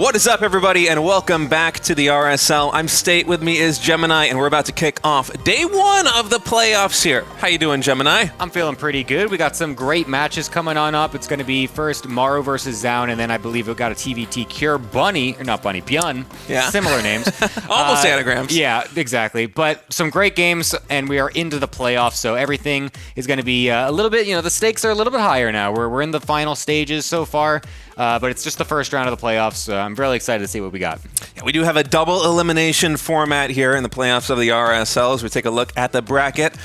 What is up, everybody, and welcome back to the RSL. I'm State, with me is Gemini, and we're about to kick off day one of the playoffs here. How you doing, Gemini? I'm feeling pretty good. We got some great matches coming on up. It's going to be first Maru versus Zoun, and then I believe we've got a TVT Cure Bunny, or not Bunny, ByuN. Yeah. Similar names. Almost anagrams. Yeah, exactly. But some great games, and we are into the playoffs, so everything is going to be a little bit, the stakes are a little bit higher now. We're in the final stages so far. But it's just the first round of the playoffs, so I'm really excited to see what we got. Yeah, we do have a double elimination format here in the playoffs of the RSL as we take a look at the bracket.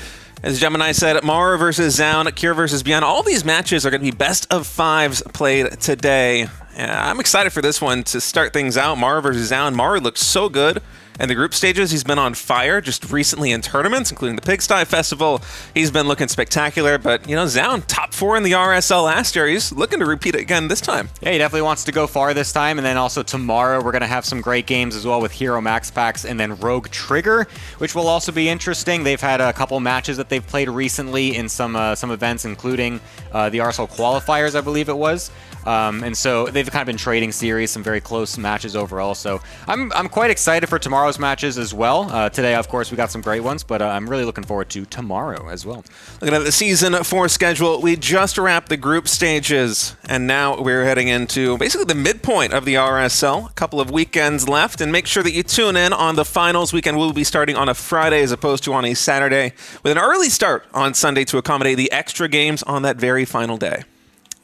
As Gemini said, Maru versus Zoun, Cure versus ByuN. All these matches are going to be best of fives played today. I'm excited for this one to start things out. Maru versus Zoun. Maru looks so good. In the group stages, he's been on fire just recently in tournaments, including the Pigsty Festival. He's been looking spectacular, but, Zoun, top 4 in the RSL last year. He's looking to repeat it again this time. Yeah, he definitely wants to go far this time, and then also tomorrow we're going to have some great games as well with Hero Max Packs and then Rogue Trigger, which will also be interesting. They've had a couple matches that they've played recently in some events, including the RSL qualifiers, I believe it was. And so they've kind of been trading series, some very close matches overall. So I'm quite excited for tomorrow's matches as well. Today, of course, we got some great ones, but I'm really looking forward to tomorrow as well. Looking at the Season 4 schedule, we just wrapped the group stages, and now we're heading into basically the midpoint of the RSL. A couple of weekends left, and make sure that you tune in on the finals weekend. We'll be starting on a Friday as opposed to on a Saturday, with an early start on Sunday to accommodate the extra games on that very final day.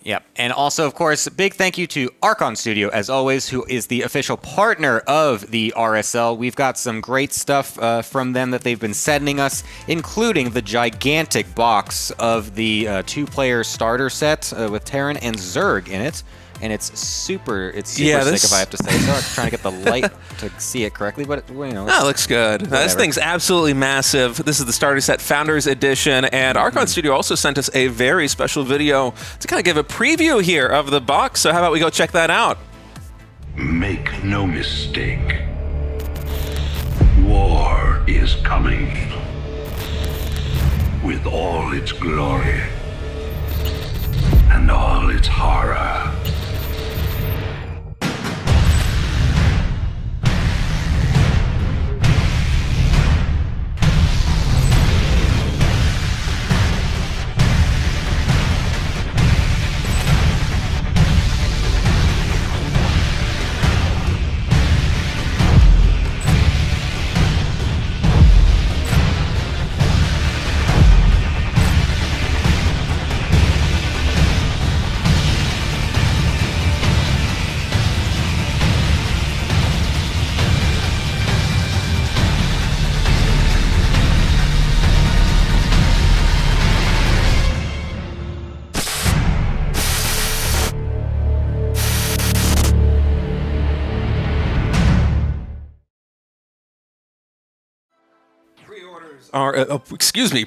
Yep. And also, of course, big thank you to Archon Studio, as always, who is the official partner of the RSL. We've got some great stuff from them that they've been sending us, including the gigantic box of the two-player starter set with Terran and Zerg in it. And it's super sick, if I have to say so. I'm trying to get the light to see it correctly, but that looks good. This thing's absolutely massive. This is the starter set Founders Edition, and Archon Studio also sent us a very special video to kind of give a preview here of the box. So how about we go check that out? Make no mistake. War is coming. With all its glory and all its horror.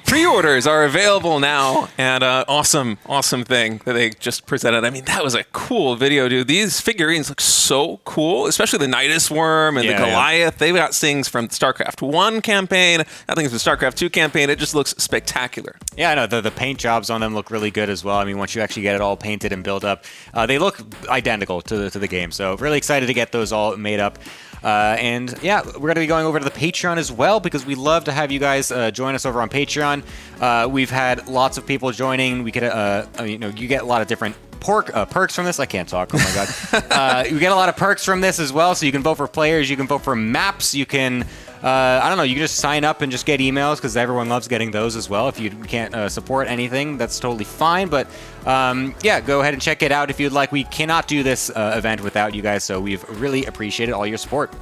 Pre-orders are available now, and awesome thing that they just presented. I mean, that was a cool video, dude. These figurines look so cool, especially the Nidus Worm and the Goliath. Yeah. They've got things from the StarCraft 1 campaign, I think it's the StarCraft 2 campaign. It just looks spectacular. Yeah, I know. The paint jobs on them look really good as well. I mean, once you actually get it all painted and built up, they look identical to the game. So really excited to get those all made up. And yeah, we're going to be going over to the Patreon as well, because we love to have you guys join us over on Patreon. We've had lots of people joining. We get, you get a lot of different perks from this. I can't talk. Oh my god. You get a lot of perks from this as well. So you can vote for players. You can vote for maps. You can, I don't know. You can just sign up and just get emails, because everyone loves getting those as well. If you can't support anything, that's totally fine. But yeah, go ahead and check it out if you'd like. We cannot do this event without you guys, so we've really appreciated all your support.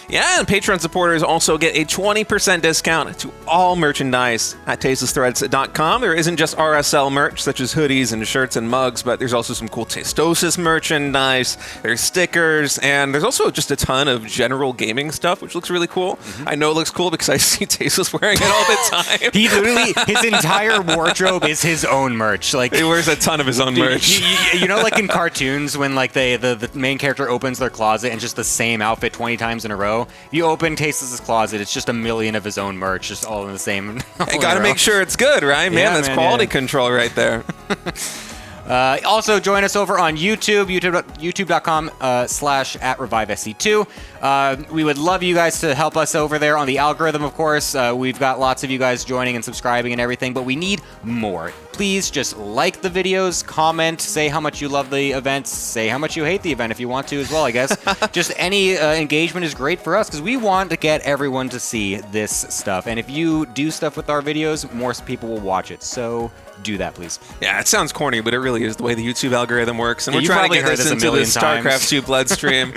Yeah, and Patreon supporters also get a 20% discount to all merchandise at TastelessThreads.com. There isn't just RSL merch, such as hoodies and shirts and mugs, but there's also some cool Tastosis merchandise, there's stickers, and there's also just a ton of general gaming stuff, which looks really cool. Mm-hmm. I know it looks cool because I see Tasteless wearing it all the time. He literally, his entire wardrobe is his own merch. Like, he wears a ton of his own merch. You know, like in cartoons, when like the main character opens their closet and just the same outfit 20 times in a row. If you open Tasteless's closet, it's just a million of his own merch, just all in the same. You gotta make sure it's good, right? Man, that's quality control right there. Also, join us over on YouTube, youtube.com/@ReviveSC2. We would love you guys to help us over there on the algorithm, of course. We've got lots of you guys joining and subscribing and everything, but we need more. Please just like the videos, comment, say how much you love the events, say how much you hate the event if you want to as well, I guess. Just any engagement is great for us because we want to get everyone to see this stuff. And if you do stuff with our videos, more people will watch it. So do that, please. Yeah, it sounds corny, but it really is the way the YouTube algorithm works. And Yeah, we're you've trying to probably get heard this this a into the million times. StarCraft 2 bloodstream.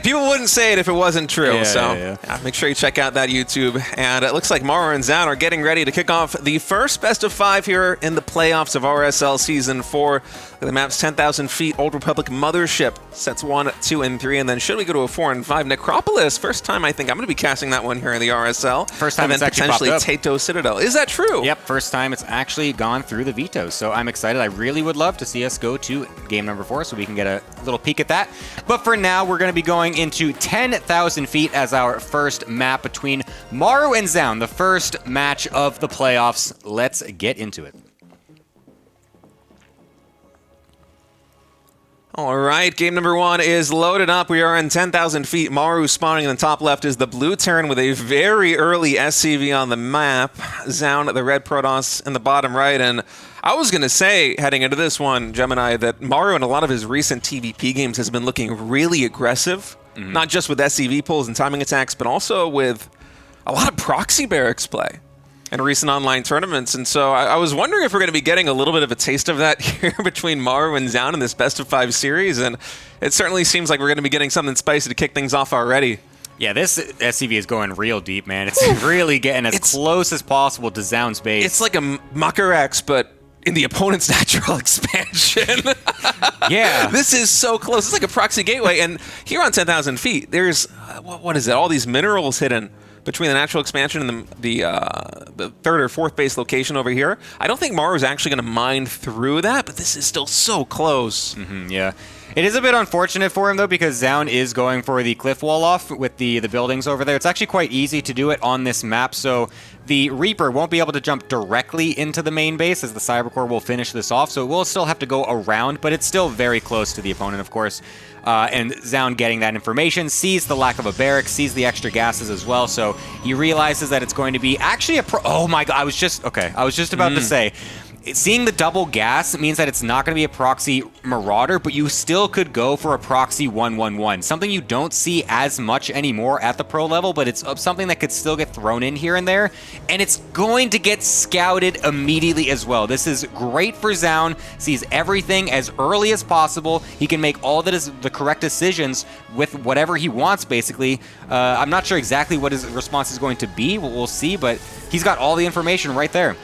People wouldn't say it if it wasn't true. Yeah. Make sure you check out that YouTube. And it looks like Maru and Zoun are getting ready to kick off the first best of 5 here in the playoffs of RSL Season 4. The map's 10,000 feet, Old Republic Mothership, sets 1, 2, and 3. And then should we go to a 4 and 5? Necropolis, first time I think I'm going to be casting that one here in the RSL. First time and it's then actually potentially popped up. Tato Citadel. Is that true? Yep, first time it's actually gone through the vetoes. So I'm excited. I really would love to see us go to game number 4 so we can get a little peek at that. But for now, we're going to be going into 10,000 feet as our first map between Maru and Zoun, the first match of the playoffs. Let's get into it. All right, game number 1 is loaded up. We are in 10,000 feet. Maru spawning in the top left is the blue Terran with a very early SCV on the map. Zoun, the red Protoss in the bottom right. And I was going to say, heading into this one, Gemini, that Maru in a lot of his recent TVP games has been looking really aggressive, not just with SCV pulls and timing attacks, but also with a lot of proxy barracks play in recent online tournaments. And so I was wondering if we're going to be getting a little bit of a taste of that here between Maru and Zoun in this best of 5 series. And it certainly seems like we're going to be getting something spicy to kick things off already. Yeah, this SCV is going real deep, man. It's really getting as close as possible to Zoun's base. It's like a Makarax, but in the opponent's natural expansion. Yeah. This is so close. It's like a proxy gateway. And here on 10,000 feet, there's, what is it, all these minerals hidden between the natural expansion and the third or fourth base location over here. I don't think Maru's actually going to mine through that, but this is still so close. Yeah. It is a bit unfortunate for him, though, because Zoun is going for the cliff wall off with the buildings over there. It's actually quite easy to do it on this map, so the Reaper won't be able to jump directly into the main base as the Cybercore will finish this off, so it will still have to go around, but it's still very close to the opponent, of course. And Zoun getting that information, sees the lack of a barrack, sees the extra gases as well, so he realizes that it's going to be actually a oh my god, I was just about to say, seeing the double gas means that it's not going to be a proxy Marauder, but you still could go for a proxy 111. Something you don't see as much anymore at the pro level, but it's something that could still get thrown in here and there, and it's going to get scouted immediately as well. This is great for Zoun, sees everything as early as possible. He can make all that is the correct decisions with whatever he wants, basically. I'm not sure exactly what his response is going to be. We'll see, but he's got all the information right there.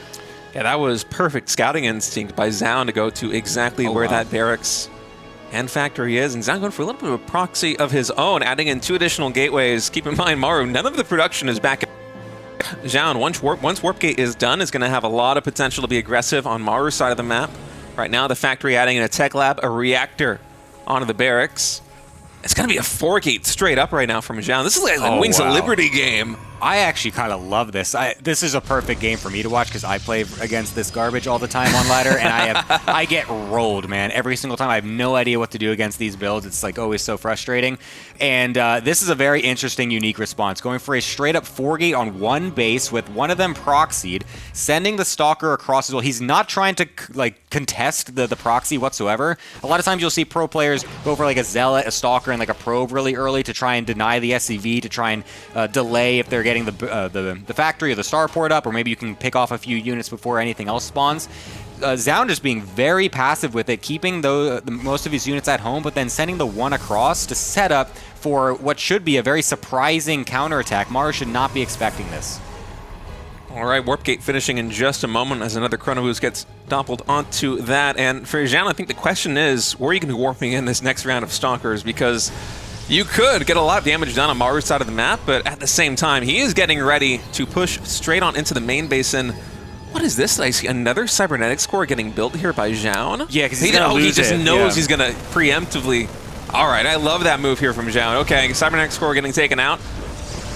Yeah, that was perfect scouting instinct by Zoun to go to exactly where that barracks and factory is. And Zoun going for a little bit of a proxy of his own, adding in 2 additional gateways. Keep in mind, Maru, none of the production is back. Zoun, once Warp Gate is done, is going to have a lot of potential to be aggressive on Maru's side of the map. Right now, the factory adding in a tech lab, a reactor onto the barracks. It's going to be a 4-gate straight up right now from Zoun. This is like a Wings of Liberty game. I actually kind of love this. This is a perfect game for me to watch because I play against this garbage all the time on ladder, and I get rolled, man. Every single time I have no idea what to do against these builds. It's like always so frustrating. And this is a very interesting, unique response. Going for a straight-up 4-gate on one base with one of them proxied, sending the Stalker across as well. He's not trying to contest the proxy whatsoever. A lot of times you'll see pro players go for like a Zealot, a Stalker, and like a Probe really early to try and deny the SCV, to try and delay if they're getting the factory or the starport up, or maybe you can pick off a few units before anything else spawns. Zoun just being very passive with it, keeping the most of his units at home, but then sending the one across to set up for what should be a very surprising counterattack. Maru should not be expecting this. All right, Warp Gate finishing in just a moment as another Chrono Boost gets toppled onto that. And for Zoun, I think the question is, where are you going to be warping in this next round of Stalkers? Because you could get a lot of damage done on Maru's side of the map, but at the same time, he is getting ready to push straight on into the main basin. What is this? I see another cybernetics core getting built here by Zoun. Yeah, because he just knows he's going to preemptively. All right, I love that move here from Zoun. Okay, cybernetics core getting taken out.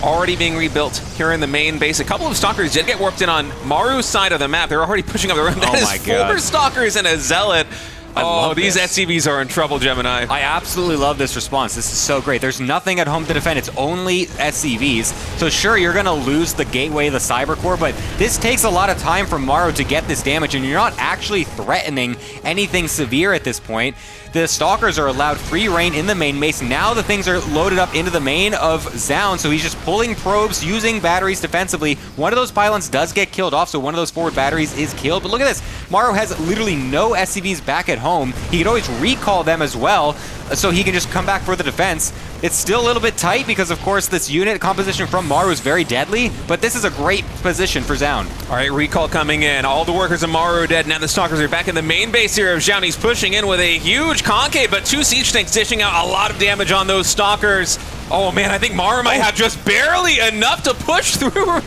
Already being rebuilt here in the main base. A couple of Stalkers did get warped in on Maru's side of the map. They're already pushing up the room. That is 4 Stalkers and a Zealot. I love these this. SCVs are in trouble, Gemini. I absolutely love this response. This is so great. There's nothing at home to defend. It's only SCVs. So sure, you're going to lose the gateway, the cyber core, but this takes a lot of time for Maru to get this damage, and you're not actually threatening anything severe at this point. The Stalkers are allowed free reign in the main base. Now the things are loaded up into the main of Zoun, so he's just pulling probes, using batteries defensively. One of those pylons does get killed off, so one of those forward batteries is killed. But look at this. Maru has literally no SCVs back at home. He could always recall them as well, so he can just come back for the defense. It's still a little bit tight because, of course, this unit composition from Maru is very deadly, but this is a great position for Zoun. All right, recall coming in. All the workers of Maru are dead. Now the Stalkers are back in the main base here of Zoun. He's pushing in with a huge concave, but 2 siege tanks dishing out a lot of damage on those Stalkers. Oh man, I think Maru might have just barely enough to push through,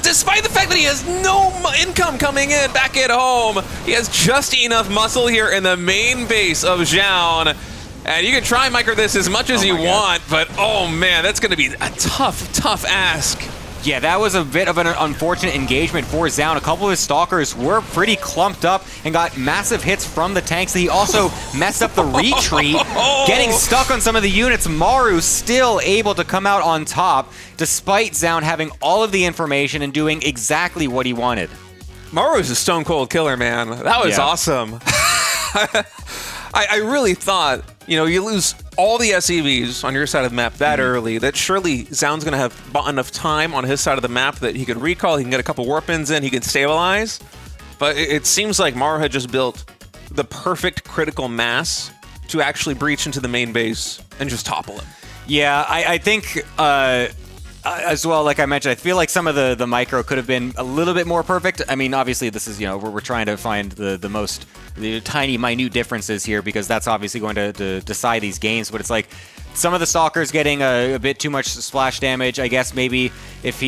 despite the fact that he has no income coming in back at home. He has just enough muscle here in the main base of Zoun. And you can try and micro this as much as you want, but oh man, that's going to be a tough, tough ask. Yeah, that was a bit of an unfortunate engagement for Zoun. A couple of his Stalkers were pretty clumped up and got massive hits from the tanks. He also messed up the retreat, getting stuck on some of the units. Maru still able to come out on top, despite Zoun having all of the information and doing exactly what he wanted. Maru's a stone cold killer, man. That was awesome. I really thought, you know, you lose all the SCVs on your side of the map that early, that surely Zoun's going to have bought enough time on his side of the map that he could recall, he can get a couple warp-ins in, he can stabilize. But it seems like Maru had just built the perfect critical mass to actually breach into the main base and just topple him. Yeah, I think... as well, like I mentioned, I feel like some of the micro could have been a little bit more perfect. I mean, obviously, this is, you know, we're trying to find the tiny, minute differences here because that's obviously going to decide these games. But it's like some of the Stalkers getting a bit too much splash damage. I guess maybe if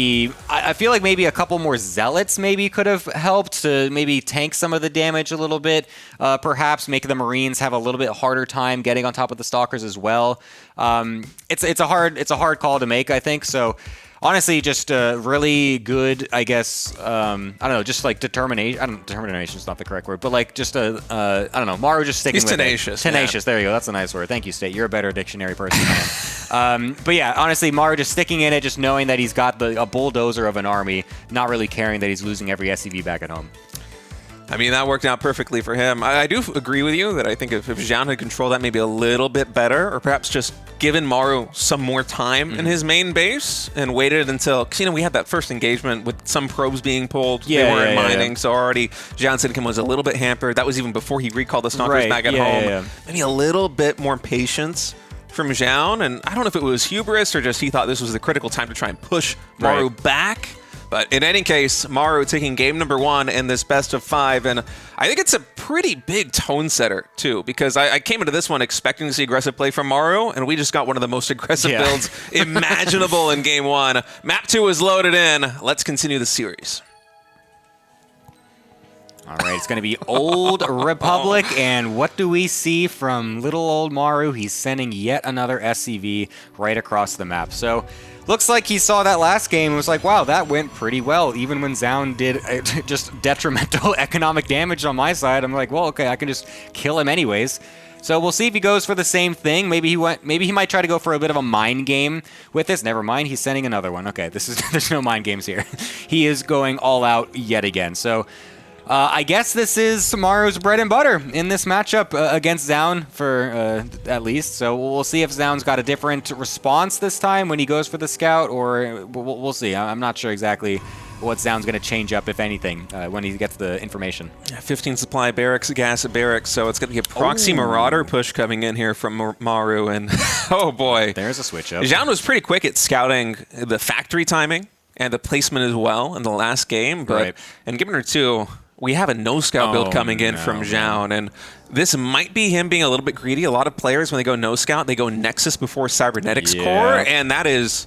I feel like maybe a couple more Zealots maybe could have helped to maybe tank some of the damage a little bit. Perhaps make the Marines have a little bit harder time getting on top of the Stalkers as well. It's a hard call to make, I think. So honestly, just really good, I guess. I don't know, just like determination. Determination is not the correct word, but like just I don't know. Maru just sticking with tenacious. it. Tenacious. Yeah. There you go. That's a nice word. Thank you, State. You're a better dictionary person than I am. But yeah, honestly, Maru just sticking in it, just knowing that he's got a bulldozer of an army, not really caring that he's losing every SCV back at home. I mean, that worked out perfectly for him. I do agree with you that I think if Zoun had controlled that maybe a little bit better, or perhaps just given Maru some more time in his main base and waited until, because, you know, we had that first engagement with some probes being pulled. They weren't mining, so already Zoun's income was a little bit hampered. That was even before he recalled the Stalkers back at home. Maybe a little bit more patience from Zoun, and I don't know if it was hubris or just he thought this was the critical time to try and push Maru back. But in any case, Maru taking game number 1 in this best of 5, and I think it's a pretty big tone setter, too, because I came into this one expecting to see aggressive play from Maru, and we just got one of the most aggressive builds imaginable in game 1. Map 2 is loaded in. Let's continue the series. All right, it's going to be Old Republic, and what do we see from little old Maru? He's sending yet another SCV right across the map. So looks like he saw that last game and was like, wow, that went pretty well. Even when Zoun did just detrimental economic damage on my side, I'm like, well, okay, I can just kill him anyways. So we'll see if he goes for the same thing. Maybe he might try to go for a bit of a mind game with this. Never mind, he's sending another one. Okay, there's no mind games here. He is going all out yet again. So I guess this is Maru's bread and butter in this matchup against Zoun for at least. So we'll see if Zoun's got a different response this time when he goes for the scout, or we'll see. I'm not sure exactly what Zoun's going to change up, if anything, when he gets the information. 15 supply barracks, gas at barracks, so it's going to be a proxy marauder push coming in here from Maru, and oh boy. There's a switch up. Zoun was pretty quick at scouting the factory timing and the placement as well in the last game, but in game number 2, we have a no-scout build coming in from Zoun, and this might be him being a little bit greedy. A lot of players, when they go no-scout, they go Nexus before Cybernetics Core, and that is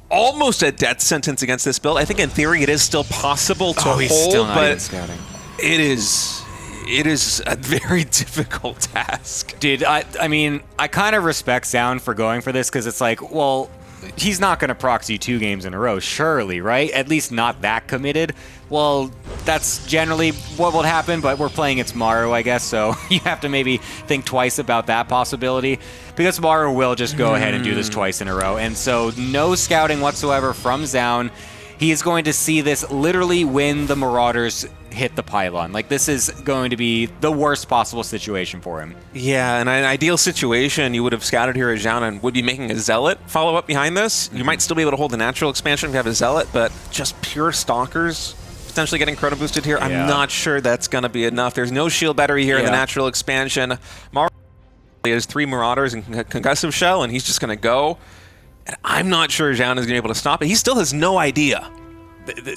almost a death sentence against this build. I think in theory it is still possible to hold, still not but scouting. It is a very difficult task. Dude, I mean, I kind of respect Zoun for going for this, because it's like, well, he's not going to proxy 2 games in a row, surely, right? At least not that committed. Well, that's generally what will happen, but we're playing it's Maru, I guess, so you have to maybe think twice about that possibility, because Maru will just go ahead and do this twice in a row. And so no scouting whatsoever from Zoun. He is going to see this literally when the Marauders hit the pylon. Like, this is going to be the worst possible situation for him. Yeah, in an ideal situation, you would have scouted here as Zoun and would be making a Zealot follow up behind this. You might still be able to hold the natural expansion if you have a Zealot, but just pure Stalkers potentially getting chrono boosted here. I'm not sure that's going to be enough. There's no shield battery here in the natural expansion. Maru has 3 Marauders and Concussive Shell, and he's just going to go. And I'm not sure Zoun is going to be able to stop it. He still has no idea.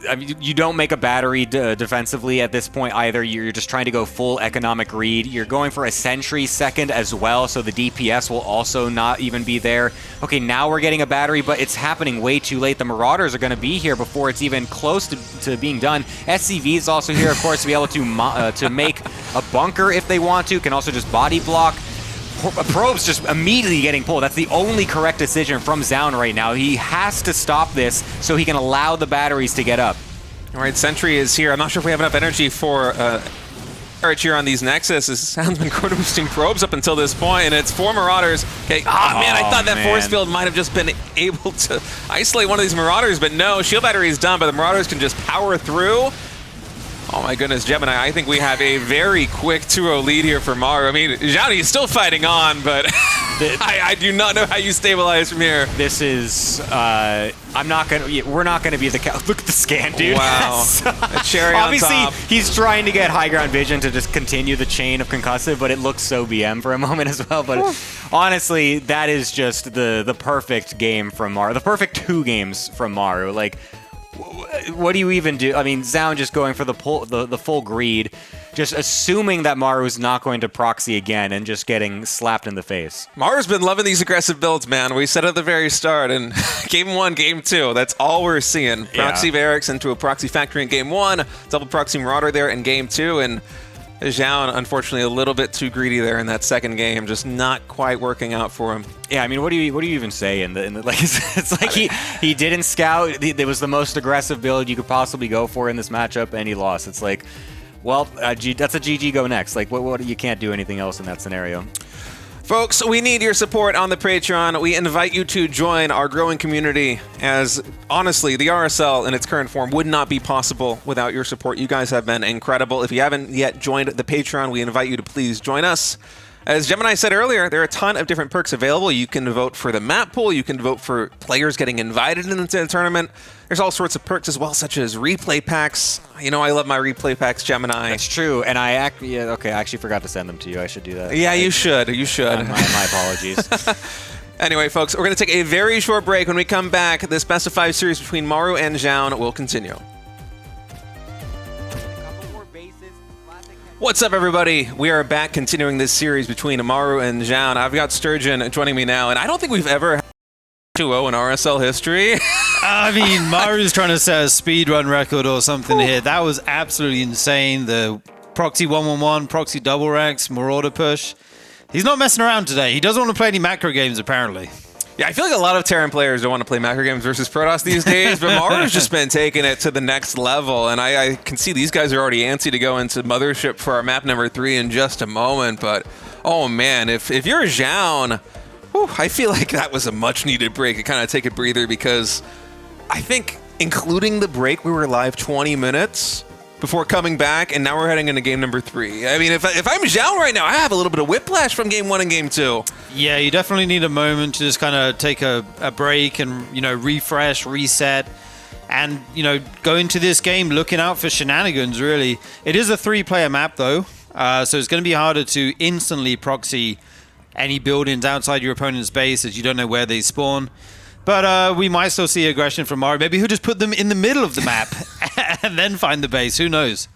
I mean, you don't make a battery defensively at this point either. You're just trying to go full economic read. You're going for a sentry second as well, so the DPS will also not even be there. Okay, now we're getting a battery, but it's happening way too late. The Marauders are going to be here before it's even close to being done. SCV is also here, of course, to be able to make a bunker if they want to. Can also just body block. Probe's just immediately getting pulled. That's the only correct decision from Zoun right now. He has to stop this so he can allow the batteries to get up. All right, Sentry is here. I'm not sure if we have enough energy for Arch here on these Nexus. Zoun's been chrono boosting probes up until this point, and it's 4 Marauders. Okay, man, I thought that force field might have just been able to isolate one of these Marauders, but no, shield battery is done, but the Marauders can just power through. Oh my goodness, Gemini, I think we have a very quick 2-0 lead here for Maru. I mean, Zhao is still fighting on, but I do not know how you stabilize from here. This is, we're not going to be the look at the scan, dude. Wow. A cherry on Obviously, top. he's trying to get high ground vision to just continue the chain of concussive, but it looks so BM for a moment as well. But honestly, that is just the perfect game from Maru. The perfect 2 games from Maru. Like, what do you even do? I mean, Zoun just going for the full greed, just assuming that Maru's not going to proxy again and just getting slapped in the face. Maru's been loving these aggressive builds, man. We said at the very start, and game 1, game 2, that's all we're seeing. Proxy Varix into a Proxy Factory in game 1, double Proxy Marauder there in game 2, and Zoun, unfortunately, a little bit too greedy there in that second game, just not quite working out for him. Yeah, I mean, what do you even say in the like? It's like he didn't scout. It was the most aggressive build you could possibly go for in this matchup, and he lost. It's like, well, that's a GG go next. Like, what? You can't do anything else in that scenario. Folks, we need your support on the Patreon. We invite you to join our growing community, as honestly, the RSL in its current form would not be possible without your support. You guys have been incredible. If you haven't yet joined the Patreon, we invite you to please join us. As Gemini said earlier, there are a ton of different perks available. You can vote for the map pool. You can vote for players getting invited into the tournament. There's all sorts of perks as well, such as replay packs. You know, I love my replay packs, Gemini. That's true, and I actually forgot to send them to you. I should do that. Yeah, you should. You should. My apologies. Anyway, folks, we're going to take a very short break. When we come back, the Best of 5 series between Maru and Zoun will continue. What's up, everybody? We are back continuing this series between Maru and Zoun. I've got Sturgeon joining me now, and I don't think we've ever had 2-0 in RSL history. I mean, Maru's trying to set a speedrun record or something here. That was absolutely insane. The proxy 1-1-1, proxy double racks, marauder push. He's not messing around today. He doesn't want to play any macro games, apparently. Yeah, I feel like a lot of Terran players don't want to play macro games versus Protoss these days, but Maru's just been taking it to the next level, and I can see these guys are already antsy to go into Mothership for our map number 3 in just a moment, but oh man, if you're Zoun, I feel like that was a much-needed break. To kind of take a breather, because I think, including the break, we were live 20 minutes before coming back, and now we're heading into game number 3. I mean, if I'm Zoun right now, I have a little bit of whiplash from game 1 and game 2. Yeah, you definitely need a moment to just kind of take a break and, you know, refresh, reset, and, you know, go into this game looking out for shenanigans, really. It is a 3-player map, though, so it's going to be harder to instantly proxy any buildings outside your opponent's base, as you don't know where they spawn. But we might still see aggression from Maru. Maybe he'll just put them in the middle of the map and then find the base. Who knows?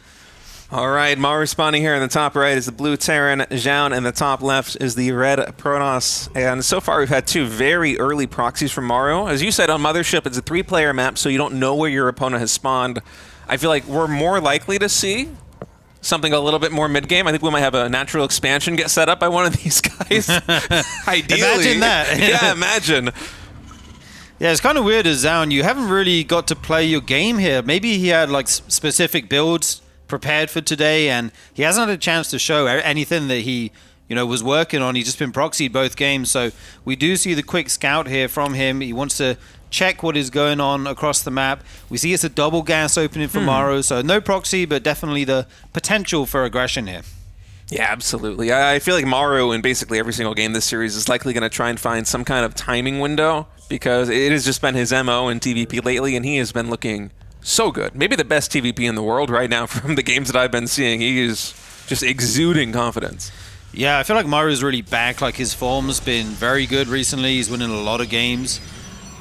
All right, Maru spawning here in the top right is the blue Terran. Zoun in the top left is the red Protoss. And so far we've had 2 very early proxies from Maru. As you said, on Mothership, it's a 3-player map, so you don't know where your opponent has spawned. I feel like we're more likely to see something a little bit more mid-game. I think we might have a natural expansion get set up by one of these guys. Ideally. Imagine that. Yeah, imagine. Yeah, it's kind of weird as Zoun. You haven't really got to play your game here. Maybe he had like specific builds prepared for today, and he hasn't had a chance to show anything that he, was working on. He's just been proxied both games. So we do see the quick scout here from him. He wants to check what is going on across the map. We see it's a double gas opening for Maru, so no proxy, but definitely the potential for aggression here. Yeah, absolutely. I feel like Maru in basically every single game this series is likely going to try and find some kind of timing window, because it has just been his MO in TVP lately, and he has been looking so good. Maybe the best TVP in the world right now from the games that I've been seeing. He is just exuding confidence. Yeah, I feel like Maru's really back. Like, his form's been very good recently. He's winning a lot of games.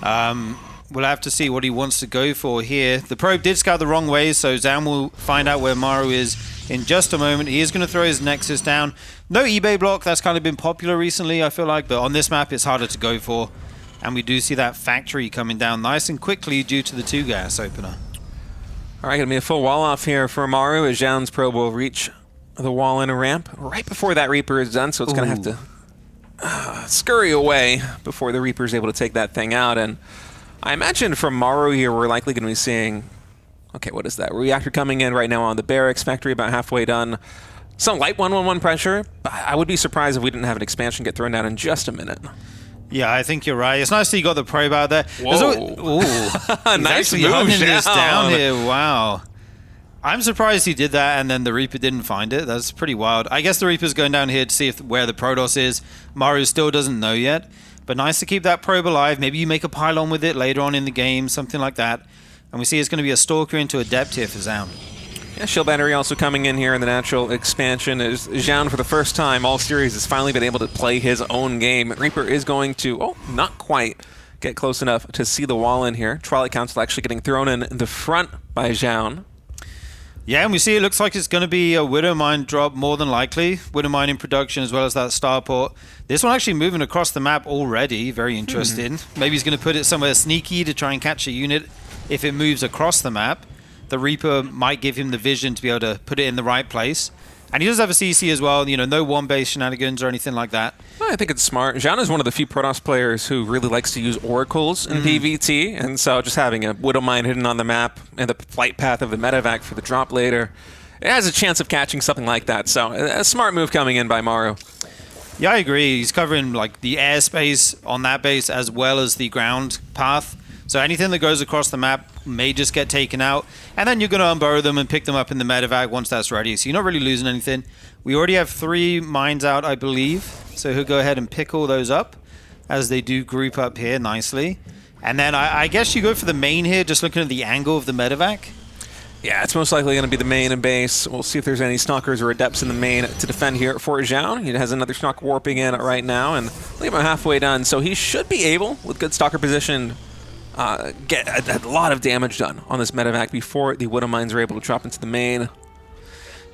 We'll have to see what he wants to go for here. The probe did scout the wrong way, so Zoun will find out where Maru is in just a moment. He is going to throw his Nexus down. No eBay block. That's kind of been popular recently, I feel like, but on this map it's harder to go for. And we do see that factory coming down nice and quickly due to the 2-gas opener. All right, going to be a full wall off here for Maru as Zoun's probe will reach the wall in a ramp right before that Reaper is done, so it's going to have to scurry away before the Reaper is able to take that thing out. And I imagine from Maru here, we're likely going to be seeing, okay, what is that? Reactor coming in right now on the Barracks factory, about halfway done. Some light 1-1-1 pressure, but I would be surprised if we didn't have an expansion get thrown down in just a minute. Yeah, I think you're right. It's nice that you got the probe out there. Whoa. Nice move, hunting this Zoun. down here. Wow. I'm surprised he did that and then the Reaper didn't find it. That's pretty wild. I guess the Reaper's going down here to see where the Protoss is. Maru still doesn't know yet. But nice to keep that probe alive. Maybe you make a pylon with it later on in the game, something like that. And we see it's going to be a Stalker into Adept here for Zoun. Yeah, Shield Battery also coming in here in the natural expansion. As Zoun, for the first time all series, has finally been able to play his own game. Reaper is going to, not quite get close enough to see the wall in here. Trolley Council actually getting thrown in the front by Zoun. Yeah, and we see it looks like it's going to be a Widow Mine drop more than likely. Widow Mine in production as well as that Starport. This one actually moving across the map already. Very interesting. Maybe he's going to put it somewhere sneaky to try and catch a unit if it moves across the map. The Reaper might give him the vision to be able to put it in the right place. And he does have a CC as well, no one-base shenanigans or anything like that. I think it's smart. Zoun is one of the few Protoss players who really likes to use oracles in PvT, and so just having a Widow Mine hidden on the map and the flight path of the medevac for the drop later, it has a chance of catching something like that. So a smart move coming in by Maru. Yeah, I agree. He's covering like the airspace on that base as well as the ground path. So anything that goes across the map may just get taken out, and then you're going to unburrow them and pick them up in the medevac once that's ready. So you're not really losing anything. We already have 3 mines out, I believe. So he'll go ahead and pick all those up as they do group up here nicely. And then I guess you go for the main here, just looking at the angle of the medevac. Yeah, it's most likely going to be the main and base. We'll see if there's any Stalkers or Adepts in the main to defend here for Zoun. He has another Stalker warping in right now, and leave him halfway done. So he should be able, with good Stalker position, get a lot of damage done on this medevac before the Widow Mines are able to drop into the main.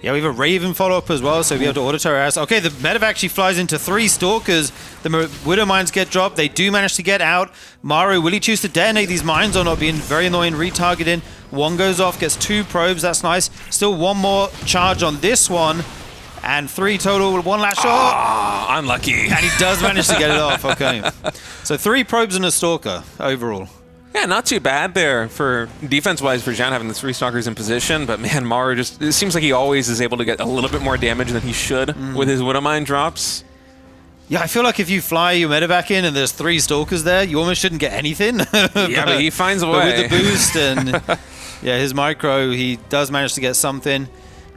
Yeah, we have a Raven follow-up as well, so we have to auto-turret us. Okay, the medevac actually flies into 3 Stalkers. The Widow Mines get dropped. They do manage to get out. Maru, will he choose to detonate these mines or not? Being very annoying, retargeting. One goes off, gets 2 probes. That's nice. Still one more charge on this one. And 3 total, 1 last shot. Unlucky. And he does manage to get it off. Okay. So 3 probes and a Stalker overall. Yeah, not too bad there for defense-wise for Zoun having the 3 Stalkers in position, but man, Maru just, it seems like he always is able to get a little bit more damage than he should with his Widow Mine drops. Yeah, I feel like if you fly your medevac in and there's 3 Stalkers there, you almost shouldn't get anything. But he finds a way. But with the boost and yeah, his micro, he does manage to get something.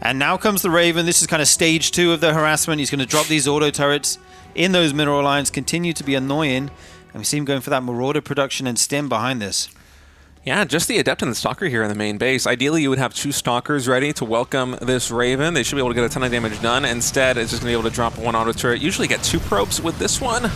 And now comes the Raven. This is kind of stage 2 of the harassment. He's going to drop these auto turrets in those mineral lines, continue to be annoying. And we see him going for that Marauder production and stim behind this. Yeah, just the Adept and the Stalker here in the main base. Ideally, you would have 2 Stalkers ready to welcome this Raven. They should be able to get a ton of damage done. Instead, it's just going to be able to drop 1 auto turret. Usually get 2 probes with this one.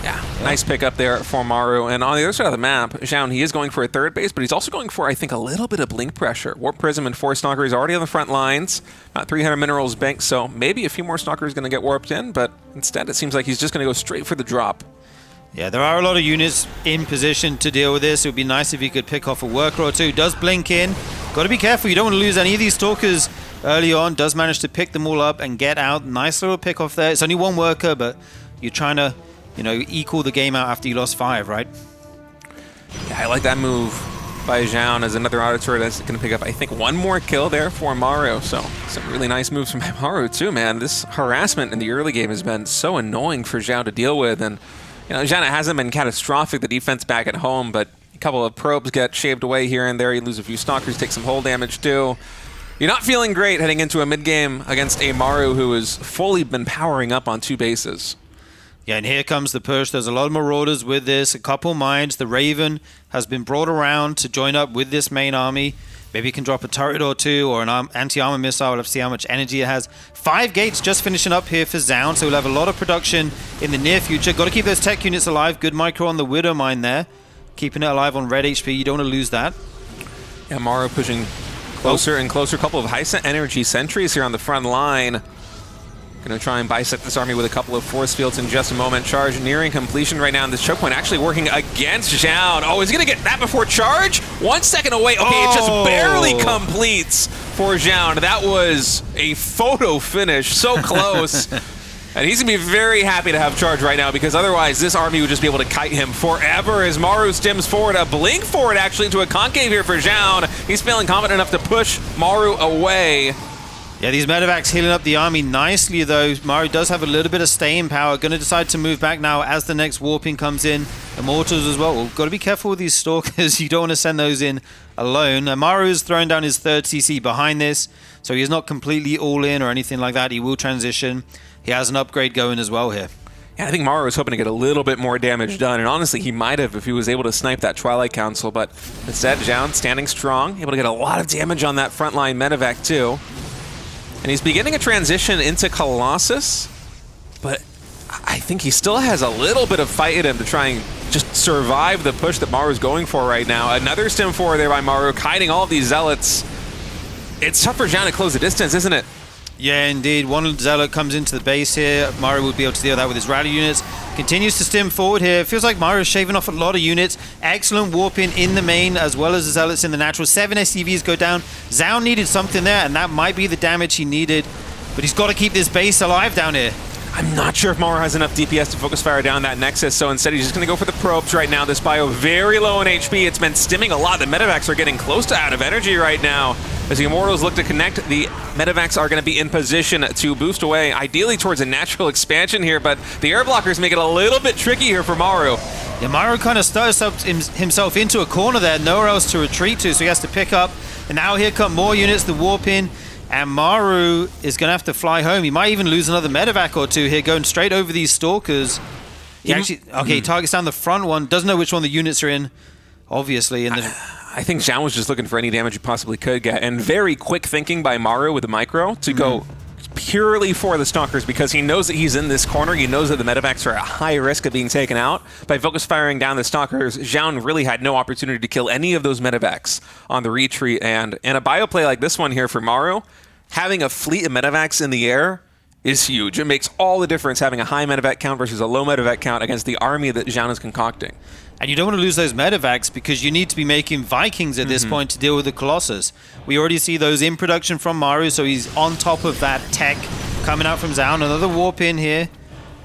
Yeah, nice pick up there for Maru. And on the other side of the map, Zoun, he is going for a 3rd base, but he's also going for, I think, a little bit of blink pressure. Warp Prism and 4 Stalkers already on the front lines. About 300 minerals banked, so maybe a few more Stalkers going to get warped in, but instead it seems like he's just going to go straight for the drop. Yeah, there are a lot of units in position to deal with this. It would be nice if he could pick off a worker or 2. Does blink in. Got to be careful. You don't want to lose any of these Stalkers early on. Does manage to pick them all up and get out. Nice little pick off there. It's only 1 worker, but you're trying to, equal the game out after you lost 5, right? Yeah, I like that move by Zoun as another auto turret that's going to pick up, I think, one more kill there for Maru. So some really nice moves from Maru too, man. This harassment in the early game has been so annoying for Zoun to deal with. And, you know, Zoun hasn't been catastrophic, the defense back at home, but a couple of probes get shaved away here and there. You lose a few stalkers, take some hull damage too. You're not feeling great heading into a mid-game against a Maru who has fully been powering up on 2 bases. Yeah, and here comes the push. There's a lot of Marauders with this, a couple mines. The Raven has been brought around to join up with this main army. Maybe he can drop a turret or 2 or an anti-armor missile. We'll have to see how much energy it has. 5 gates just finishing up here for Zoun, so we'll have a lot of production in the near future. Got to keep those tech units alive. Good micro on the Widow mine there. Keeping it alive on red HP. You don't want to lose that. Yeah, Maru pushing closer and closer. Couple of high energy sentries here on the front line. Going to try and bisect this army with a couple of force fields in just a moment. Charge nearing completion right now, and this choke point actually working against Zoun. Oh, is he going to get that before charge? 1 second away. Okay, it just barely completes for Zoun. That was a photo finish. So close. And he's going to be very happy to have charge right now, because otherwise this army would just be able to kite him forever as Maru stims forward. A blink forward actually into a concave here for Zoun. He's feeling confident enough to push Maru away. Yeah, these medevacs healing up the army nicely, though. Maru does have a little bit of staying power. Going to decide to move back now as the next warping comes in. Immortals as well. Got to be careful with these stalkers. You don't want to send those in alone. Maru is throwing down his 3rd CC behind this, so he's not completely all in or anything like that. He will transition. He has an upgrade going as well here. Yeah, I think Maru was hoping to get a little bit more damage done, and honestly, he might have if he was able to snipe that Twilight Council, but instead, Zoun standing strong, able to get a lot of damage on that frontline medevac too. And he's beginning a transition into Colossus, but I think he still has a little bit of fight in him to try and just survive the push that Maru's going for right now. Another stim forward there by Maru, kiting all of these Zealots. It's tough for Zoun to close the distance, isn't it? Yeah, indeed. One Zealot comes into the base here. Maru will be able to deal with that with his rally units. Continues to stim forward here. It feels like Maru is shaving off a lot of units. Excellent warping in the main as well as the Zealots in the natural. 7 SCVs go down. Zoun needed something there, and that might be the damage he needed. But he's got to keep this base alive down here. I'm not sure if Maru has enough DPS to focus fire down that Nexus, so instead he's just going to go for the probes right now. This bio very low in HP. It's been stimming a lot. The medevacs are getting close to out of energy right now. As the Immortals look to connect, the medevacs are going to be in position to boost away, ideally towards a natural expansion here, but the air blockers make it a little bit tricky here for Maru. Yeah, Maru kind of stutters himself into a corner there, nowhere else to retreat to, so he has to pick up. And now here come more units, the warp in. And Maru is going to have to fly home. He might even lose another medevac or 2 here, going straight over these stalkers. He he targets down the front one. Doesn't know which one the units are in, obviously. And I think Zoun was just looking for any damage he possibly could get. And very quick thinking by Maru with the micro to go purely for the stalkers, because he knows that he's in this corner. He knows that the medevacs are at high risk of being taken out. By focus firing down the stalkers, Zoun really had no opportunity to kill any of those medevacs on the retreat. And in a bioplay like this one here for Maru, having a fleet of medevacs in the air is huge. It makes all the difference having a high medevac count versus a low medevac count against the army that Zoun is concocting. And you don't want to lose those medevacs because you need to be making Vikings at this point to deal with the Colossus. We already see those in production from Maru, so he's on top of that tech coming out from Zoun. Another warp in here.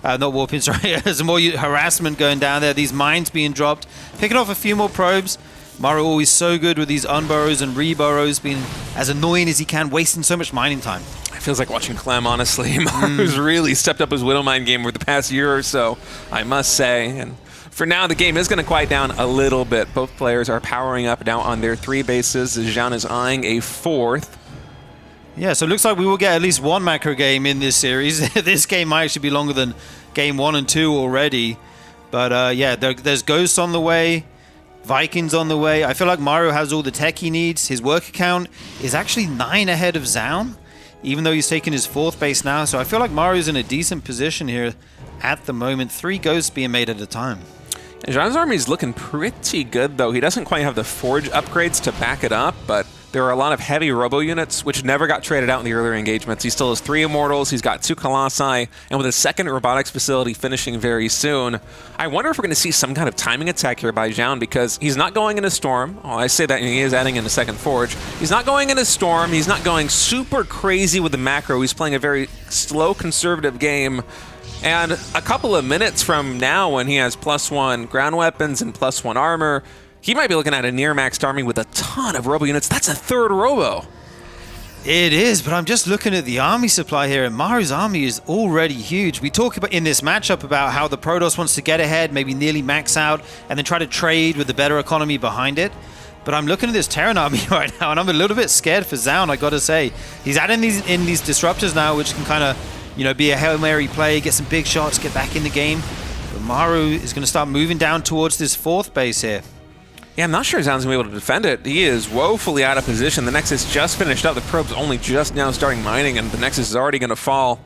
Not warp in, sorry. There's more harassment going down there. These mines being dropped. Picking off a few more probes. Maru always so good with these unburrows and reburrows, being as annoying as he can, wasting so much mining time. It feels like watching Clem, honestly. Maru's really stepped up his Widowmine game over the past year or so, I must say. And for now, the game is going to quiet down a little bit. Both players are powering up now on their 3 bases. Zoun is eyeing a 4th. Yeah, so it looks like we will get at least 1 macro game in this series. This game might actually be longer than game 1 and 2 already. But yeah, there's Ghosts on the way. Vikings on the way. I feel like Maru has all the tech he needs. His worker count is actually 9 ahead of Zoun, even though he's taken his 4th base now. So I feel like Maru's in a decent position here at the moment. 3 ghosts being made at a time. Zoun's army is looking pretty good, though. He doesn't quite have the Forge upgrades to back it up, but there are a lot of heavy robo units, which never got traded out in the earlier engagements. He still has 3 Immortals, he's got 2 Colossi, and with a 2nd robotics facility finishing very soon, I wonder if we're going to see some kind of timing attack here by Zoun, because he's not going in a Storm. Oh, I say that, and he is adding in a 2nd Forge. He's not going in a Storm, he's not going super crazy with the macro, he's playing a very slow, conservative game. And a couple of minutes from now, when he has +1 ground weapons and +1 armor, he might be looking at a near-maxed army with a ton of robo units. That's a third robo. It is, but I'm just looking at the army supply here, and Maru's army is already huge. We talk about in this matchup about how the Protoss wants to get ahead, maybe nearly max out, and then try to trade with the better economy behind it. But I'm looking at this Terran army right now, and I'm a little bit scared for Zoun, I gotta say. He's adding these disruptors now, which can kind of, be a Hail Mary play, get some big shots, get back in the game. But Maru is going to start moving down towards this 4th base here. Yeah, I'm not sure Zoun's going to be able to defend it. He is woefully out of position. The Nexus just finished up. The probe's only just now starting mining, and the Nexus is already going to fall.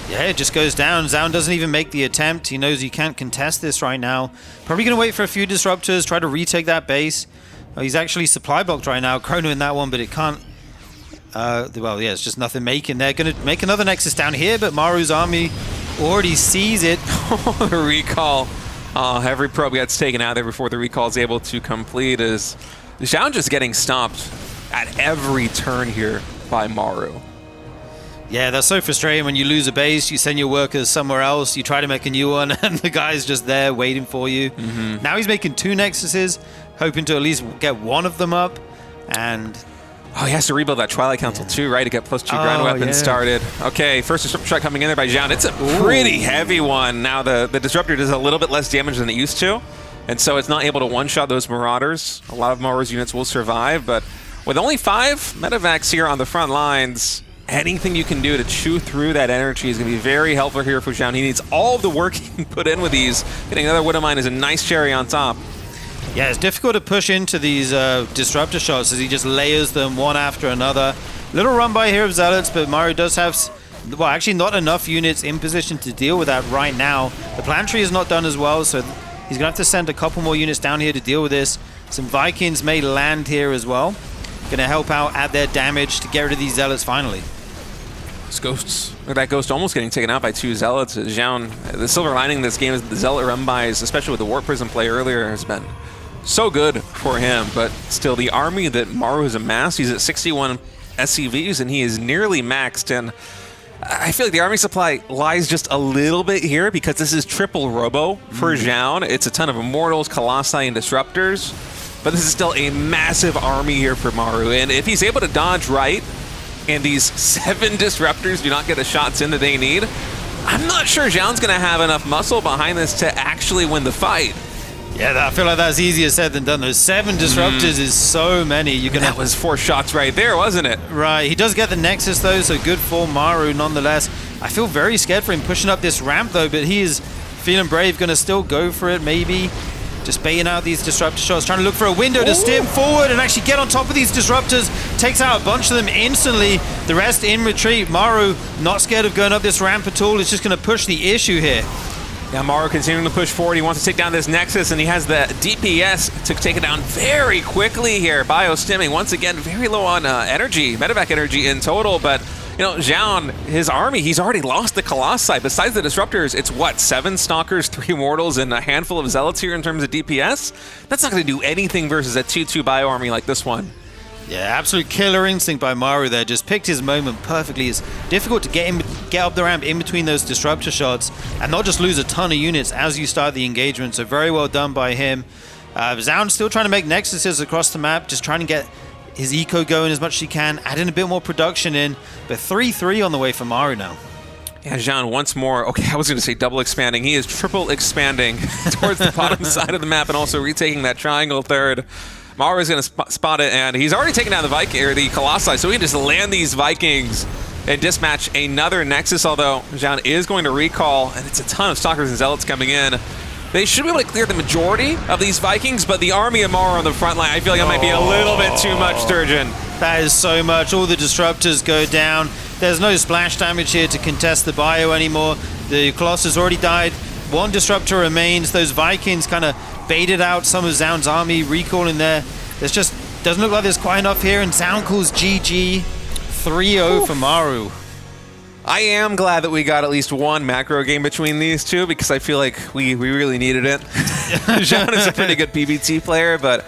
Yeah, it just goes down. Zoun doesn't even make the attempt. He knows he can't contest this right now. Probably going to wait for a few disruptors, try to retake that base. Oh, he's actually supply blocked right now. Chrono in that one, but it can't... well, yeah, it's just nothing making. They're going to make another Nexus down here, but Maru's army already sees it. The recall. Every probe gets taken out there before the recall is able to complete. Is Zoun just getting stopped at every turn here by Maru? Yeah, that's so frustrating when you lose a base, you send your workers somewhere else, you try to make a new one, and the guy's just there waiting for you. Now he's making 2 Nexuses, hoping to at least get one of them up, and... Oh, he has to rebuild that Twilight Council too, right? To get +2 ground weapons started. Okay, first disruptor shot coming in there by Zoun. It's a pretty heavy one. Now the disruptor does a little bit less damage than it used to, and so it's not able to one-shot those Marauders. A lot of Maru's units will survive, but with only 5 medevacs here on the front lines, anything you can do to chew through that energy is going to be very helpful here for Zoun. He needs all of the work he can put in with these. Getting another Widow Mine is a nice cherry on top. Yeah, it's difficult to push into these disruptor shots as he just layers them one after another. Little run by here of Zealots, but Maru does have, well, actually not enough units in position to deal with that right now. The planetary is not done as well, so he's going to have to send a couple more units down here to deal with this. Some Vikings may land here as well. Going to help out add their damage to get rid of these Zealots finally. That Ghost almost getting taken out by 2 Zealots. Zoun, the silver lining in this game is the Zealot run-bys, especially with the Warp Prism play earlier, has been so good for him, but still the army that Maru has amassed, he's at 61 SCVs and he is nearly maxed, and I feel like the army supply lies just a little bit here because this is triple robo for Zoun. It's a ton of Immortals, Colossi, and Disruptors, but this is still a massive army here for Maru, and if he's able to dodge right and these 7 Disruptors do not get the shots in that they need, I'm not sure Zoun's going to have enough muscle behind this to actually win the fight. Yeah, I feel like that's easier said than done. Those 7 disruptors is so many. That was 4 shots right there, wasn't it? Right. He does get the Nexus, though, so good for Maru nonetheless. I feel very scared for him pushing up this ramp, though, but he is feeling brave, going to still go for it, maybe. Just baiting out these disruptor shots, trying to look for a window to stim forward and actually get on top of these disruptors. Takes out a bunch of them instantly. The rest in retreat. Maru not scared of going up this ramp at all. It's just going to push the issue here. Yeah, Maru continuing to push forward. He wants to take down this Nexus, and he has the DPS to take it down very quickly here. Bio-stimming, once again, very low on energy, medevac energy in total, but Zoun, his army, he's already lost the Colossi. Besides the Disruptors, it's what, 7 Stalkers, 3 Mortals, and a handful of Zealots here in terms of DPS? That's not going to do anything versus a 2-2 Bio army like this one. Yeah, absolute killer instinct by Maru there. Just picked his moment perfectly. It's difficult to get up the ramp in between those disruptor shots and not just lose a ton of units as you start the engagement. So very well done by him. Zoun still trying to make Nexuses across the map, just trying to get his eco going as much as he can, adding a bit more production in. But 3-3 on the way for Maru now. Yeah, Zoun once more. Okay, I was going to say double expanding. He is triple expanding towards the bottom side of the map and also retaking that triangle third. Maru is going to spot it, and he's already taken down the Viking or the Colossi, so he can just land these Vikings and dispatch another Nexus, although Zoun is going to recall, and it's a ton of Stalkers and Zealots coming in. They should be able to clear the majority of these Vikings, but the army of Maru on the front line, I feel like it might be a little bit too much, Sturgeon. That is so much. All the Disruptors go down. There's no splash damage here to contest the Bio anymore. The Colossus already died. 1 Disruptor remains. Those Vikings kind of baited out some of Zoun's army, recalling there. There's just doesn't look like there's quite enough here, and Zoun calls GG. 3-0 for Maru. I am glad that we got at least 1 macro game between these two because I feel like we really needed it. Zoun is a pretty good PvT player, but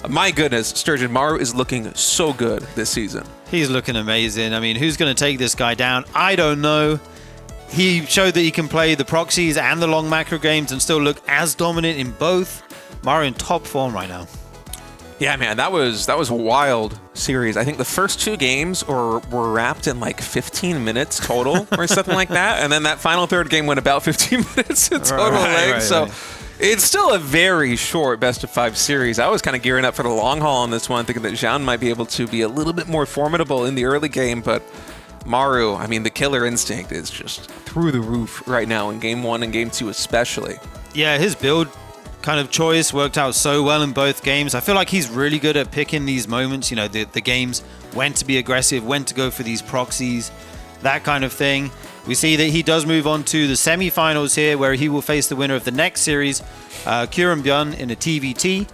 my goodness, Sturgeon, Maru is looking so good this season. He's looking amazing. I mean, who's going to take this guy down? I don't know. He showed that he can play the proxies and the long macro games and still look as dominant in both. Maru in top form right now. Yeah, man, that was a wild series. I think the first 2 games were wrapped in like 15 minutes total or something like that. And then that final third game went about 15 minutes in total length. So it's still a very short best-of-5 series. I was kind of gearing up for the long haul on this one, thinking that Zoun might be able to be a little bit more formidable in the early game. But Maru, I mean, the killer instinct is just through the roof right now in Game 1 and Game 2 especially. Yeah, his build kind of choice worked out so well in both games. I feel like he's really good at picking these moments, the games, when to be aggressive, when to go for these proxies, that kind of thing. We see that he does move on to the semifinals here, where he will face the winner of the next series, ByuN in a TVT.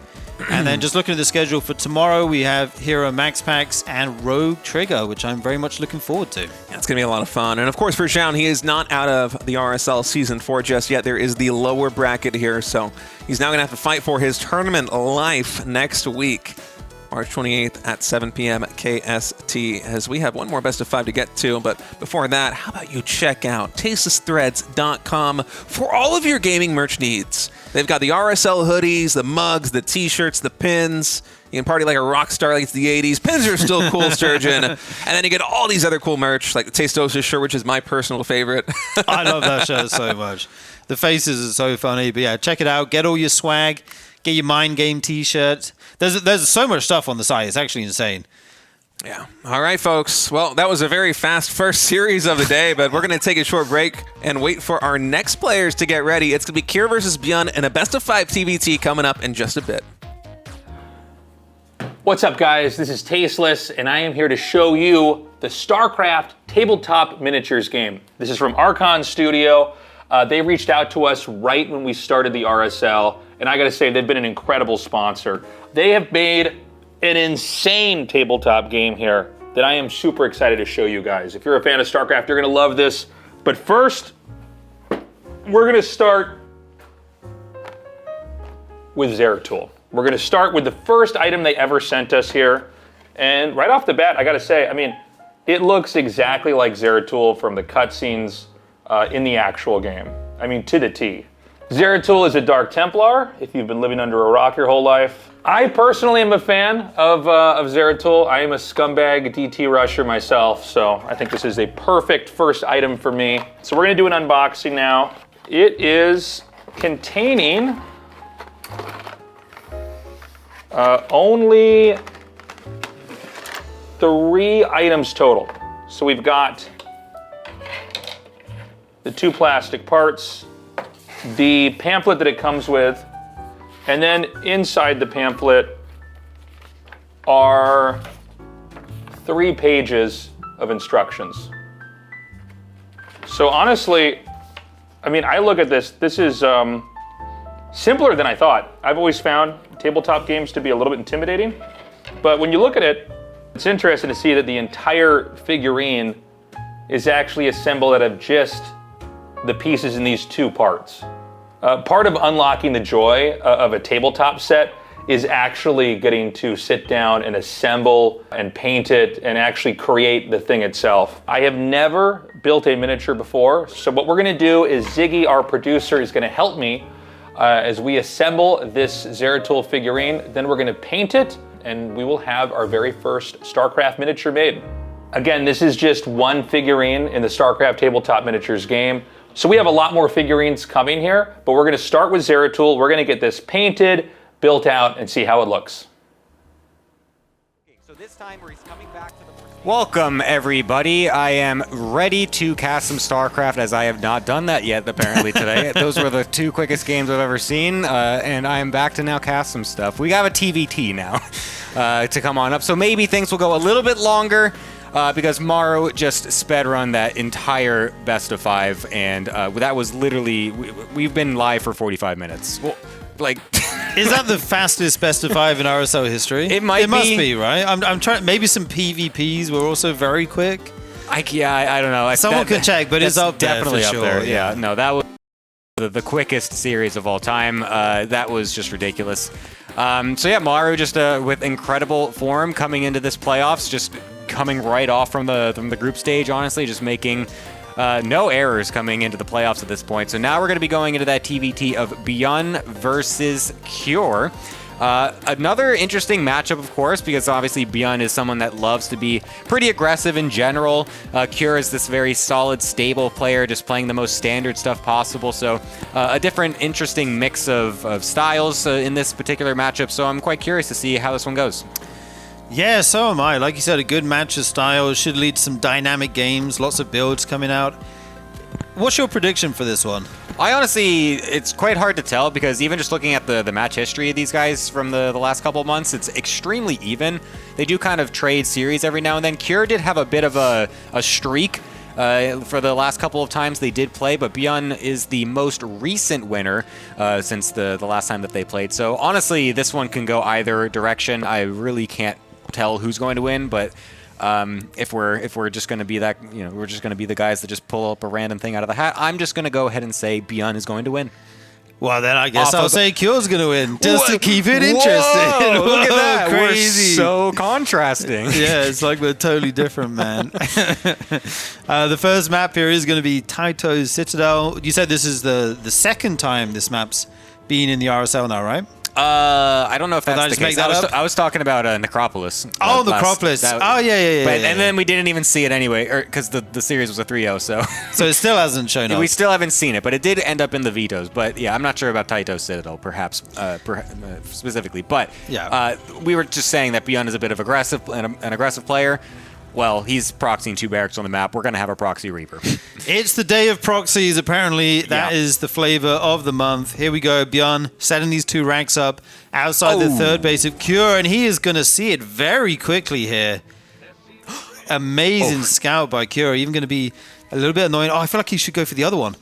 And then just looking at the schedule for tomorrow, we have Hero Max Packs and Rogue Trigger, which I'm very much looking forward to. Yeah, it's going to be a lot of fun. And of course, for Zoun, he is not out of the RSL Season 4 just yet. There is the lower bracket here, so he's now going to have to fight for his tournament life next week, March 28th at 7 p.m. KST, as we have one more best of 5 to get to. But before that, how about you check out TastelessThreads.com for all of your gaming merch needs. They've got the RSL hoodies, the mugs, the t-shirts, the pins. You can party like a rock star like it's the 80s. Pins are still cool, Sturgeon. And then you get all these other cool merch, like the Tastosis shirt, which is my personal favorite. I love that shirt so much. The faces are so funny. But yeah, check it out. Get all your swag. Get your Mind Game t-shirt. There's so much stuff on the site. It's actually insane. Yeah. All right, folks. Well, that was a very fast first series of the day, but we're going to take a short break and wait for our next players to get ready. It's going to be Kier versus ByuN and a best-of-5 TVT coming up in just a bit. What's up, guys? This is Tasteless, and I am here to show you the StarCraft tabletop miniatures game. This is from Archon Studio. They reached out to us right when we started the RSL, and I gotta say, they've been an incredible sponsor. They have made an insane tabletop game here that I am super excited to show you guys. If you're a fan of StarCraft, you're gonna love this. But first, we're gonna start with Zeratul. We're gonna start with the first item they ever sent us here. And right off the bat, I gotta say, I mean, it looks exactly like Zeratul from the cutscenes in the actual game. I mean, to the T. Zeratul is a Dark Templar, if you've been living under a rock your whole life. I personally am a fan of Zeratul. I am a scumbag DT rusher myself, so I think this is a perfect first item for me. So we're gonna do an unboxing now. It is containing only 3 items total. So we've got the 2 plastic parts, the pamphlet that it comes with, and then inside the pamphlet are 3 pages of instructions. So honestly, I mean, I look at this is simpler than I thought. I've always found tabletop games to be a little bit intimidating, but when you look at it, it's interesting to see that the entire figurine is actually assembled out of just the pieces in these 2 parts. Part of unlocking the joy of a tabletop set is actually getting to sit down and assemble and paint it and actually create the thing itself. I have never built a miniature before, so what we're gonna do is Ziggy, our producer, is gonna help me as we assemble this Zeratul figurine. Then we're gonna paint it, and we will have our very first StarCraft miniature made. Again, this is just one figurine in the StarCraft tabletop miniatures game. So we have a lot more figurines coming here, but we're gonna start with Zeratul. We're gonna get this painted, built out, and see how it looks. So this time where he's coming back to the Welcome, everybody. I am ready to cast some StarCraft, as I have not done that yet, apparently, today. Those were the 2 quickest games I've ever seen, and I am back to now cast some stuff. We have a TVT now to come on up, so maybe things will go a little bit longer, because Maru just sped run that entire best of 5, and that was literally, we've been live for 45 minutes. Well, like, is that the fastest best of 5 in RSL history? It might be. It must be, right? I'm trying. Maybe some PvPs were also very quick. I don't know. Someone could check, but it's up there definitely for up sure. there. Yeah, no, that was the quickest series of all time. That was just ridiculous. So yeah, Maru just with incredible form coming into this playoffs, just coming right off from the group stage. Honestly, just making No errors coming into the playoffs at this point. So now we're going to be going into that TVT of ByuN versus Cure. Another interesting matchup, of course, because obviously ByuN is someone that loves to be pretty aggressive in general. Cure is this very solid, stable player, just playing the most standard stuff possible. So a different, interesting mix of styles in this particular matchup. So I'm quite curious to see how this one goes. Yeah, so am I. Like you said, a good match of styles should lead to some dynamic games, lots of builds coming out. What's your prediction for this one? I honestly, it's quite hard to tell because even just looking at the match history of these guys from the last couple of months, it's extremely even. They do kind of trade series every now and then. Cure did have a bit of a streak for the last couple of times they did play, but ByuN is the most recent winner since the last time that they played. So honestly, this one can go either direction. I really can't tell who's going to win, but if we're just going to be that, we're just going to be the guys that just pull up a random thing out of the hat, I'm just going to go ahead and say ByuN is going to win. Well, then I guess I'll say Cure's going to win, just to keep it interesting. Whoa, look at that. Crazy. We're so contrasting. Yeah, it's like we're totally different, man. The first map here is going to be Taito's Citadel. You said this is the second time this map's been in the RSL now, right? I don't know if that's the case. I was talking about Necropolis. Necropolis. Yeah. And then we didn't even see it anyway, because the series was a 3-0, so... So it still hasn't shown up. We still haven't seen it, but it did end up in the vetoes. But yeah, I'm not sure about Taito's Citadel, perhaps, specifically. But yeah. We were just saying that ByuN is a bit of an aggressive player. Well, he's proxying 2 barracks on the map. We're going to have a proxy Reaper. It's the day of proxies, apparently. That is the flavor of the month. Here we go. ByuN setting these 2 ranks up outside the third base of Cure, and he is going to see it very quickly here. Amazing scout by Cure. Even going to be a little bit annoying. I feel like he should go for the other one.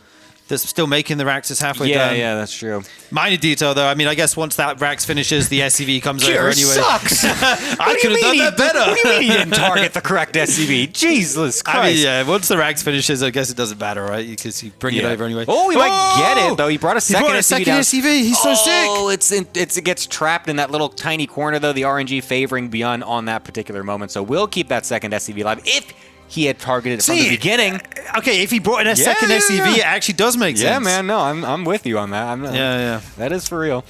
That's still making the Raxus halfway down. Yeah, that's true. Minor detail, though. I mean, I guess once that Rax finishes, the SCV comes over anyway. Sucks! I could have done that better. What do you mean you didn't target the correct SCV? Jesus Christ. I mean, yeah, once the Rax finishes, I guess it doesn't matter, right? Because you bring it over anyway. Oh, he might get it, though. He brought a second SCV down. He's so sick. Oh, it gets trapped in that little tiny corner, though. The RNG favoring ByuN on that particular moment. So we'll keep that second SCV alive if he had targeted it from the beginning. Okay, if he brought in a second SCV, it actually does make sense. Yeah, man, no, I'm with you on that. Yeah. That is for real.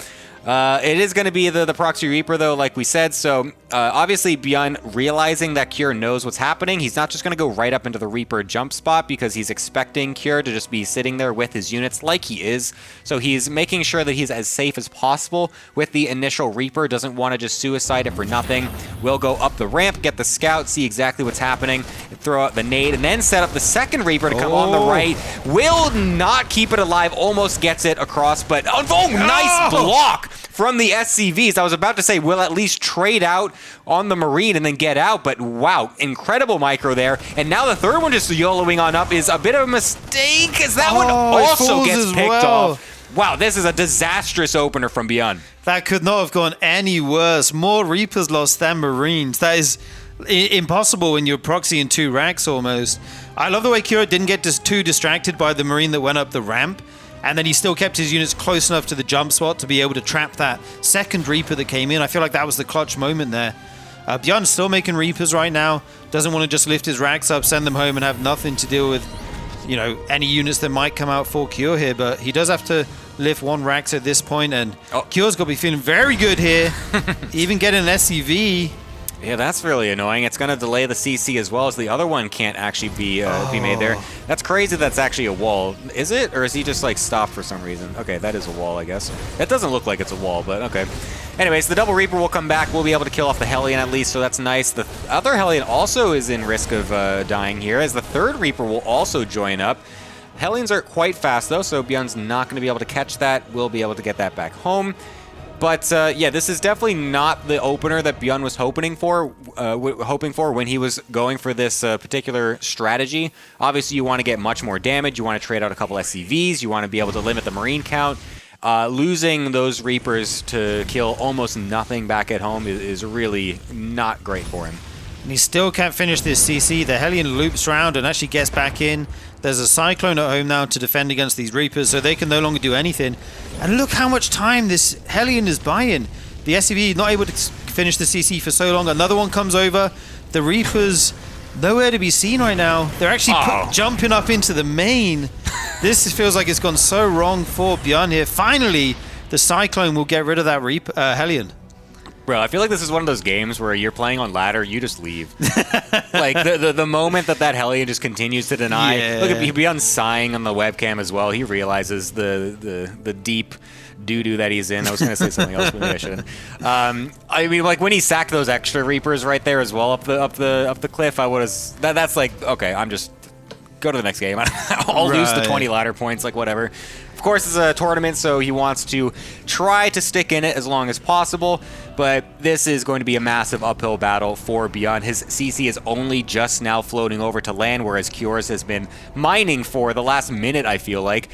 It is going to be the Proxy Reaper, though, like we said. So obviously, ByuN realizing that Cure knows what's happening, he's not just going to go right up into the Reaper jump spot because he's expecting Cure to just be sitting there with his units like he is. So he's making sure that he's as safe as possible with the initial Reaper. Doesn't want to just suicide it for nothing. Will go up the ramp, get the scout, see exactly what's happening, throw out the nade, and then set up the second Reaper to come on the right. Will not keep it alive, almost gets it across, but nice block from the SCVs. I was about to say we'll at least trade out on the Marine and then get out, but wow, incredible micro there. And now the third one just YOLOing on up is a bit of a mistake, as that one also gets picked off. Wow, this is a disastrous opener from ByuN. That could not have gone any worse. More Reapers lost than Marines. That is impossible when you're proxying 2 racks almost. I love the way Cure didn't get too distracted by the Marine that went up the ramp. And then he still kept his units close enough to the jump spot to be able to trap that second Reaper that came in. I feel like that was the clutch moment there. ByuN's still making Reapers right now. Doesn't want to just lift his racks up, send them home, and have nothing to deal with, any units that might come out for Cure here. But he does have to lift 1 Rax at this point, and Cure's got to be feeling very good here. Even getting an SCV. Yeah, that's really annoying. It's going to delay the CC as well, as the other one can't actually be made there. That's crazy that's actually a wall. Is it? Or is he just, stopped for some reason? Okay, that is a wall, I guess. That doesn't look like it's a wall, but okay. Anyways, the double Reaper will come back. We'll be able to kill off the Hellion at least, so that's nice. The other Hellion also is in risk of dying here, as the third Reaper will also join up. Hellions are quite fast, though, so ByuN's not going to be able to catch that. We'll be able to get that back home. But yeah, this is definitely not the opener that ByuN was hoping for when he was going for this particular strategy. Obviously, you want to get much more damage. You want to trade out a couple SCVs. You want to be able to limit the Marine count. Losing those Reapers to kill almost nothing back at home is really not great for him. And he still can't finish this CC. The Hellion loops around and actually gets back in. There's a Cyclone at home now to defend against these Reapers, so they can no longer do anything. And look how much time this Hellion is buying. The SCV not able to finish the CC for so long. Another one comes over. The Reapers nowhere to be seen right now. They're actually jumping up into the main. This feels like it's gone so wrong for ByuN here. Finally, the Cyclone will get rid of that Hellion. Bro, I feel like this is one of those games where you're playing on ladder, you just leave. Like, the moment that Hellion just continues to deny. Yeah. Look at ByuN sighing on the webcam as well. He realizes the deep doo-doo that he's in. I was going to say something else, maybe I shouldn't. I mean, like, when he sacked those extra Reapers right there as well up the cliff, I was... That's like, okay, I'm just... Go to the next game. I'll lose the 20 ladder points, like, whatever. Of course, it's a tournament, so he wants to try to stick in it as long as possible, but this is going to be a massive uphill battle for ByuN. His CC is only just now floating over to land, whereas Cures has been mining for the last minute, I feel like.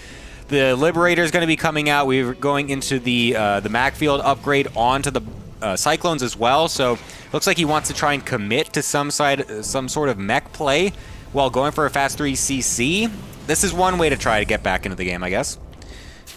The Liberator is going to be coming out. We're going into the Macfield upgrade onto the Cyclones as well, so looks like he wants to try and commit to some sort of mech play while going for a fast 3 CC. This is one way to try to get back into the game, I guess.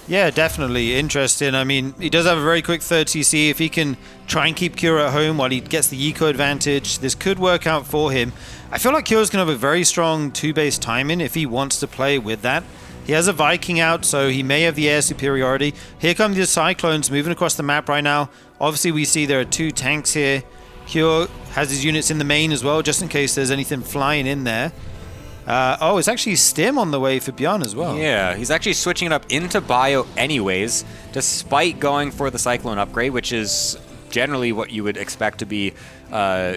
Yeah, definitely interesting. I mean, he does have a very quick third CC. If he can try and keep Cure at home while he gets the eco advantage, this could work out for him. I feel like Cure's going to have a very strong 2-base timing if he wants to play with that. He has a Viking out, so he may have the air superiority. Here come the Cyclones moving across the map right now. Obviously, we see there are 2 tanks here. Cure has his units in the main as well, just in case there's anything flying in there. It's actually Stim on the way for ByuN as well. Yeah, he's actually switching it up into Bio anyways, despite going for the Cyclone upgrade, which is generally what you would expect to be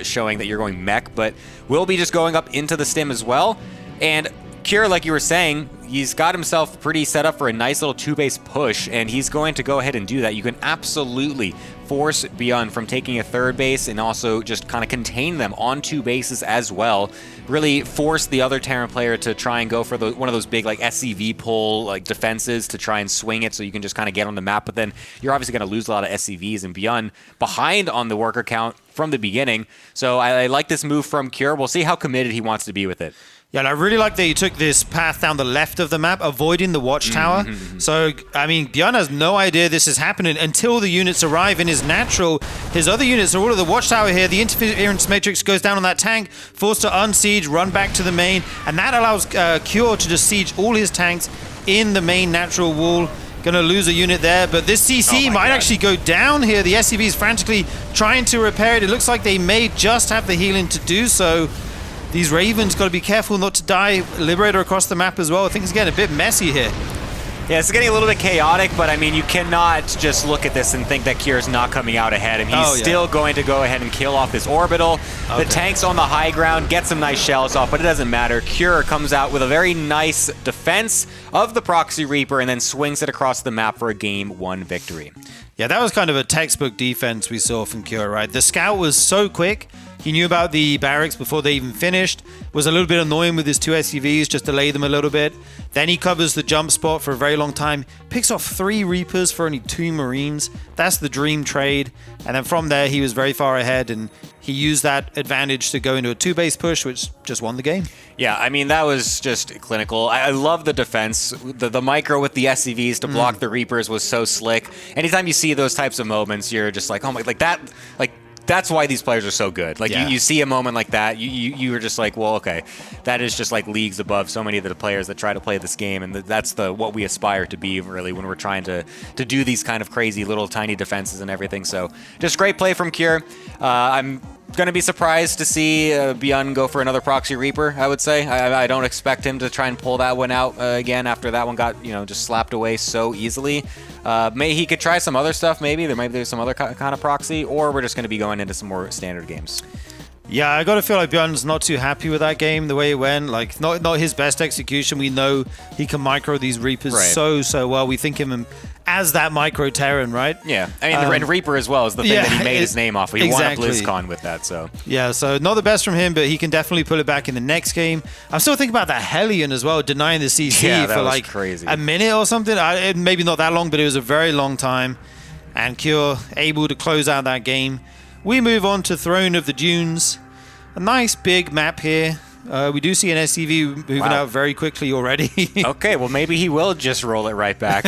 showing that you're going mech, but will be just going up into the Stim as well. And Cure, like you were saying, he's got himself pretty set up for a nice little 2-base push, and he's going to go ahead and do that. You can absolutely force ByuN from taking a 3rd base and also just kind of contain them on 2 bases as well. Really force the other Terran player to try and go for one of those big like SCV pull like defenses to try and swing it so you can just kind of get on the map. But then you're obviously going to lose a lot of SCVs, and ByuN behind on the worker count from the beginning. So I like this move from Cure. We'll see how committed he wants to be with it. Yeah, and I really like that he took this path down the left of the map, avoiding the watchtower. So, I mean, ByuN has no idea this is happening until the units arrive in his natural. His other units are all at the watchtower here. The interference matrix goes down on that tank, forced to unsiege, run back to the main, and that allows Cure to just siege all his tanks in the main natural wall. Going to lose a unit there, but this CC might actually go down here. The SCV is frantically trying to repair it. It looks like they may just have the healing to do so. These Ravens got to be careful not to die. Liberator across the map as well. I think it's getting a bit messy here. Yeah, it's getting a little bit chaotic, but I mean, you cannot just look at this and think that Cure's not coming out ahead. And he's still going to go ahead and kill off this orbital. The tank's on the high ground, get some nice shells off, but it doesn't matter. Cure comes out with a very nice defense of the Proxy Reaper and then swings it across the map for a Game 1 victory. Yeah, that was kind of a textbook defense we saw from Cure, right? The scout was so quick. He knew about the barracks before they even finished. Was a little bit annoying with his 2 SCVs, just delay them a little bit. Then he covers the jump spot for a very long time. Picks off 3 Reapers for only 2 Marines. That's the dream trade. And then from there, he was very far ahead, and he used that advantage to go into a 2-base push, which just won the game. Yeah, I mean, that was just clinical. I love the defense. The micro with the SCVs to block the Reapers was so slick. Anytime you see those types of moments, you're just like, oh my, like that, like, that's why these players are so good. Like, you see a moment like that, you are just like, well, okay, that is just like leagues above so many of the players that try to play this game, and that's what we aspire to be, really, when we're trying to do these kind of crazy little tiny defenses and everything. So just great play from Cure. I'm going to be surprised to see ByuN go for another Proxy Reaper, I would say. I don't expect him to try and pull that one out again after that one got, just slapped away so easily. Maybe he could try some other stuff, maybe. There might be some other kind of proxy, or we're just going to be going into some more standard games. Yeah, I got to feel like ByuN's not too happy with that game, the way it went. Like, not his best execution. We know he can micro these Reapers so well. We think of him as that micro Terran, right? Yeah, I mean, and Reaper as well is the thing that he made his name off of. He won at BlizzCon with that, so. Yeah, so not the best from him, but he can definitely pull it back in the next game. I'm still thinking about that Hellion as well, denying the CC for like crazy. A minute or something. Maybe not that long, but it was a very long time. And Cure able to close out that game. We move on to Throne of the Dunes. A nice big map here. We do see an SCV moving out very quickly already. Okay, well, maybe he will just roll it right back.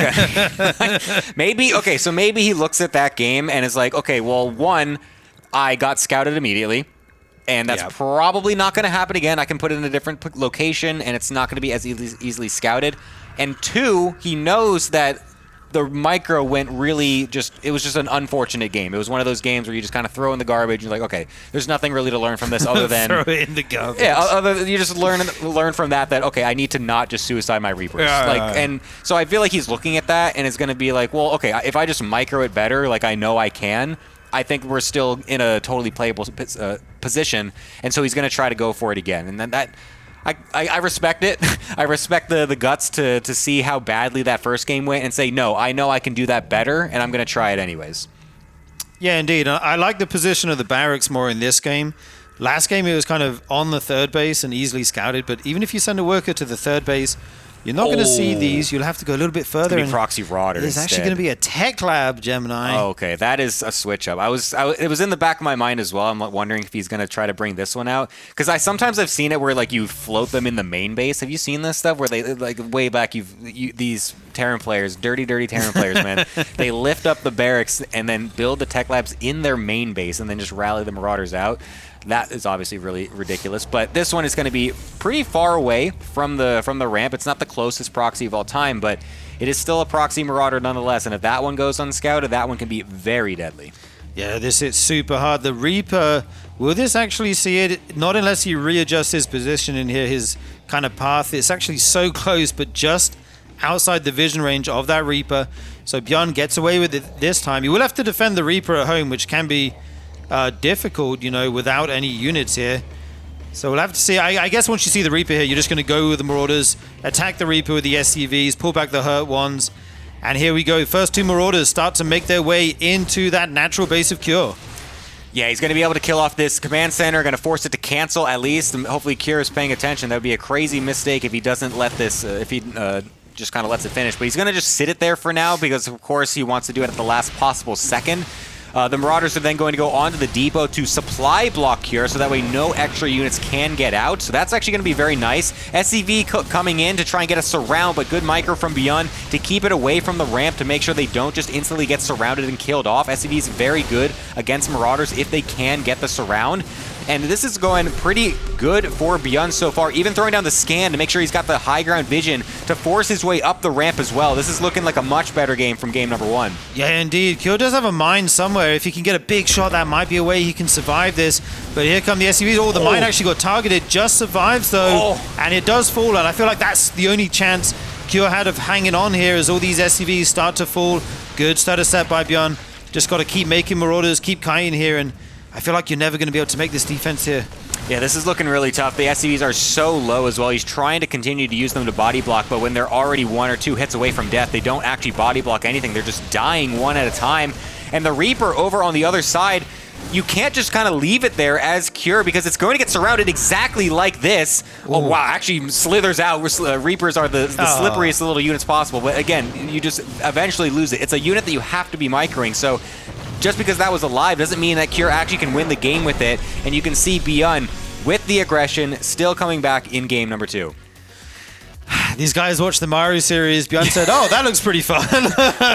Maybe he looks at that game and is like, okay, well, 1, I got scouted immediately. And that's probably not going to happen again. I can put it in a different location, and it's not going to be as easily scouted. And 2, he knows that the micro went really it was just an unfortunate game. It was one of those games where you just kind of throw in the garbage. And you're like, okay, there's nothing really to learn from this other than... throw it in the garbage. Yeah, you just learn from that, okay, I need to not just suicide my Reapers. And so I feel like he's looking at that, and it's going to be like, well, okay, if I just micro it better, like I know I can, I think we're still in a totally playable position. And so he's going to try to go for it again. And then I respect it. I respect the guts to see how badly that first game went and say, no, I know I can do that better, and I'm going to try it anyways. Yeah, indeed. I like the position of the barracks more in this game. Last game, it was kind of on the third base and easily scouted, but even if you send a worker to the third base, you're not going to see these. You'll have to go a little bit further. It's going to be Proxy Rauder There's actually going to be a Tech Lab, Gemini. Oh, okay. That is a switch up. It was in the back of my mind as well. I'm wondering if he's going to try to bring this one out. Because sometimes I've seen it where like you float them in the main base. Have you seen this stuff where they, like way back, these Terran players, dirty Terran players, man, they lift up the barracks and then build the Tech Labs in their main base and then just rally the Marauders out. That is obviously really ridiculous, but this one is going to be pretty far away from the ramp. It's not the closest proxy of all time, but it is still a proxy Marauder nonetheless, and if that one goes unscouted, that one can be very deadly. Yeah, this hits super hard. The Reaper, will this actually see it? Not unless he readjusts his position in here, his kind of path. It's actually so close, but just outside the vision range of that Reaper. So ByuN gets away with it this time. He will have to defend the Reaper at home, which can be difficult, without any units here. So we'll have to see. I guess once you see the Reaper here, you're just going to go with the Marauders, attack the Reaper with the SCVs, pull back the hurt ones, and here we go. First 2 Marauders start to make their way into that natural base of Cure. Yeah, he's going to be able to kill off this command center, going to force it to cancel at least, and hopefully Cure is paying attention. That would be a crazy mistake if he doesn't let this, if he just kind of lets it finish. But he's going to just sit it there for now because, of course, he wants to do it at the last possible second. The Marauders are then going to go onto the depot to supply block Cure, so that way no extra units can get out. So that's actually going to be very nice. SCV coming in to try and get a surround, but good micro from ByuN to keep it away from the ramp to make sure they don't just instantly get surrounded and killed off. SCV is very good against Marauders if they can get the surround. And this is going pretty good for ByuN so far, even throwing down the scan to make sure he's got the high ground vision to force his way up the ramp as well. This is looking like a much better game from game number 1. Yeah, indeed. Cure does have a mine somewhere. If he can get a big shot, that might be a way he can survive this. But here come the SCVs. Oh, the mine actually got targeted. Just survives, though. And it does fall. And I feel like that's the only chance Cure had of hanging on here as all these SCVs start to fall. Good stutter set by ByuN. Just got to keep making Marauders, keep kiting here, and I feel like you're never going to be able to make this defense here. Yeah, this is looking really tough. The SCVs are so low as well. He's trying to continue to use them to body block, but when they're already 1 or 2 hits away from death, they don't actually body block anything. They're just dying one at a time. And the Reaper over on the other side, you can't just kind of leave it there as Cure because it's going to get surrounded exactly like this. Ooh. Oh, wow. Actually slithers out. Reapers are the slipperiest little units possible. But again, you just eventually lose it. It's a unit that you have to be microing. So just because that was alive doesn't mean that Cure actually can win the game with it. And you can see ByuN with the aggression still coming back in game number 2. These guys watched the Maru series. ByuN said, oh, that looks pretty fun.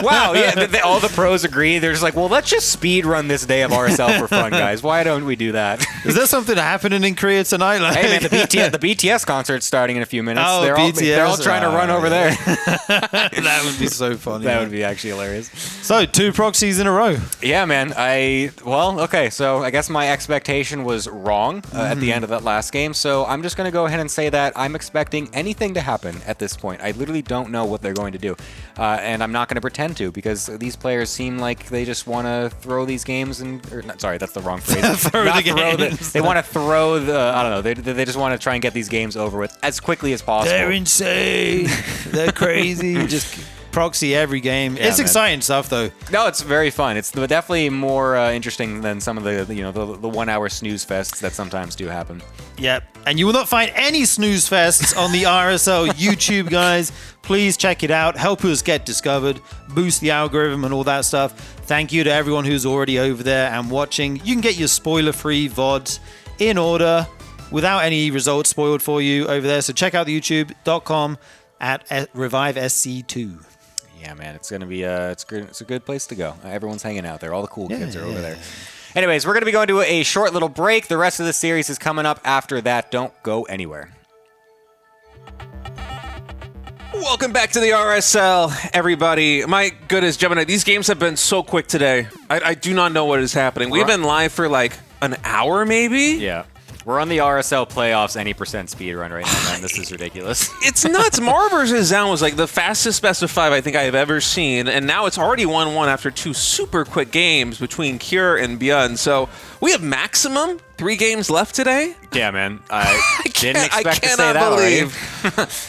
Wow, yeah, all the pros agree. They're just like, well, let's just speed run this day of RSL for fun, guys. Why don't we do that? Is there something happening in Korea tonight? Like... Hey, man, the BTS concert's starting in a few minutes. Oh, they're all trying to run over there. That would be so funny. That would be actually hilarious. So, 2 proxies in a row. Yeah, man. Okay, so I guess my expectation was wrong at the end of that last game, so I'm just going to go ahead and say that I'm expecting anything to happen at this point. I literally don't know what they're going to do, and I'm not going to pretend to because these players seem like they just want to throw these games sorry, that's the wrong phrase. They want to throw I don't know. They just want to try and get these games over with as quickly as possible. They're insane. They're crazy. Just proxy every game. Yeah, it's exciting stuff, though. No, it's very fun. It's definitely more interesting than some of the 1 hour snooze fests that sometimes do happen. Yep. And you will not find any snooze fests on the RSL YouTube, guys. Please check it out. Help us get discovered, boost the algorithm and all that stuff. Thank you to everyone who's already over there and watching. You can get your spoiler-free VODs in order without any results spoiled for you over there. So check out the youtube.com at ReviveSC2. Yeah, man, it's gonna be it's a good place to go. Everyone's hanging out there. All the cool kids are over there. Anyways, we're going to be going to a short little break. The rest of the series is coming up after that. Don't go anywhere. Welcome back to the RSL, everybody. My goodness, Gemini, these games have been so quick today. I do not know what is happening. We've been live for like an hour, maybe? Yeah. We're on the RSL playoffs any percent speed run right now, man. This is ridiculous. It's nuts. Maru versus Zoun was like the fastest best of 5 I think I have ever seen, and now it's already 1-1 after 2 super quick games between Cure and ByuN. So we have maximum 3 games left today. Yeah, man. I didn't expect to say that already.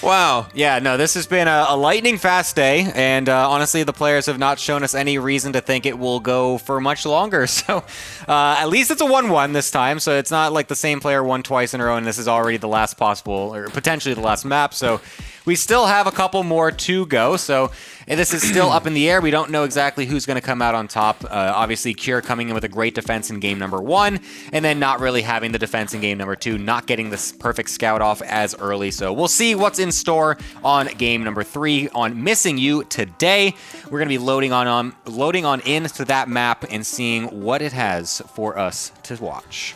Wow. Yeah, no, this has been a lightning fast day, and honestly, the players have not shown us any reason to think it will go for much longer. So at least it's a 1-1 this time, so it's not like the same player won twice in a row, and this is already the last possible, or potentially the last map. So we still have a couple more to go, so this is still up in the air. We don't know exactly who's going to come out on top. Obviously, Cure coming in with a great defense in game number 1, and then not really having the defense in game number 2, not getting this perfect scout off as early. So we'll see what's in store on game number 3 on Missing You today. We're going to be loading on into that map and seeing what it has for us to watch.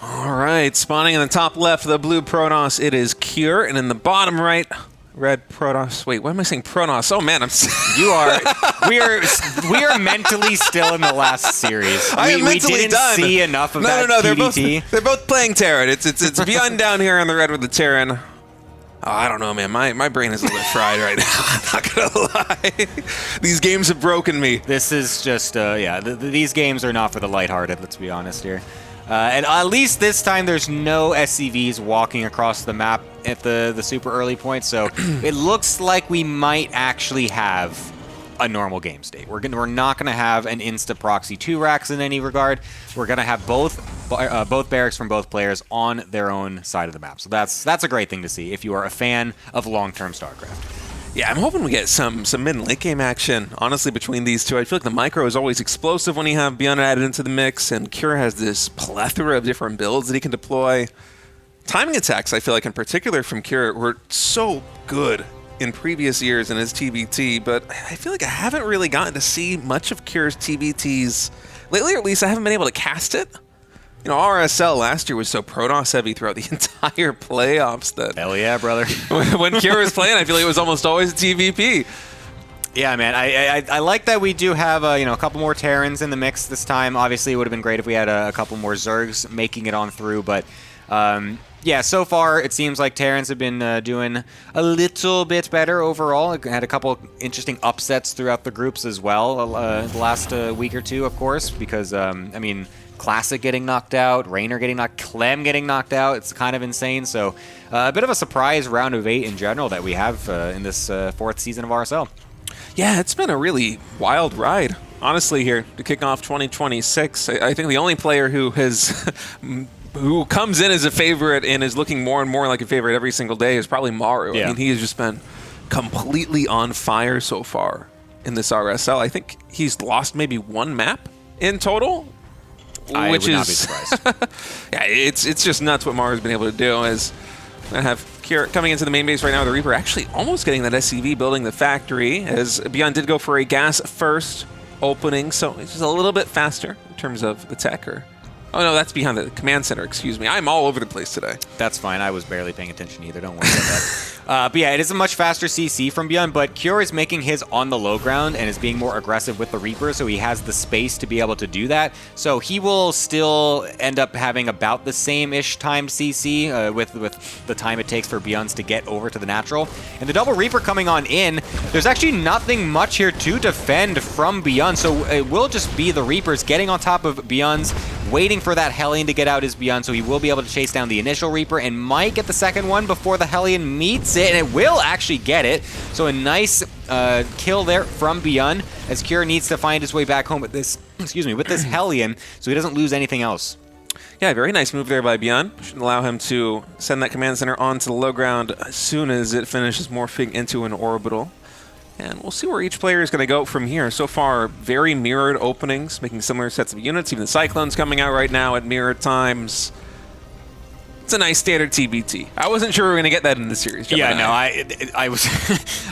All right, spawning in the top left, the blue Protoss, it is Cure, and in the bottom right, red Protoss. Wait, why am I saying Protoss? Oh man, We are mentally still in the last series. I am mentally we didn't done. see enough of that No, PvT. they're both playing Terran. It's ByuN down here on the red with the Terran. Oh, I don't know, man. My brain is a little fried right now. I'm not gonna lie. These games have broken me. This is just these games are not for the lighthearted. Let's be honest here. And at least this time, there's no SCVs walking across the map at the super early point, so it looks like we might actually have a normal game state. We're not going to have an insta-proxy 2 racks in any regard. We're going to have both barracks from both players on their own side of the map. So that's a great thing to see if you are a fan of long-term StarCraft. Yeah, I'm hoping we get some mid and late game action, honestly, between these two. I feel like the micro is always explosive when you have ByuN added into the mix, and Cure has this plethora of different builds that he can deploy. Timing attacks, I feel like in particular from Cure, were so good in previous years in his TBT, but I feel like I haven't really gotten to see much of Cure's TBTs lately, or at least I haven't been able to cast it. You know, RSL last year was so Protoss heavy throughout the entire playoffs that... Hell yeah, brother. when Cure was playing, I feel like it was almost always a TVP. Yeah, man. I like that we do have a couple more Terrans in the mix this time. Obviously, it would have been great if we had a couple more Zergs making it on through, but... yeah, so far it seems like Terrans have been doing a little bit better overall. Had a couple interesting upsets throughout the groups as well the last week or two, of course, because, Classic getting knocked out, Raynor getting knocked, Clem getting knocked out. It's kind of insane. So a bit of a surprise round of 8 in general that we have in this 4th season of RSL. Yeah, it's been a really wild ride, honestly, here to kick off 2026. I think the only player who has... who comes in as a favorite and is looking more and more like a favorite every single day is probably Maru. Yeah. I mean, he has just been completely on fire so far in this RSL. I think he's lost maybe 1 map in total, I which would is not be surprised. yeah, it's just nuts what Maru's been able to do. As I have Kira coming into the main base right now, the Reaper actually almost getting that SCV, building the factory, as ByuN did go for a gas first opening, so it's just a little bit faster in terms of the tech. Oh no, that's behind the command center, excuse me. I'm all over the place today. That's fine. I was barely paying attention either. Don't worry about that. But yeah, it is a much faster CC from ByuN, but Cure is making his on the low ground and is being more aggressive with the Reaper, so he has the space to be able to do that. So he will still end up having about the same-ish timed CC with the time it takes for ByuN's to get over to the natural. And the double Reaper coming on in, there's actually nothing much here to defend from ByuN, so it will just be the Reapers getting on top of ByuN's, waiting for that Hellion to get out his ByuN, so he will be able to chase down the initial Reaper and might get the second one before the Hellion meets it, and it will actually get it. So a nice kill there from ByuN, as Cure needs to find his way back home with this, with this Hellion, so he doesn't lose anything else. Yeah, very nice move there by ByuN. Should allow him to send that command center onto the low ground as soon as it finishes morphing into an orbital. And we'll see where each player is going to go from here. So far, very mirrored openings, making similar sets of units. Even the Cyclone's coming out right now at mirrored times. It's a nice standard TBT. I wasn't sure we were going to get that in the series. Yeah, Gemini. no, I was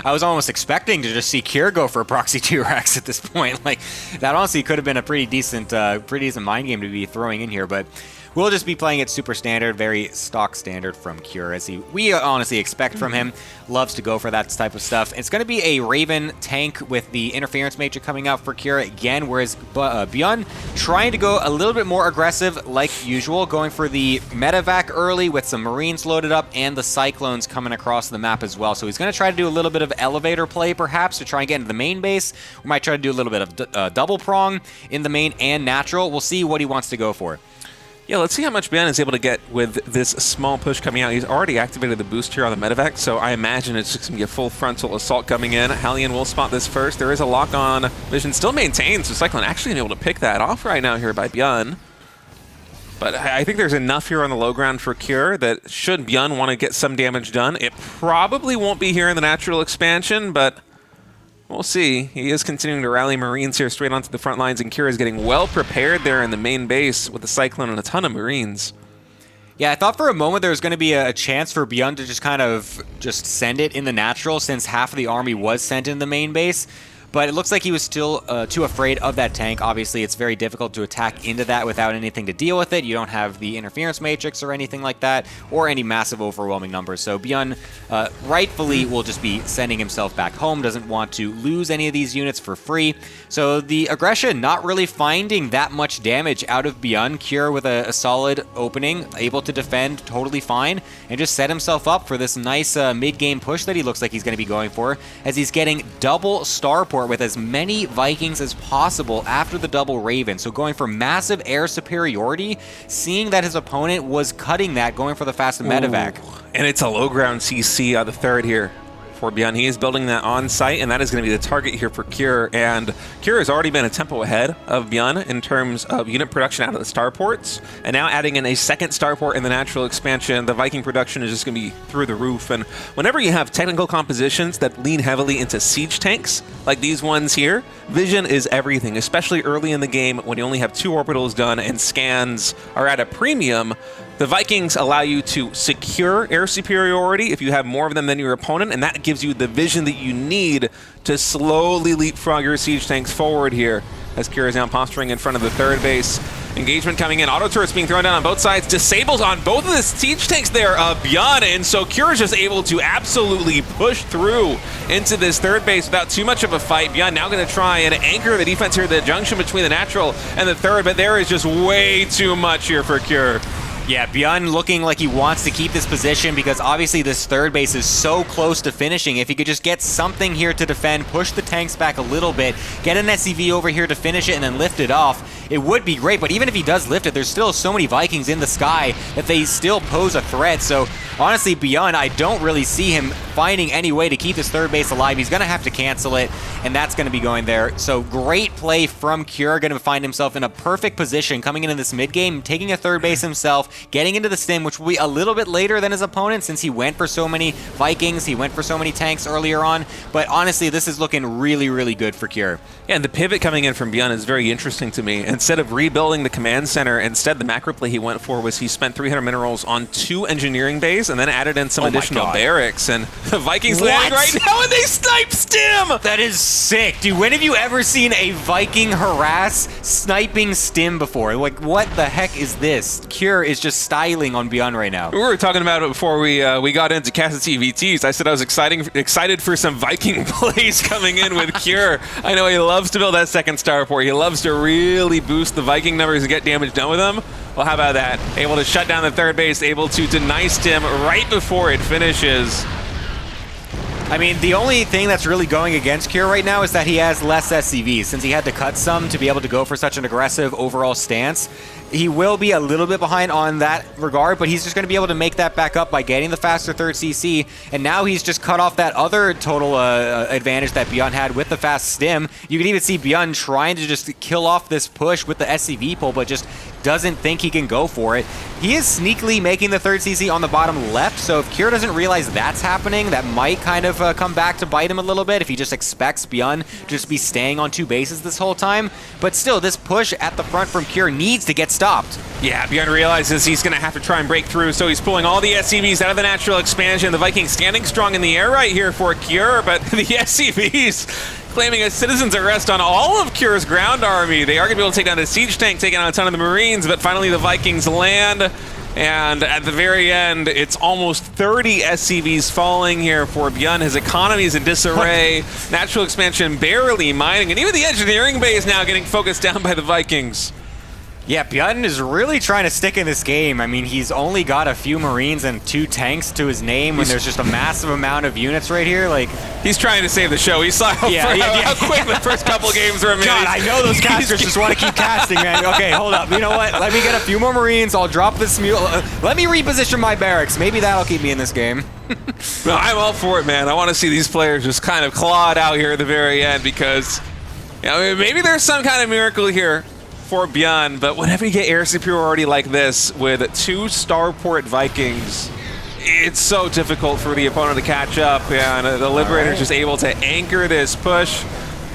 I was almost expecting to just see Kier go for a proxy 2-Rex at this point. Like, that honestly could have been a pretty decent mind game to be throwing in here, but we'll just be playing it super standard, very stock standard from Kier, as we honestly expect from him. Loves to go for that type of stuff. It's going to be a Raven tank with the Interference Matrix coming out for Kier again, whereas ByuN trying to go a little bit more aggressive like usual, going for the Medevac early with some Marines loaded up and the Cyclones coming across the map as well. So he's going to try to do a little bit of elevator play perhaps to try and get into the main base. We might try to do a little bit of double prong in the main and natural. We'll see what he wants to go for. Yeah, let's see how much ByuN is able to get with this small push coming out. He's already activated the boost here on the Medevac, so I imagine it's just going to be a full frontal assault coming in. Hellion will spot this first. There is a lock-on. Vision still maintained, so Cyclone actually able to pick that off right now here by ByuN. But I think there's enough here on the low ground for Kier that should ByuN want to get some damage done. It probably won't be here in the natural expansion, but we'll see. He is continuing to rally Marines here straight onto the front lines, and Kier is getting well prepared there in the main base with the Cyclone and a ton of Marines. Yeah, I thought for a moment there was going to be a chance for ByuN to just kind of just send it in the natural, since half of the army was sent in the main base. But it looks like he was still too afraid of that tank. Obviously, it's very difficult to attack into that without anything to deal with it. You don't have the interference matrix or anything like that, or any massive overwhelming numbers. So ByuN rightfully will just be sending himself back home, doesn't want to lose any of these units for free. So the aggression not really finding that much damage out of ByuN. Kier with a solid opening, able to defend totally fine, and just set himself up for this nice mid-game push that he looks like he's going to be going for, as he's getting double starport with as many Vikings as possible after the double Raven. So going for massive air superiority, seeing that his opponent was cutting that, going for the fast Medevac. And it's a low ground CC on the third here for ByuN. He is building that on site, and that is going to be the target here for Kier. And Kier has already been a tempo ahead of ByuN in terms of unit production out of the starports, and now adding in a second starport in the natural expansion, the Viking production is just going to be through the roof. And whenever you have technical compositions that lean heavily into siege tanks, like these ones here, vision is everything, especially early in the game when you only have 2 orbitals done and scans are at a premium. The Vikings allow you to secure air superiority if you have more of them than your opponent, and that gives you the vision that you need to slowly leapfrog your siege tanks forward here. As Kier is now posturing in front of the third base. Engagement coming in, auto turrets being thrown down on both sides, disables on both of the siege tanks there of ByuN, and so Kier is just able to absolutely push through into this third base without too much of a fight. ByuN now going to try and anchor the defense here at the junction between the natural and the third, but there is just way too much here for Kier. Yeah, ByuN looking like he wants to keep this position because obviously this third base is so close to finishing. If he could just get something here to defend, push the tanks back a little bit, get an SCV over here to finish it and then lift it off, it would be great. But even if he does lift it, there's still so many Vikings in the sky that they still pose a threat. So honestly, ByuN, I don't really see him finding any way to keep this third base alive. He's going to have to cancel it, and that's going to be going there. So great play from Kier, going to find himself in a perfect position coming into this mid-game, taking a third base himself, getting into the stim, which will be a little bit later than his opponent since he went for so many Vikings, he went for so many tanks earlier on. But honestly, this is looking really, really good for Kier. Yeah, and the pivot coming in from ByuN is very interesting to me. Instead of rebuilding the command center, instead the macro play he went for was he spent 300 minerals on 2 engineering bays and then added in some additional barracks. And the Vikings landing right now, and they snipe stim! That is sick. Dude, when have you ever seen a Viking harass sniping stim before? Like, what the heck is this? Kier is just styling on ByuN right now. We were talking about it before we got into TastelessTV. I said I was excited for some Viking plays coming in with Kier. I know he loves to build that second starport. He loves to really boost the Viking numbers and get damage done with them. Well, how about that? Able to shut down the third base, able to deny stim right before it finishes. I mean, the only thing that's really going against Kier right now is that he has less SCVs. Since he had to cut some to be able to go for such an aggressive overall stance, he will be a little bit behind on that regard, but he's just going to be able to make that back up by getting the faster third CC, and now he's just cut off that other total advantage that ByuN had with the fast stim. You can even see ByuN trying to just kill off this push with the SCV pull, but just doesn't think he can go for it. He is sneakily making the third CC on the bottom left, so if Kjur doesn't realize that's happening, that might kind of come back to bite him a little bit if he just expects ByuN to just be staying on 2 bases this whole time. But still, this push at the front from Kjur needs to get stopped. Yeah, ByuN realizes he's going to have to try and break through, so he's pulling all the SCVs out of the natural expansion. The Vikings standing strong in the air right here for Kjur, but the SCVs claiming a citizen's arrest on all of Kjur's ground army. They are going to be able to take down the siege tank, taking out a ton of the Marines, but finally the Vikings land. And at the very end, it's almost 30 SCVs falling here for ByuN. His economy is in disarray. Natural expansion barely mining, and even the engineering base now getting focused down by the Vikings. Yeah, ByuN is really trying to stick in this game. I mean, he's only got a few Marines and 2 tanks to his name when there's just a massive amount of units right here. Like, he's trying to save the show. He saw how quick the first couple games were. God, I know those casters just want to keep casting, man. Okay, hold up. You know what? Let me get a few more Marines. I'll drop this mule. Let me reposition my barracks. Maybe that'll keep me in this game. No, I'm all for it, man. I want to see these players just kind of clawed out here at the very end because, you know, maybe there's some kind of miracle here for ByuN, but whenever you get air superiority like this with 2 starport Vikings, it's so difficult for the opponent to catch up, and the Liberator's just able to anchor this push.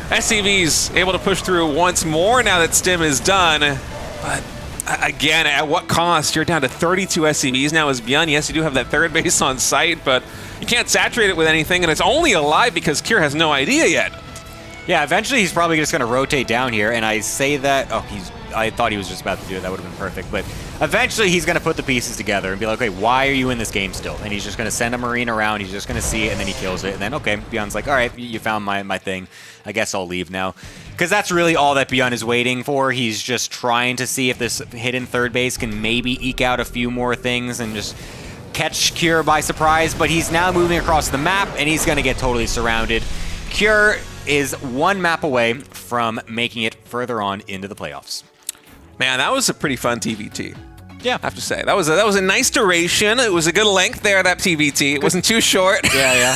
SCV's able to push through once more now that Stim is done, but again, at what cost? You're down to 32 SCVs now as ByuN. Yes, you do have that third base on site, but you can't saturate it with anything, and it's only alive because Kjur has no idea yet. Yeah, eventually he's probably just going to rotate down here, and I say that, I thought he was just about to do it, that would have been perfect, but eventually he's going to put the pieces together and be like, okay, why are you in this game still? And he's just going to send a Marine around, he's just going to see it, and then he kills it, and then, okay, ByuN's like, all right, you found my thing, I guess I'll leave now. Because that's really all that ByuN is waiting for. He's just trying to see if this hidden third base can maybe eke out a few more things and just catch Kjur by surprise, but he's now moving across the map, and he's going to get totally surrounded. Kjur is 1 map away from making it further on into the playoffs. Man, that was a pretty fun TVT. Yeah, I have to say that was a nice duration. It was a good length there, that TVT. It wasn't too short. Yeah.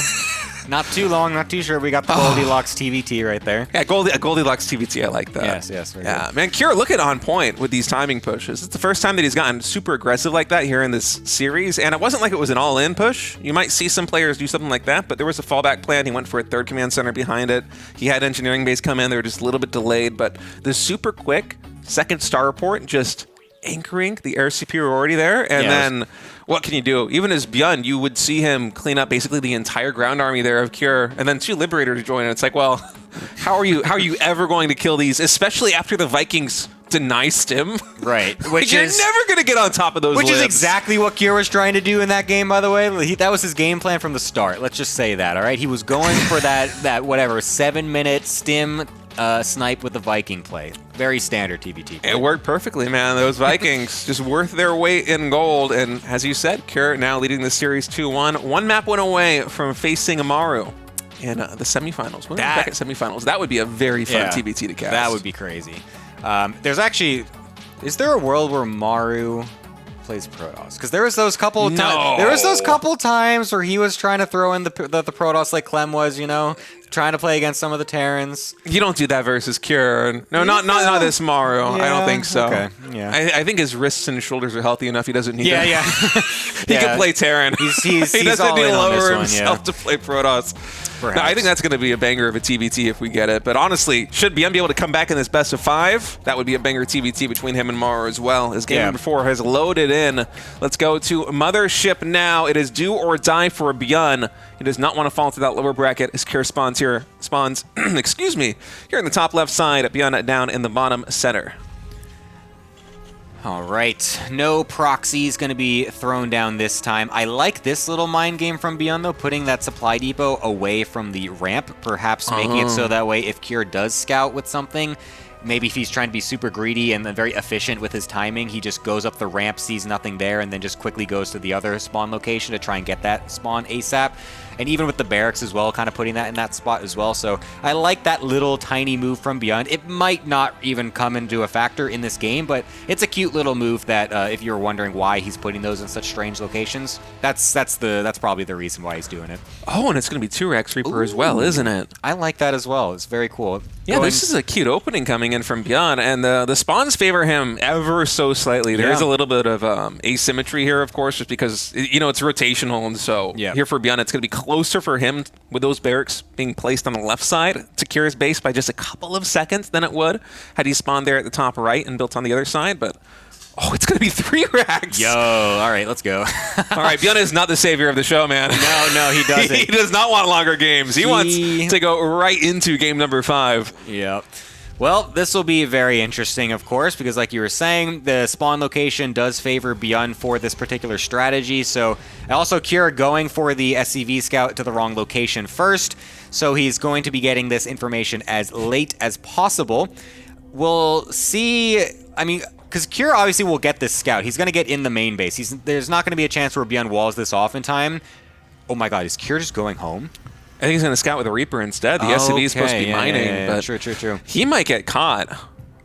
Not too long, not too short. We got the Goldilocks TVT right there. Yeah, Goldilocks TVT. I like that. Yes. Yeah, man, Kjur looking on point with these timing pushes. It's the first time that he's gotten super aggressive like that here in this series, and it wasn't like it was an all-in push. You might see some players do something like that, but there was a fallback plan. He went for a 3rd command center behind it. He had engineering base come in. They were just a little bit delayed, but the super quick 2nd starport just anchoring the air superiority there, and then what can you do? Even as ByuN, you would see him clean up basically the entire ground army there of Kjur, and then 2 Liberators join, and it's like, well, how are you ever going to kill these, especially after the Vikings deny Stim? Right. You're never going to get on top of those Which libs. is exactly what Kjur was trying to do in that game, by the way. That was his game plan from the start. Let's just say that, all right? He was going for that whatever, 7-minute Stim snipe with the Viking play. Very standard TVT. It worked perfectly, man. Those Vikings just worth their weight in gold. And as you said, Kjur now leading the series 2-1. 1 map went away from facing Maru in the semifinals. Bracket semifinals. That would be a very fun TVT to cast. That would be crazy. There's actually, is there a world where Maru plays Protoss? Because there was those couple times where he was trying to throw in the Protoss like Clem was, you know, trying to play against some of the Terrans. You don't do that versus Kjur. No, not this Maru. I don't think so. Okay. Yeah. I think his wrists and shoulders are healthy enough. He doesn't need to. He can play Terran. He doesn't need to lower himself to play Protoss. Perhaps. No, I think that's going to be a banger of a TVT if we get it. But honestly, should ByuN be able to come back in this best of 5? That would be a banger TVT between him and Maru as well. As game number 4 has loaded in. Let's go to Mothership now. It is do or die for ByuN. He does not want to fall into that lower bracket as Kjur spawns, excuse me, here in the top left side, ByuN down in the bottom center. All right, no proxies going to be thrown down this time. I like this little mind game from ByuN, though, putting that supply depot away from the ramp, perhaps making it so that way if Kjur does scout with something, maybe if he's trying to be super greedy and then very efficient with his timing, he just goes up the ramp, sees nothing there, and then just quickly goes to the other spawn location to try and get that spawn ASAP. And even with the barracks as well, kind of putting that in that spot as well. So I like that little tiny move from ByuN. It might not even come into a factor in this game, but it's a cute little move that if you're wondering why he's putting those in such strange locations, that's probably the reason why he's doing it. Oh, and it's going to be 2 Rex Reaper as well, isn't it? I like that as well. It's very cool. Yeah, this is a cute opening coming in from ByuN, and the spawns favor him ever so slightly. There is a little bit of asymmetry here, of course, just because, it's rotational, and so here for ByuN, it's going to be closer for him with those barracks being placed on the left side to Kira's base by just a couple of seconds than it would had he spawned there at the top right and built on the other side, but... Oh, it's going to be 3 racks. Yo, all right, let's go. All right, ByuN is not the savior of the show, man. No, he doesn't. He does not want longer games. He wants to go right into game number 5. Yep. Well, this will be very interesting, of course, because like you were saying, the spawn location does favor ByuN for this particular strategy. So also Kira going for the SCV scout to the wrong location first. So he's going to be getting this information as late as possible. We'll see, because Kira obviously will get this scout. He's going to get in the main base. There's not going to be a chance where ByuN walls this off in time. Oh my god, is Kira just going home? I think he's going to scout with a Reaper instead. The SCV is supposed to be mining, but true. He might get caught.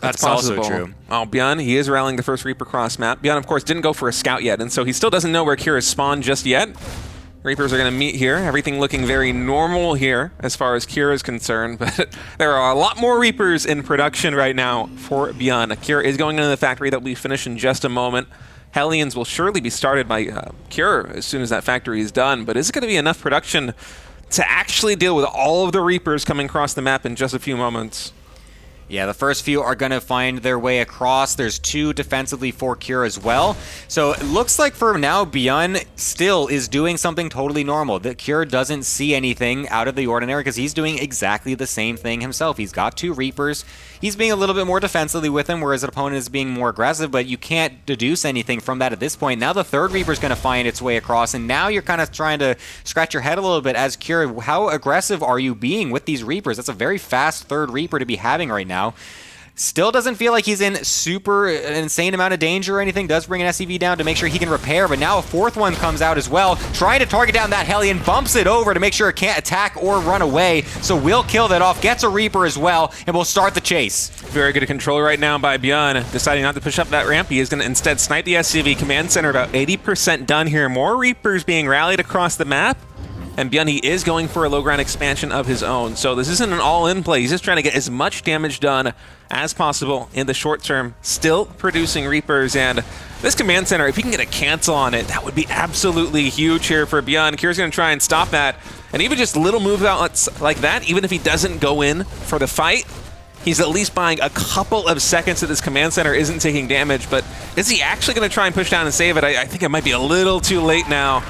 That's also possible. true. Oh, ByuN, he is rallying the first Reaper cross map. ByuN, of course, didn't go for a scout yet, and so he still doesn't know where Kira's spawned just yet. Reapers are going to meet here. Everything looking very normal here as far as Kira is concerned, but there are a lot more Reapers in production right now for ByuN. Kira is going into the factory that will be finished in just a moment. Hellions will surely be started by Kira as soon as that factory is done, but is it going to be enough production to actually deal with all of the Reapers coming across the map in just a few moments? Yeah, the first few are going to find their way across. There's 2 defensively for Kira as well. So it looks like for now, ByuN still is doing something totally normal. That Kira doesn't see anything out of the ordinary because he's doing exactly the same thing himself. He's got 2 Reapers. He's being a little bit more defensively with him, whereas an opponent is being more aggressive, but you can't deduce anything from that at this point. Now the 3rd Reaper is going to find its way across, and now you're kind of trying to scratch your head a little bit as Kira. How aggressive are you being with these Reapers? That's a very fast 3rd Reaper to be having right now. Still doesn't feel like he's in super insane amount of danger or anything. Does bring an SCV down to make sure he can repair, but now a 4th one comes out as well, trying to target down that Hellion, bumps it over to make sure it can't attack or run away, so we'll kill that off, gets a Reaper as well, and we'll start the chase. Very good control right now by ByuN, deciding not to push up that ramp. He is going to instead snipe the SCV command center, about 80% done here. More Reapers being rallied across the map. And ByuN, he is going for a low ground expansion of his own. So this isn't an all-in play. He's just trying to get as much damage done as possible in the short term. Still producing Reapers. And this command center, if he can get a cancel on it, that would be absolutely huge here for ByuN. Kira's going to try and stop that. And even just little move outlets like that, even if he doesn't go in for the fight, he's at least buying a couple of seconds that this command center isn't taking damage. But is he actually going to try and push down and save it? I think it might be a little too late now.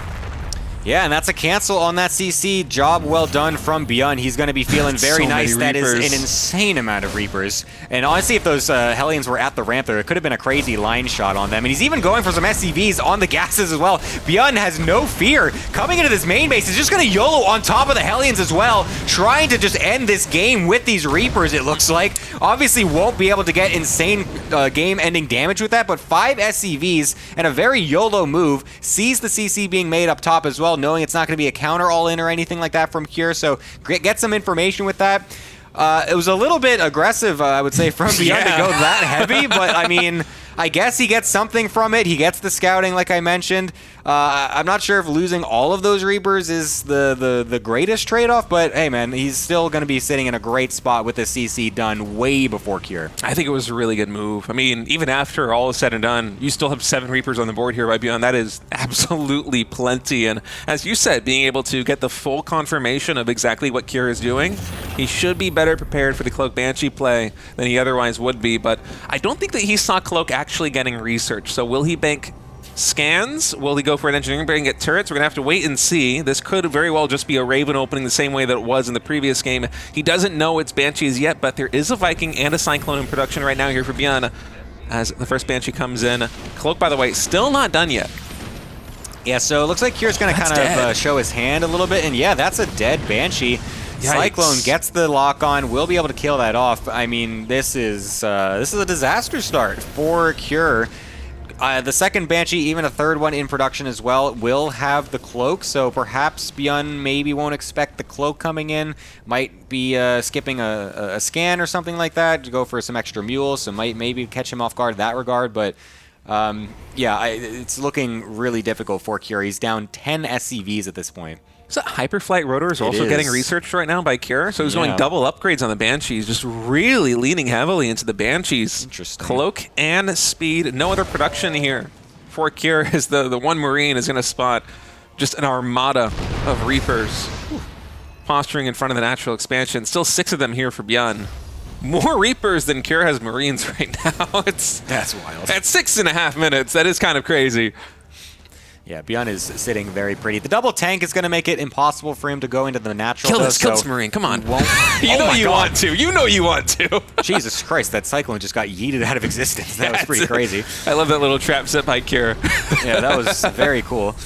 Yeah, and that's a cancel on that CC. Job well done from ByuN. He's going to be feeling very so nice. That is Reapers. an insane amount of Reapers. And honestly, if those Hellions were at the ramp there, it could have been a crazy line shot on them. And he's even going for some SCVs on the gases as well. ByuN has no fear. Coming into this main base, he's just going to YOLO on top of the Hellions as well, trying to just end this game with these Reapers, it looks like. Obviously won't be able to get insane game-ending damage with that, but 5 SCVs and a very YOLO move. Sees the CC being made up top as well, knowing it's not going to be a counter all-in or anything like that from Kira, so get some information with that. It was a little bit aggressive, I would say, from ByuN to go that heavy, but I mean, I guess he gets something from it. He gets the scouting, like I mentioned. I'm not sure if losing all of those Reapers is the greatest trade-off, but hey, man, he's still going to be sitting in a great spot with the CC done way before Kira. I think it was a really good move. I mean, even after all is said and done, you still have 7 Reapers on the board here by ByuN. That is absolutely plenty. And as you said, being able to get the full confirmation of exactly what Kira is doing, he should be better prepared for the Cloak Banshee play than he otherwise would be. But I don't think that he saw Cloak actually getting research. So will he bank scans? Will he go for an engineering break and get turrets? We're going to have to wait and see. This could very well just be a Raven opening the same way that it was in the previous game. He doesn't know it's Banshees yet, but there is a Viking and a Cyclone in production right now here for ByuN as the first Banshee comes in. Cloak, by the way, still not done yet. Yeah, so it looks like Kira's going to kind of show his hand a little bit, and yeah, that's a dead Banshee. Yikes. Cyclone gets the lock on, will be able to kill that off. I mean, this is a disaster start for Kira. The second Banshee, even a third one in production as well, will have the Cloak, so perhaps ByuN maybe won't expect the Cloak coming in. Might be skipping a scan or something like that to go for some extra mules, so might maybe catch him off guard in that regard, but yeah, it's looking really difficult for Kira. He's down 10 SCVs at this point. So Hyperflight Rotor is also is. getting researched right now by Cure. So he's going double upgrades on the Banshees, just really leaning heavily into the Banshees. Interesting. Cloak and speed. No other production here for Cure as the one Marine is going to spot just an armada of Reapers posturing in front of the natural expansion. Still 6 of them here for ByuN. More Reapers than Cure has Marines right now. That's wild. At 6.5 minutes, that is kind of crazy. Yeah, ByuN is sitting very pretty. The double tank is going to make it impossible for him to go into the natural. Kill this Marine, come on. Won't. You know you want to. You know you want to. Jesus Christ, that Cyclone just got yeeted out of existence. That was pretty crazy. I love that little trap set by Cure. Yeah, that was very cool.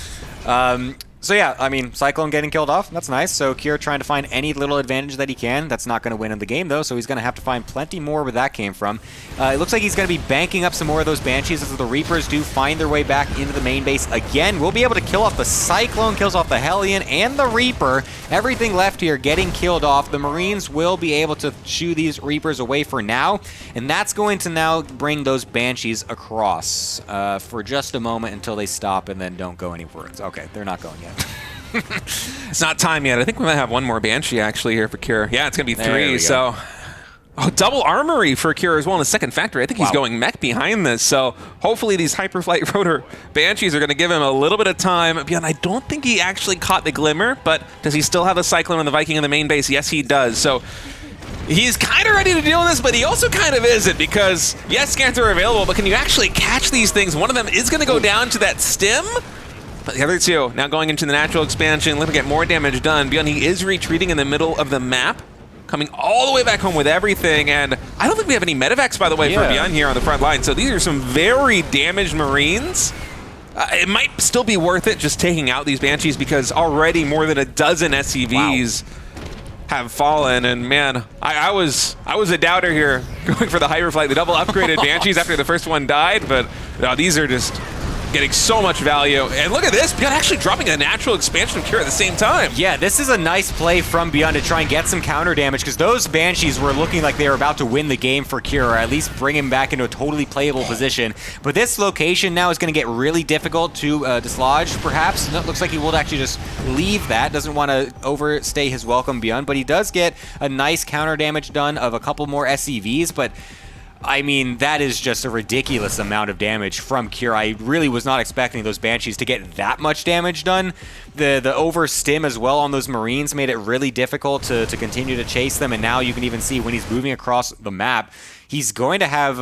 So yeah, I mean, Cyclone getting killed off, that's nice. So Cure trying to find any little advantage that he can. That's not going to win in the game, though, so he's going to have to find plenty more where that came from. It looks like he's going to be banking up some more of those Banshees as the Reapers do find their way back into the main base again. We'll be able to kill off the Cyclone, kills off the Hellion, and the Reaper. Everything left here getting killed off. The Marines will be able to shoo these Reapers away for now, and that's going to now bring those Banshees across for just a moment until they stop and then don't go anywhere. Okay, they're not going yet. It's not time yet. I think we might have one more Banshee actually here for Cure. Yeah, it's going to be 3. So, double armory for Cure as well in the second factory. I think he's going mech behind this. So hopefully these Hyperflight Rotor Banshees are going to give him a little bit of time. ByuN, I don't think he actually caught the Glimmer, but does he still have a Cyclone and the Viking in the main base? Yes, he does. So he's kind of ready to deal with this, but he also kind of isn't because, yes, scans are available, but can you actually catch these things? One of them is going to go down to that stem. But the other 2 now going into the natural expansion, looking to get more damage done. ByuN, he is retreating in the middle of the map, coming all the way back home with everything. And I don't think we have any medevacs, by the way, for ByuN here on the front line. So these are some very damaged Marines. It might still be worth it just taking out these Banshees because already more than a dozen SCVs have fallen. And man, I was a doubter here going for the Hyperflight, the double upgraded Banshees after the first one died. But no, these are just getting so much value. And look at this, ByuN actually dropping a natural expansion of Cure at the same time. Yeah, this is a nice play from ByuN to try and get some counter damage because those Banshees were looking like they were about to win the game for Cure, or at least bring him back into a totally playable position. But this location now is going to get really difficult to dislodge, perhaps. It looks like he will actually just leave that. Doesn't want to overstay his welcome, ByuN, but he does get a nice counter damage done of a couple more SCVs, but I mean, that is just a ridiculous amount of damage from Cure. I really was not expecting those Banshees to get that much damage done. The overstim as well on those Marines made it really difficult to continue to chase them, and now you can even see when he's moving across the map, he's going to have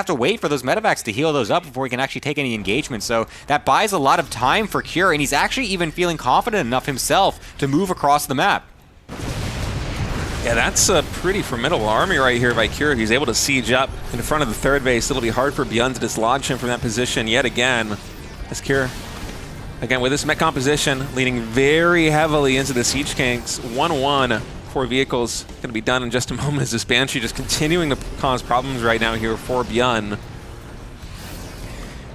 to wait for those medevacs to heal those up before he can actually take any engagement. So that buys a lot of time for Cure, and he's actually even feeling confident enough himself to move across the map. Yeah, that's a pretty formidable army right here by Cure. He's able to siege up in front of the third base. It'll be hard for ByuN to dislodge him from that position yet again. As Cure, again, with this mech composition, leaning very heavily into the siege tanks. 1-1, 4 vehicles. Going to be done in just a moment as this Banshee just continuing to cause problems right now here for ByuN.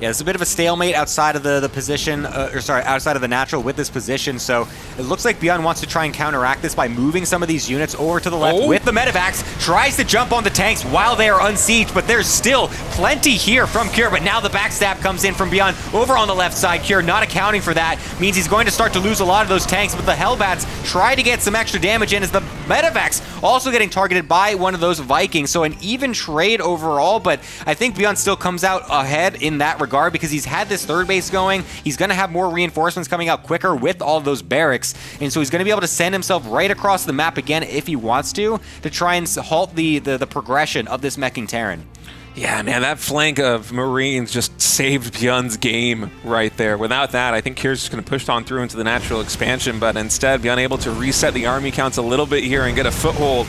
Yeah, it's a bit of a stalemate outside of the position, outside of the natural with this position. So it looks like ByuN wants to try and counteract this by moving some of these units over to the left with the medevacs. Tries to jump on the tanks while they are unsieged, but there's still plenty here from Cure. But now the backstab comes in from ByuN over on the left side. Cure not accounting for that means he's going to start to lose a lot of those tanks. But the Hellbats try to get some extra damage in as the medevacs also getting targeted by one of those Vikings. So an even trade overall, but I think ByuN still comes out ahead in that regard because he's had this third base going. He's going to have more reinforcements coming out quicker with all of those barracks, and so he's going to be able to send himself right across the map again if he wants to try and halt the progression of this meching Terran. Yeah, man, that flank of Marines just saved ByuN's game right there. Without that, I think Cure's just going to push on through into the natural expansion, but instead ByuN able to reset the army counts a little bit here and get a foothold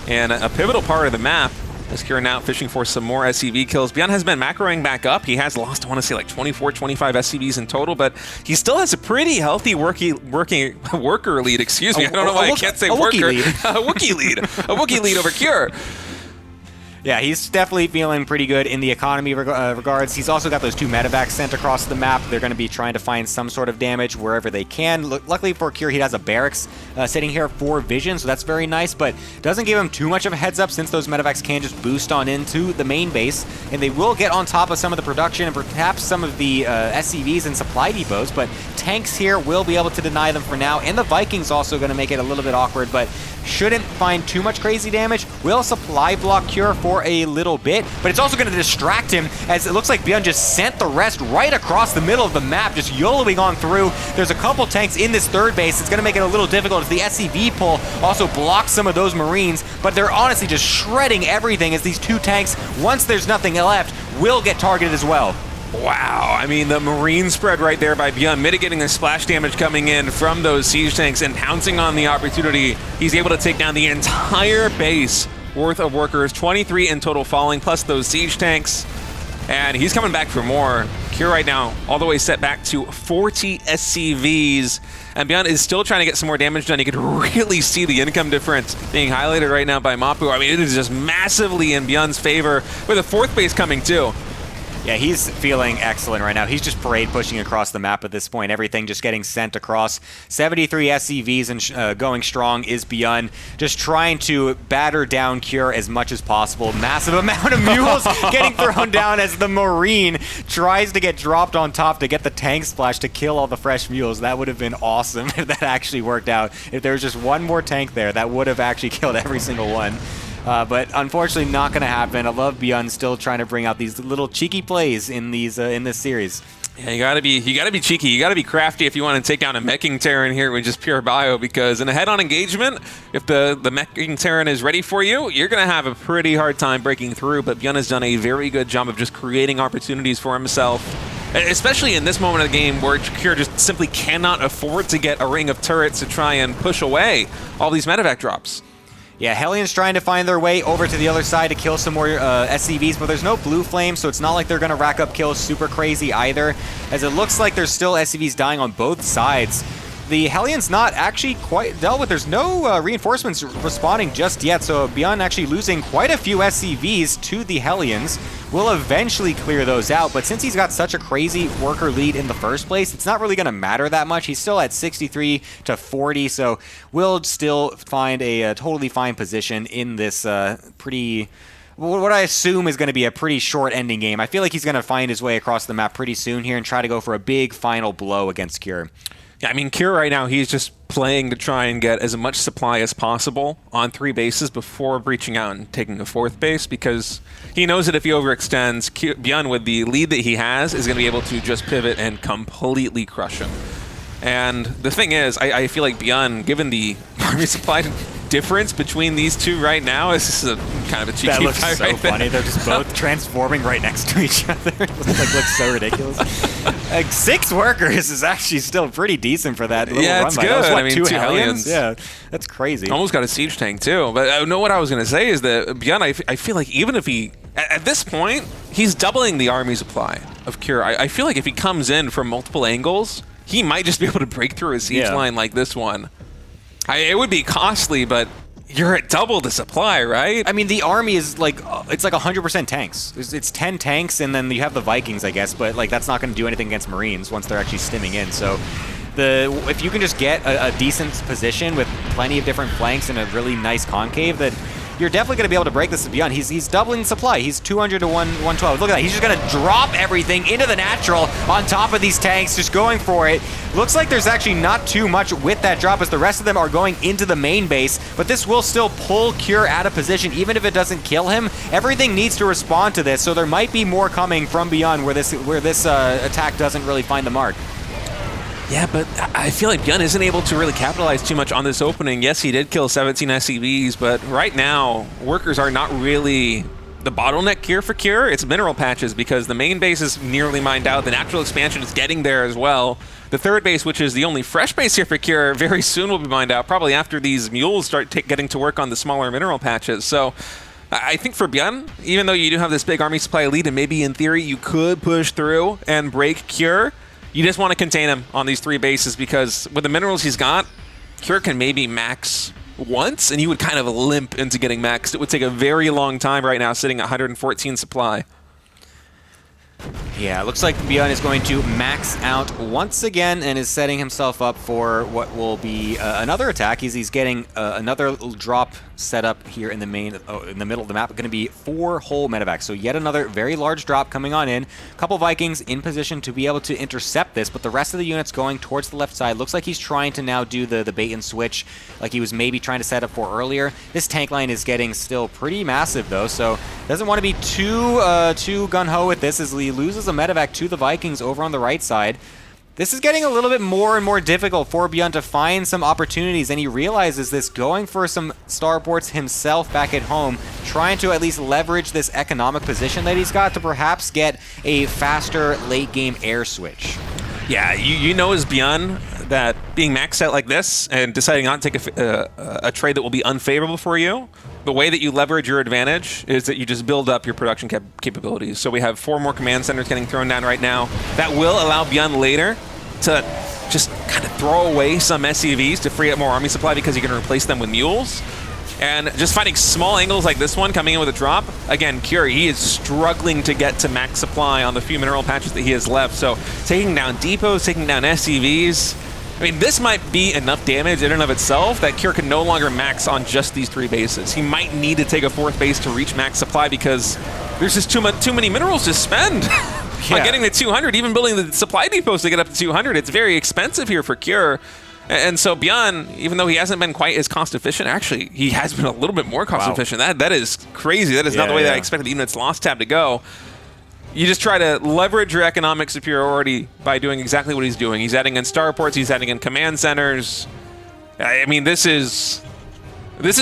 in a pivotal part of the map. As Cure now fishing for some more SCV kills. ByuN has been macroing back up. He has lost, I want to say, like 24, 25 SCVs in total, but he still has a pretty healthy worker lead. Excuse me. I don't know why I can't say worker. A Wookiee lead. A Wookiee lead over Cure. Yeah, he's definitely feeling pretty good in the economy regards. He's also got those 2 medevacs sent across the map. They're going to be trying to find some sort of damage wherever they can. Luckily for Cure, he has a barracks sitting here for vision, so that's very nice, but doesn't give him too much of a heads up since those medevacs can just boost on into the main base, and they will get on top of some of the production and perhaps some of the SCVs and supply depots, but tanks here will be able to deny them for now, and the Vikings also going to make it a little bit awkward, but shouldn't find too much crazy damage. Will supply block Cure for a little bit, but it's also going to distract him as it looks like ByuN just sent the rest right across the middle of the map, just YOLOing on through. There's a couple tanks in this third base. It's going to make it a little difficult as the SCV pull also blocks some of those Marines, but they're honestly just shredding everything as these 2 tanks, once there's nothing left, will get targeted as well. Wow, I mean, the Marine spread right there by ByuN, mitigating the splash damage coming in from those siege tanks and pouncing on the opportunity. He's able to take down the entire base worth of workers, 23 in total falling, plus those siege tanks. And he's coming back for more. Cure right now, all the way set back to 40 SCVs. And ByuN is still trying to get some more damage done. You can really see the income difference being highlighted right now by Mapu. I mean, it is just massively in ByuN's favor, with a 4th base coming too. Yeah, he's feeling excellent right now. He's just parade pushing across the map at this point. Everything just getting sent across. 73 SCVs and going strong is ByuN. Just trying to batter down Cure as much as possible. Massive amount of mules getting thrown down as the Marine tries to get dropped on top to get the tank splash to kill all the fresh mules. That would have been awesome if that actually worked out. If there was just one more tank there, that would have actually killed every single one. But unfortunately, not going to happen. I love ByuN still trying to bring out these little cheeky plays in these in this series. Yeah, you gotta be cheeky. You gotta be crafty if you want to take down a meching Terran here with just pure bio. Because in a head-on engagement, if the meching Terran is ready for you, you're gonna have a pretty hard time breaking through. But ByuN has done a very good job of just creating opportunities for himself, especially in this moment of the game where Cure just simply cannot afford to get a ring of turrets to try and push away all these medevac drops. Yeah, Hellions trying to find their way over to the other side to kill some more SCVs, but there's no blue flame, so it's not like they're going to rack up kills super crazy either, as it looks like there's still SCVs dying on both sides. The Hellions not actually quite dealt with. There's no reinforcements responding just yet, so ByuN actually losing quite a few SCVs to the Hellions. Will eventually clear those out, but since he's got such a crazy worker lead in the first place, it's not really going to matter that much. He's still at 63 to 40, so will still find a totally fine position in this pretty... what I assume is going to be a pretty short ending game. I feel like he's going to find his way across the map pretty soon here and try to go for a big final blow against Cure. Yeah, I mean, Cure right now, he's just playing to try and get as much supply as possible on 3 bases before breaching out and taking a 4th base, because he knows that if he overextends, ByuN, with the lead that he has, is going to be able to just pivot and completely crush him. And the thing is, I feel like ByuN, given the army supply difference between these two right now, is a kind of a cheeky That looks fight so right funny. there. They're just both transforming right next to each other. It looks so ridiculous. 6 workers is actually still pretty decent for that little Yeah, run it's by. good. That was, what, I mean, 2 2 Hellions? Hellions. Yeah, that's crazy. Almost got a siege tank too. But I know what I was going to say is that ByuN, I feel like even if he, at this point, he's doubling the army supply of Cure. I feel like if he comes in from multiple angles, he might just be able to break through a siege line like this one. It would be costly, but you're at double the supply, right? I mean, the army is like, it's like 100% tanks. It's 10 tanks, and then you have the Vikings, I guess, but like that's not going to do anything against Marines once they're actually stimming in. So if you can just get a decent position with plenty of different flanks and a really nice concave, that you're definitely going to be able to break this to ByuN. He's doubling supply. He's 200 to 112. Look at that. He's just going to drop everything into the natural on top of these tanks, just going for it. Looks like there's actually not too much with that drop, as the rest of them are going into the main base, but this will still pull Cure out of position, even if it doesn't kill him. Everything needs to respond to this, so there might be more coming from ByuN where this attack doesn't really find the mark. Yeah, but I feel like ByuN isn't able to really capitalize too much on this opening. Yes, he did kill 17 SCVs, but right now, workers are not really the bottleneck here for Cure. It's mineral patches, because the main base is nearly mined out. The natural expansion is getting there as well. The third base, which is the only fresh base here for Cure, very soon will be mined out, probably after these mules start getting to work on the smaller mineral patches. So I think for ByuN, even though you do have this big army supply lead, and maybe in theory you could push through and break Cure, you just want to contain him on these 3 bases, because with the minerals he's got, Cure can maybe max once, and you would kind of limp into getting maxed. It would take a very long time right now, sitting at 114 supply. Yeah, it looks like ByuN is going to max out once again and is setting himself up for what will be another attack. He's getting another drop set up here in the in the middle of the map. Going to be 4 whole medevacs. So yet another very large drop coming on in. A couple Vikings in position to be able to intercept this, but the rest of the units going towards the left side. Looks like he's trying to now do the bait and switch like he was maybe trying to set up for earlier. This tank line is getting still pretty massive though, so doesn't want to be too gung-ho with this as he loses a medevac to the Vikings over on the right side. This is getting a little bit more and more difficult for ByuN to find some opportunities, and he realizes this, going for some starports himself back at home, trying to at least leverage this economic position that he's got to perhaps get a faster late-game air switch. Yeah, you know as ByuN that being maxed out like this and deciding not to take a trade that will be unfavorable for you, the way that you leverage your advantage is that you just build up your production capabilities. So we have 4 more command centers getting thrown down right now. That will allow ByuN later to just kind of throw away some SCVs to free up more army supply because you can replace them with mules. And just finding small angles like this one coming in with a drop. Again, Cure, he is struggling to get to max supply on the few mineral patches that he has left. So taking down depots, taking down SCVs. I mean, this might be enough damage in and of itself that Cure can no longer max on just these 3 bases. He might need to take a 4th base to reach max supply because there's just too many minerals to spend on getting to 200. Even building the supply depots to get up to 200, it's very expensive here for Cure. And so ByuN, even though he hasn't been quite as cost efficient, actually, he has been a little bit more cost efficient. That is crazy. That is not the way that I expected the unit's loss tab to go. You just try to leverage your economic superiority by doing exactly what he's doing. He's adding in starports, he's adding in command centers. I mean, this is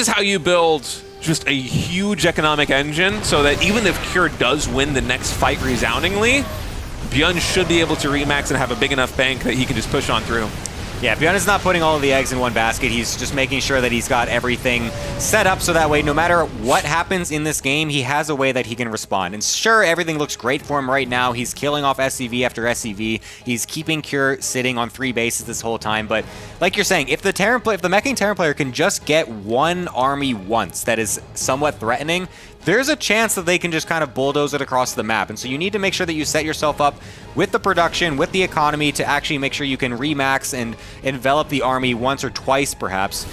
how you build just a huge economic engine so that even if Cure does win the next fight resoundingly, ByuN should be able to remax and have a big enough bank that he can just push on through. Yeah, ByuN is not putting all of the eggs in one basket. He's just making sure that he's got everything set up so that way no matter what happens in this game, he has a way that he can respond. And sure, everything looks great for him right now. He's killing off SCV after SCV. He's keeping Cure sitting on 3 bases this whole time. But like you're saying, if the meching Terran player can just get one army once that is somewhat threatening, there's a chance that they can just kind of bulldoze it across the map. And so you need to make sure that you set yourself up with the production, with the economy, to actually make sure you can remax and envelop the army once or twice, perhaps.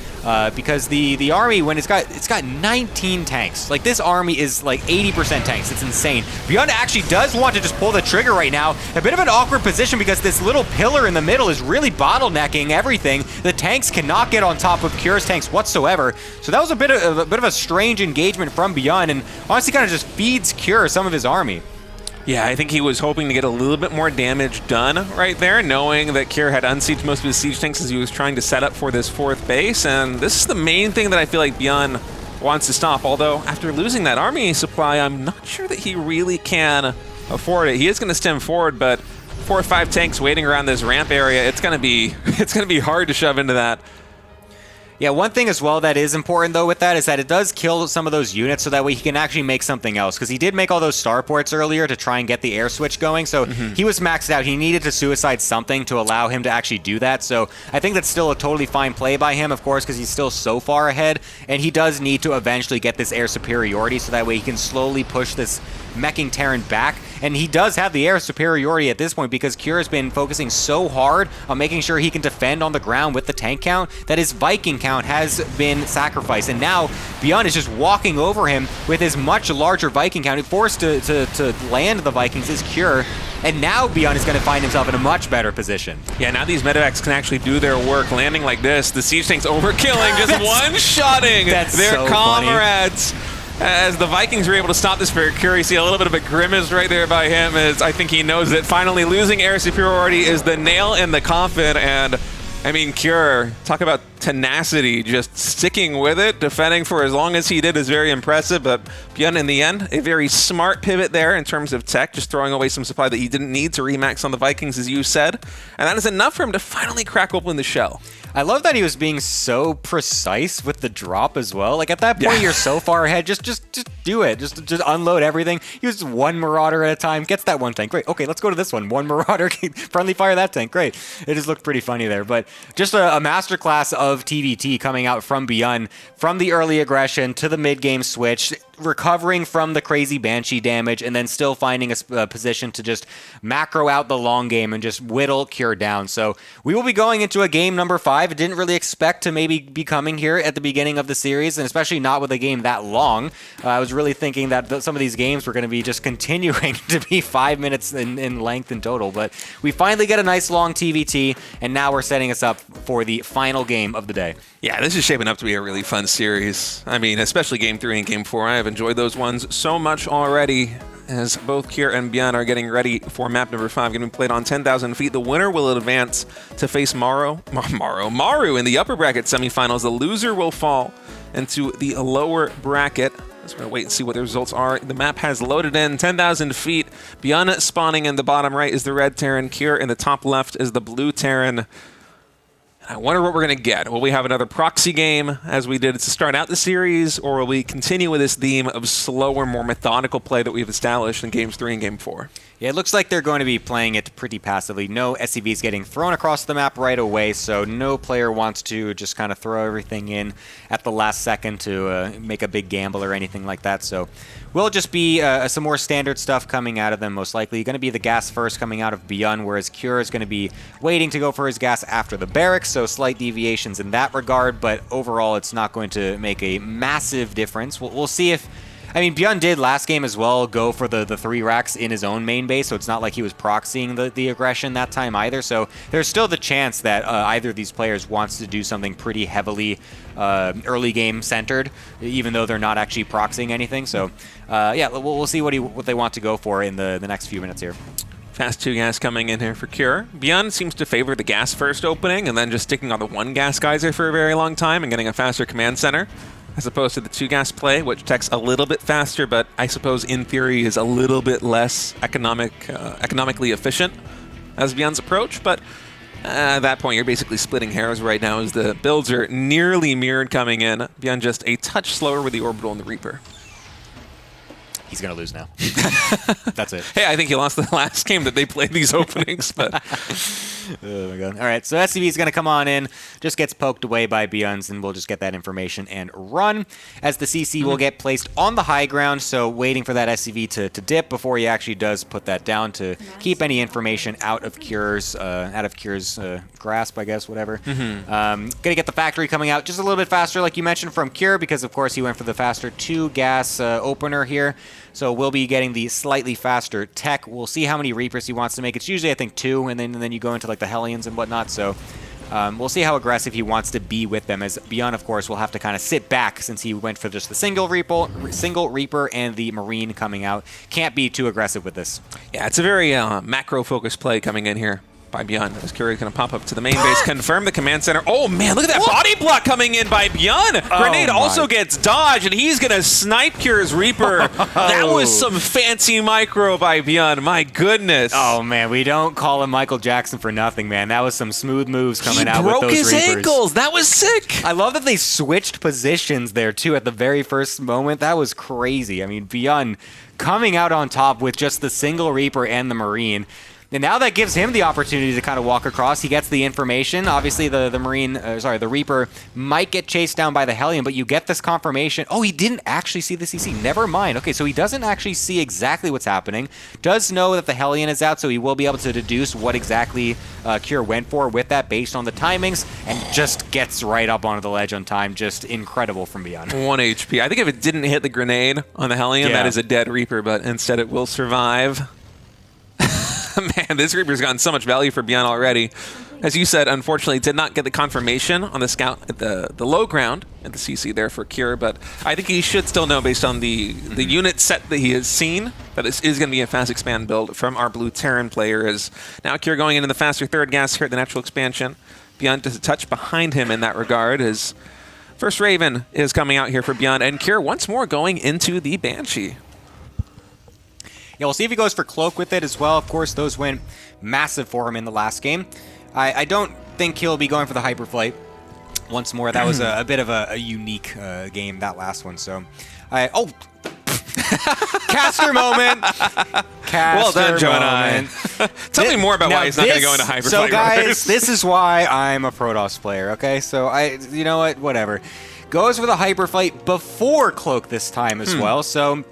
Because the army, when it's got 19 tanks. Like, this army is like 80% tanks. It's insane. ByuN actually does want to just pull the trigger right now. A bit of an awkward position because this little pillar in the middle is really bottlenecking everything. The tanks cannot get on top of Cure's tanks whatsoever. So that was a bit of a strange engagement from ByuN, and honestly kind of just feeds Cure some of his army. Yeah, I think he was hoping to get a little bit more damage done right there, knowing that Cure had unsieged most of his siege tanks as he was trying to set up for this 4th base. And this is the main thing that I feel like ByuN wants to stop. Although, after losing that army supply, I'm not sure that he really can afford it. He is going to stem forward, but 4 or 5 tanks waiting around this ramp area, it's going to be hard to shove into that. Yeah, one thing as well that is important, though, with that is that it does kill some of those units so that way he can actually make something else. Because he did make all those starports earlier to try and get the air switch going, so he was maxed out. He needed to suicide something to allow him to actually do that. So I think that's still a totally fine play by him, of course, because he's still so far ahead. And he does need to eventually get this air superiority so that way he can slowly push this meching Terran back. And he does have the air superiority at this point because Cure has been focusing so hard on making sure he can defend on the ground with the tank count that his Viking count has been sacrificed. And now ByuN is just walking over him with his much larger Viking count. Forced to land the Vikings is Cure. And now ByuN is going to find himself in a much better position. Yeah, now these medevacs can actually do their work. Landing like this, the siege tanks overkilling, just one-shotting their so comrades. As the Vikings were able to stop this for Cure, you see a little bit of a grimace right there by him, as I think he knows that finally losing air superiority is the nail in the coffin. And I mean, Cure, talk about tenacity, just sticking with it, defending for as long as he did is very impressive. But ByuN, in the end, a very smart pivot there in terms of tech, just throwing away some supply that he didn't need to remax on the Vikings, as you said. And that is enough for him to finally crack open the shell. I love that he was being so precise with the drop as well. Like, at that point, you're so far ahead. Just do it. Just unload everything. Use one Marauder at a time. Gets that one tank. Great. Okay, let's go to this one. One Marauder. Friendly fire that tank. Great. It just looked pretty funny there. But just a masterclass of TVT coming out from ByuN, from the early aggression to the mid-game switch, recovering from the crazy Banshee damage, and then still finding a position to just macro out the long game and just whittle Cure down. So we will be going into a game number 5. I didn't really expect to maybe be coming here at the beginning of the series, and especially not with a game that long. I was really thinking that some of these games were going to be just continuing to be 5 minutes in length in total, but we finally get a nice long TVT, and now we're setting us up for the final game of the day. Yeah, this is shaping up to be a really fun series. I mean, especially Game 3 and Game 4. I have enjoyed those ones so much already, as both Cure and ByuN are getting ready for map number 5, going to be played on 10,000 feet. The winner will advance to face Maru in the upper bracket semifinals. The loser will fall into the lower bracket. Let's wait and see what the results are. The map has loaded in 10,000 feet. ByuN spawning in the bottom right is the red Terran. Cure in the top left is the blue Terran. I wonder what we're going to get. Will we have another proxy game as we did to start out the series, or will we continue with this theme of slower, more methodical play that we've established in Games 3 and Game 4? Yeah, it looks like they're going to be playing it pretty passively. No SCVs getting thrown across the map right away, so no player wants to just kind of throw everything in at the last second to make a big gamble or anything like that. So will just be some more standard stuff coming out of them, most likely. Going to be the gas first coming out of ByuN, whereas Cure is going to be waiting to go for his gas after the barracks, so slight deviations in that regard, but overall it's not going to make a massive difference. We'll see if... I mean, ByuN did last game as well go for the 3 racks in his own main base, so it's not like he was proxying the aggression that time either. So there's still the chance that either of these players wants to do something pretty heavily early game centered, even though they're not actually proxying anything. So yeah, we'll see what they want to go for in the next few minutes here. Fast 2 gas coming in here for Cure. ByuN seems to favor the gas first opening and then just sticking on the 1 gas geyser for a very long time and getting a faster command center, as opposed to the 2 gas play, which techs a little bit faster, but I suppose in theory is a little bit less economically efficient as ByuN's approach. But at that point, you're basically splitting hairs right now as the builds are nearly mirrored coming in. ByuN just a touch slower with the Orbital and the Reaper. He's going to lose now. That's it. Hey, I think he lost the last game that they played these openings, but... Oh my god. All right, so SCV is going to come on in, just gets poked away by ByuN's, and we'll just get that information and run. As the CC will get placed on the high ground, so waiting for that SCV to dip before he actually does put that down to keep any information out of Cure's grasp, I guess, whatever. Going to get the factory coming out just a little bit faster, like you mentioned, from Cure, because of course he went for the faster 2 gas opener here. So we'll be getting the slightly faster tech. We'll see how many Reapers he wants to make. It's usually, I think, 2, and then you go into like the Hellions and whatnot. So we'll see how aggressive he wants to be with them. As ByuN, of course, will have to kind of sit back since he went for just the single Reaper and the Marine coming out. Can't be too aggressive with this. Yeah, it's a very macro-focused play coming in here by ByuN. As Cure is going to pop up to the main base, confirm the command center. Oh man, look at that body block coming in by ByuN. Grenade also gets dodged, and he's going to snipe Cure's Reaper. That was some fancy micro by ByuN. My goodness. Oh man, we don't call him Michael Jackson for nothing, man. That was some smooth moves coming out with those Reapers. He broke his ankles. That was sick. I love that they switched positions there too at the very first moment. That was crazy. I mean, ByuN coming out on top with just the single Reaper and the Marine. And now that gives him the opportunity to kind of walk across. He gets the information. Obviously, the Reaper might get chased down by the Hellion, but you get this confirmation. Oh, he didn't actually see the CC. Never mind. Okay, so he doesn't actually see exactly what's happening. Does know that the Hellion is out, so he will be able to deduce what exactly Cure went for with that based on the timings, and just gets right up onto the ledge on time. Just incredible from ByuN. 1 HP. I think if it didn't hit the grenade on the Hellion, that is a dead Reaper, but instead it will survive. Man, this Reaper's gotten so much value for ByuN already. As you said, unfortunately, did not get the confirmation on the scout at the low ground at the CC there for Cure, but I think he should still know based on the unit set that he has seen that this is going to be a fast expand build from our blue Terran player. As now Cure going into the faster 3rd gas here at the natural expansion. ByuN just a touch behind him in that regard. His first Raven is coming out here for ByuN, and Cure once more going into the Banshee. Yeah, we'll see if he goes for Cloak with it as well. Of course, those went massive for him in the last game. I don't think he'll be going for the Hyperflight once more. That was a bit of a unique game, that last one. So, Caster moment. Well done, Gemini. Tell me more about why he's not going to go into Hyperfight. So guys, this is why I'm a Protoss player, okay? So you know what, whatever. Goes for the Hyperfight before Cloak this time as well, so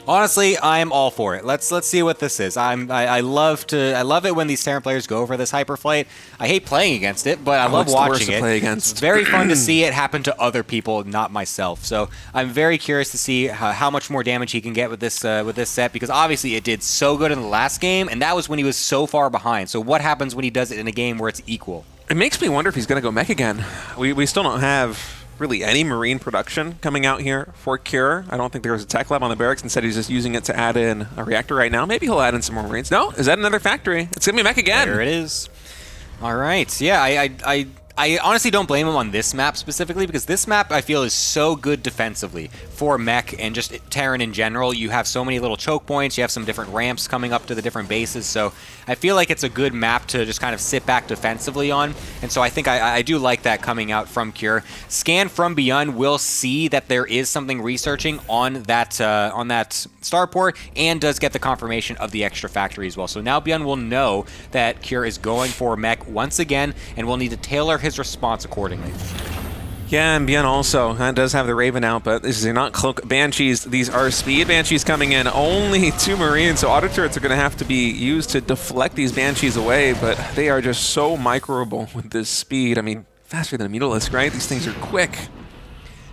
honestly, I'm all for it. Let's see what this is. I love it when these Terran players go for this Hyperfight. I hate playing against it, but I love watching it. It's very fun to see it happen to other people, not myself. So I'm very curious to see how much more damage he can get with this set, because obviously it did so good in the last game, and that was when he was so far behind. So what happens when he does it in a game where it's equal? It makes me wonder if he's going to go mech again. We still don't have really any Marine production coming out here for Cure. I don't think there was a tech lab on the barracks. Instead, he's just using it to add in a reactor right now. Maybe he'll add in some more Marines. No, is that another factory? It's going to be mech again. There it is. All right. Yeah, I honestly don't blame him on this map specifically, because this map I feel is so good defensively for mech and just Terran in general. You have so many little choke points, you have some different ramps coming up to the different bases, so I feel like it's a good map to just kind of sit back defensively on, and so I think I do like that coming out from Cure. Scan from ByuN will see that there is something researching on that starport, and does get the confirmation of the extra factory as well. So now ByuN will know that Cure is going for mech once again, and will need to tailor his response accordingly. Yeah, and ByuN also does have the Raven out, but these are not Cloak Banshees. These are Speed Banshees coming in. Only 2 Marines, so auto turrets are going to have to be used to deflect these Banshees away, but they are just so microable with this speed. I mean, faster than a Mutalisk, right? These things are quick.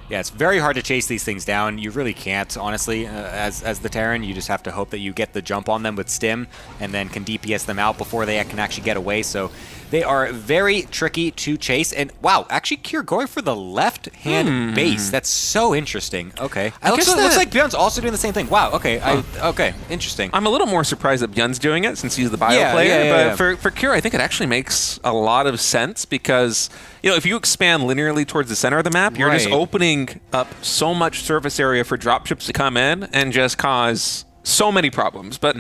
Yeah, it's very hard to chase these things down. You really can't, honestly, as the Terran. You just have to hope that you get the jump on them with Stim, and then can DPS them out before they can actually get away. So they are very tricky to chase. And wow, actually, Cure going for the left-hand base. That's so interesting. Okay. It looks like ByuN's also doing the same thing. Wow, okay. Okay, interesting. I'm a little more surprised that ByuN's doing it since he's the bio player, but for Cure, I think it actually makes a lot of sense, because you know, if you expand linearly towards the center of the map, you're just opening up so much surface area for dropships to come in and just cause so many problems. But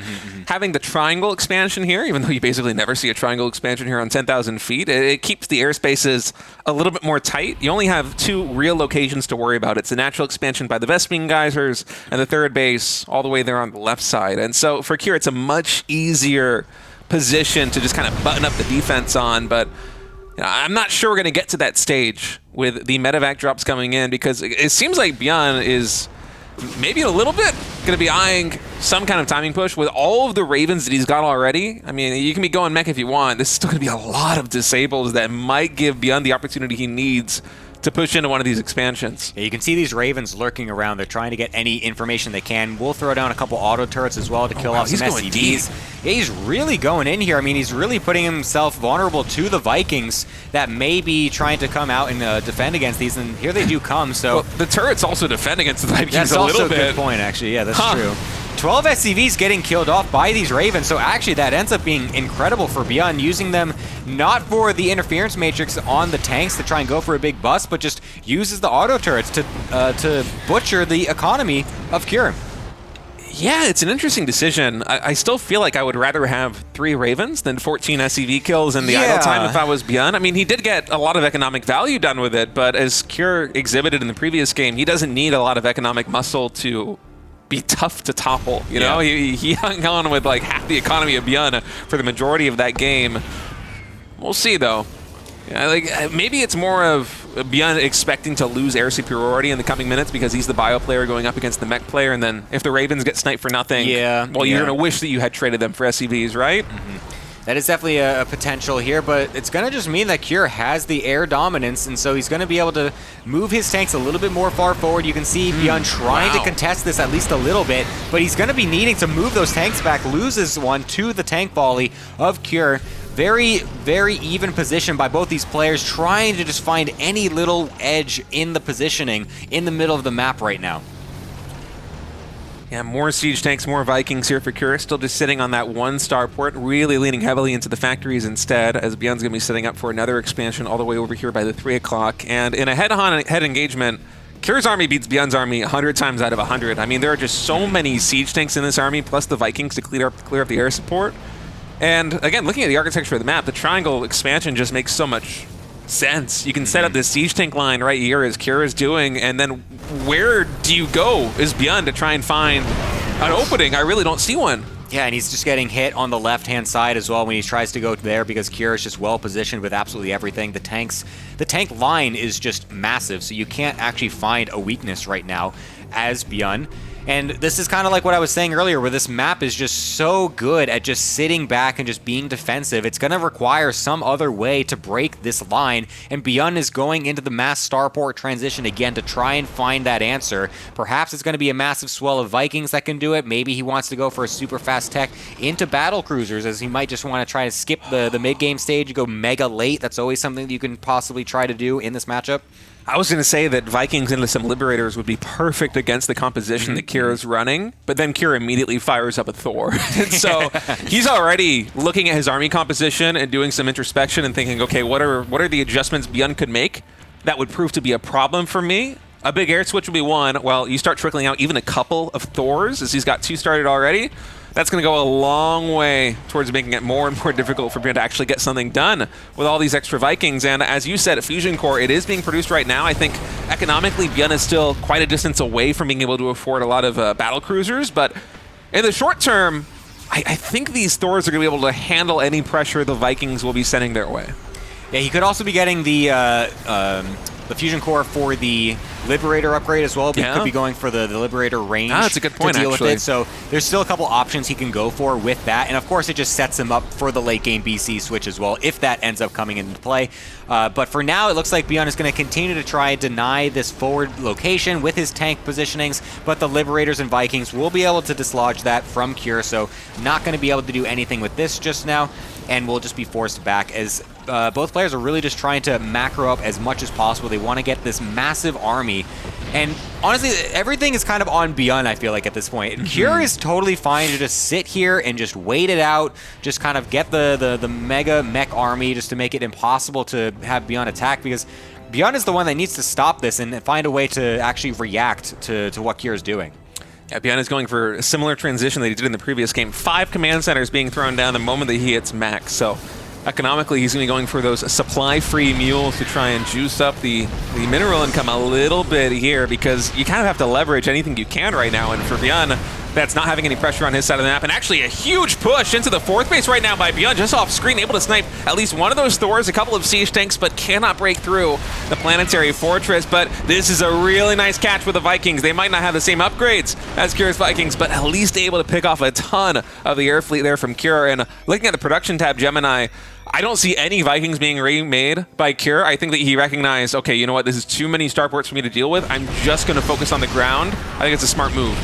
having the triangle expansion here, even though you basically never see a triangle expansion here on 10,000 feet, it keeps the airspaces a little bit more tight. You only have 2 real locations to worry about. It's the natural expansion by the Vespene geysers and the third base all the way there on the left side. And so for Cure, it's a much easier position to just kind of button up the defense on. But you know, I'm not sure we're going to get to that stage with the medevac drops coming in, because it seems like ByuN is maybe a little bit going to be eyeing some kind of timing push with all of the Ravens that he's got already. I mean, you can be going mech if you want. This is still going to be a lot of disables that might give ByuN the opportunity he needs to push into one of these expansions. Yeah, you can see these Ravens lurking around. They're trying to get any information they can. We'll throw down a couple auto turrets as well to kill off some SCVs. Yeah, he's really going in here. I mean, he's really putting himself vulnerable to the Vikings that may be trying to come out and defend against these, and here they do come. So well, the turrets also defend against the Vikings that's a little also bit. A good point, actually. Yeah, that's true. 12 SCVs getting killed off by these Ravens, so actually that ends up being incredible for ByuN, using them not for the interference matrix on the tanks to try and go for a big bust, but just uses the auto turrets to butcher the economy of Cure. Yeah, it's an interesting decision. I still feel like I would rather have 3 Ravens than 14 SCV kills in the idle time if I was ByuN. I mean, he did get a lot of economic value done with it, but as Cure exhibited in the previous game, he doesn't need a lot of economic muscle to be tough to topple. You know, he hung on with like half the economy of ByuN for the majority of that game. We'll see though. Yeah, like maybe it's more of ByuN expecting to lose air superiority in the coming minutes because he's the bio player going up against the mech player, and then if the Ravens get sniped for nothing, well, you're gonna wish that you had traded them for SCVs, right? That is definitely a potential here, but it's going to just mean that Cure has the air dominance, and so he's going to be able to move his tanks a little bit more far forward. You can see ByuN trying to contest this at least a little bit, but he's going to be needing to move those tanks back, loses one to the tank volley of Cure. Very, very even position by both these players, trying to just find any little edge in the positioning in the middle of the map right now. Yeah, more siege tanks, more Vikings here for Cure. Still just sitting on that 1 starport, really leaning heavily into the factories instead, as ByuN's going to be setting up for another expansion all the way over here by the 3 o'clock. And in a head-on-head engagement, Cure's army beats ByuN's army 100 times out of 100. I mean, there are just so many siege tanks in this army, plus the Vikings to clear up the air support. And again, looking at the architecture of the map, the triangle expansion just makes so much sense. You can set up this siege tank line right here as Kira's doing, and then where do you go as ByuN to try and find an opening? I really don't see one. Yeah, and he's just getting hit on the left-hand side as well when he tries to go there because Kira is just well-positioned with absolutely everything. The tank line is just massive, so you can't actually find a weakness right now as ByuN. And this is kind of like what I was saying earlier, where this map is just so good at just sitting back and just being defensive. It's going to require some other way to break this line, and ByuN is going into the mass starport transition again to try and find that answer. Perhaps it's going to be a massive swell of Vikings that can do it. Maybe he wants to go for a super fast tech into battle cruisers, as he might just want to try to skip the mid-game stage, go mega late. That's always something that you can possibly try to do in this matchup. I was going to say that Vikings into some Liberators would be perfect against the composition that Kira's running, but then Kira immediately fires up a Thor. And so he's already looking at his army composition and doing some introspection and thinking, okay, what are the adjustments ByuN could make that would prove to be a problem for me? A big air switch would be one. Well, you start trickling out even a couple of Thors, as he's got 2 started already. That's going to go a long way towards making it more and more difficult for ByuN to actually get something done with all these extra Vikings. And as you said, Fusion Core, it is being produced right now. I think economically, ByuN is still quite a distance away from being able to afford a lot of battle cruisers. But in the short term, I think these Thors are going to be able to handle any pressure the Vikings will be sending their way. Yeah, he could also be getting the Fusion Core for the Liberator upgrade as well, but he could be going for the Liberator range that's a good point, to deal actually. with it. So there's still a couple options he can go for with that, and of course it just sets him up for the late game BC switch as well, if that ends up coming into play. But for now, it looks like ByuN is going to continue to try and deny this forward location with his tank positionings, but the Liberators and Vikings will be able to dislodge that from Cure, so not going to be able to do anything with this just now, and will just be forced back as both players are really just trying to macro up as much as possible. They want to get this massive army. And honestly, everything is kind of on ByuN, I feel like, at this point. Cure is totally fine to just sit here and just wait it out, just kind of get the mega mech army just to make it impossible to have ByuN attack, because ByuN is the one that needs to stop this and find a way to actually react to what Cure is doing. Yeah, ByuN is going for a similar transition that he did in the previous game. 5 command centers being thrown down the moment that he hits max. So economically, he's going to be going for those supply-free mules to try and juice up the mineral income a little bit here, because you kind of have to leverage anything you can right now. And for ByuN, that's not having any pressure on his side of the map. And actually a huge push into the 4th base right now by ByuN, just off screen, able to snipe at least one of those Thors, a couple of siege tanks, but cannot break through the planetary fortress. But this is a really nice catch with the Vikings. They might not have the same upgrades as Cure's Vikings, but at least able to pick off a ton of the air fleet there from Cure. And looking at the production tab, Gemini, I don't see any Vikings being remade by Cure. I think that he recognized, okay, you know what, this is too many starports for me to deal with. I'm just going to focus on the ground. I think it's a smart move.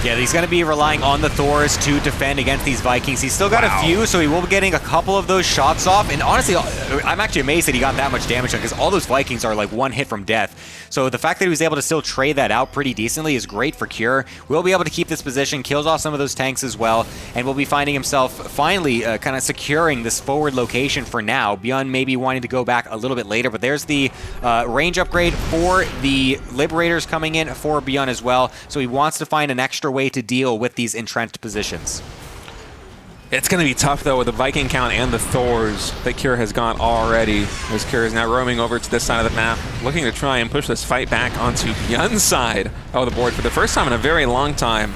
Yeah, he's going to be relying on the Thors to defend against these Vikings. He's still got a few, so he will be getting a couple of those shots off. And honestly, I'm actually amazed that he got that much damage done, because all those Vikings are like one hit from death. So the fact that he was able to still trade that out pretty decently is great for Cure. We'll be able to keep this position, kills off some of those tanks as well, and will be finding himself finally kind of securing this forward location for now. ByuN maybe wanting to go back a little bit later, but there's the range upgrade for the Liberators coming in for ByuN as well. So he wants to find an extra way to deal with these entrenched positions. It's going to be tough, though, with the Viking count and the Thors that Cure has got already, as Cure is now roaming over to this side of the map, looking to try and push this fight back onto ByuN's side of the board for the first time in a very long time,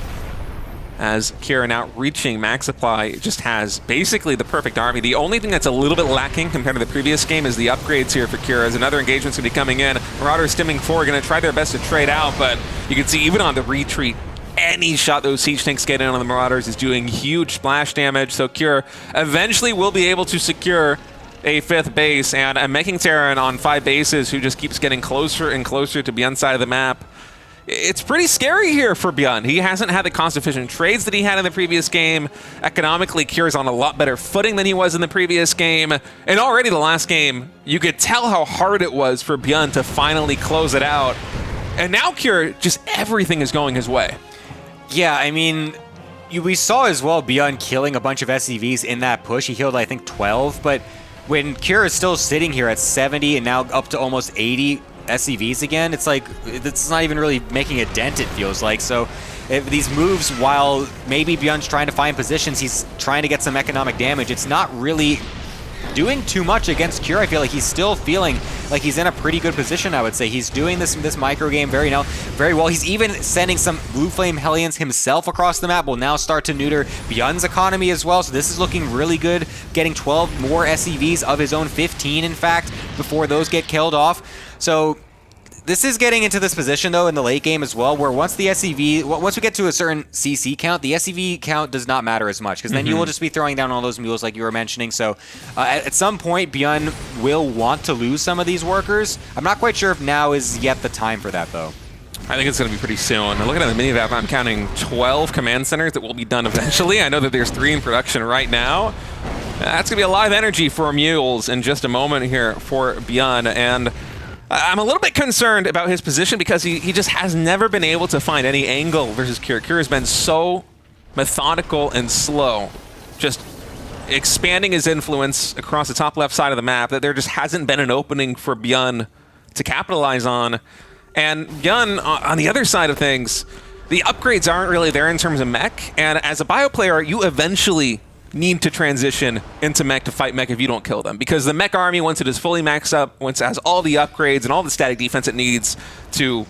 as Cure now reaching max supply just has basically the perfect army. The only thing that's a little bit lacking compared to the previous game is the upgrades here for Cure, as another engagement's going to be coming in. Marauders stimming forward, going to try their best to trade out, but you can see even on the retreat, any shot those siege tanks get in on the Marauders is doing huge splash damage, so Cure eventually will be able to secure a 5th base, and a Meching Terran on 5 bases who just keeps getting closer and closer to ByuN's side of the map. It's pretty scary here for ByuN. He hasn't had the cost-efficient trades that he had in the previous game. Economically, Cure's on a lot better footing than he was in the previous game. And already the last game, you could tell how hard it was for ByuN to finally close it out. And now Cure, just everything is going his way. Yeah, I mean, we saw as well ByuN killing a bunch of SCVs in that push. He killed, I think, 12, but when Cure is still sitting here at 70 and now up to almost 80 SCVs again, it's like, it's not even really making a dent, it feels like. So if these moves, while maybe ByuN's trying to find positions, he's trying to get some economic damage, it's not really doing too much against Cure. I feel like he's still feeling like he's in a pretty good position, I would say. He's doing this micro game very well. He's even sending some Blue Flame Hellions himself across the map. Will now start to neuter ByuN's economy as well, so this is looking really good. Getting 12 more SCVs of his own, 15 in fact, before those get killed off. So this is getting into this position, though, in the late game as well, where once we get to a certain CC count, the SCV count does not matter as much, because then you will just be throwing down all those mules like you were mentioning. So at some point, ByuN will want to lose some of these workers. I'm not quite sure if now is yet the time for that, though. I think it's going to be pretty soon. Looking at the mini-map, I'm counting 12 command centers that will be done eventually. I know that there's 3 in production right now. That's going to be a lot of energy for mules in just a moment here for ByuN, and I'm a little bit concerned about his position because he just has never been able to find any angle versus Cure. Cure has been so methodical and slow, just expanding his influence across the top left side of the map, that there just hasn't been an opening for ByuN to capitalize on. And ByuN, on the other side of things, the upgrades aren't really there in terms of mech, and as a bio player, you eventually need to transition into mech to fight mech if you don't kill them. Because the mech army, once it is fully maxed up, once it has all the upgrades and all the static defense it needs to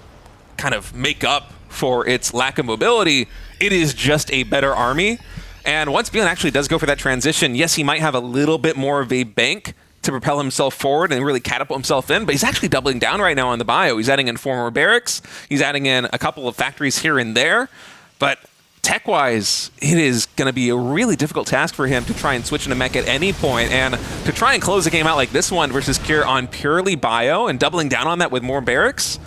kind of make up for its lack of mobility, it is just a better army. And once ByuN actually does go for that transition, yes, he might have a little bit more of a bank to propel himself forward and really catapult himself in, but he's actually doubling down right now on the bio. He's adding in 4 more barracks. He's adding in a couple of factories here and there. But tech-wise, it is going to be a really difficult task for him to try and switch into mech at any point, and to try and close a game out like this one versus Cure on purely bio and doubling down on that with more barracks,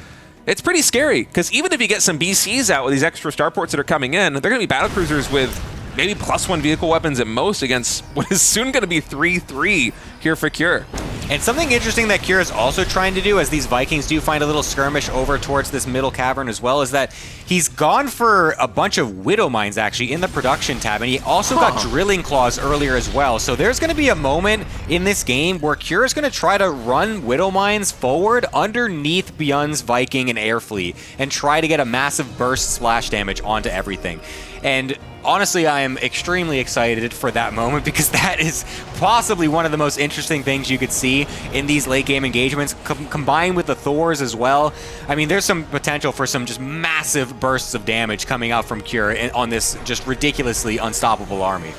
it's pretty scary, because even if you get some BCs out with these extra starports that are coming in, they're going to be battlecruisers with maybe +1 vehicle weapons at most against what is soon going to be 3-3 here for Cure. And something interesting that Cure is also trying to do, as these Vikings do find a little skirmish over towards this middle cavern as well, is that he's gone for a bunch of Widow Mines actually in the production tab, and he also got Drilling Claws earlier as well. So there's going to be a moment in this game where Cure is going to try to run Widow Mines forward underneath ByuN's Viking and air fleet and try to get a massive burst splash damage onto everything. And honestly, I am extremely excited for that moment, because that is possibly one of the most interesting things you could see in these late game engagements, combined with the Thors as well. I mean, there's some potential for some just massive bursts of damage coming out from Cure on this just ridiculously unstoppable army.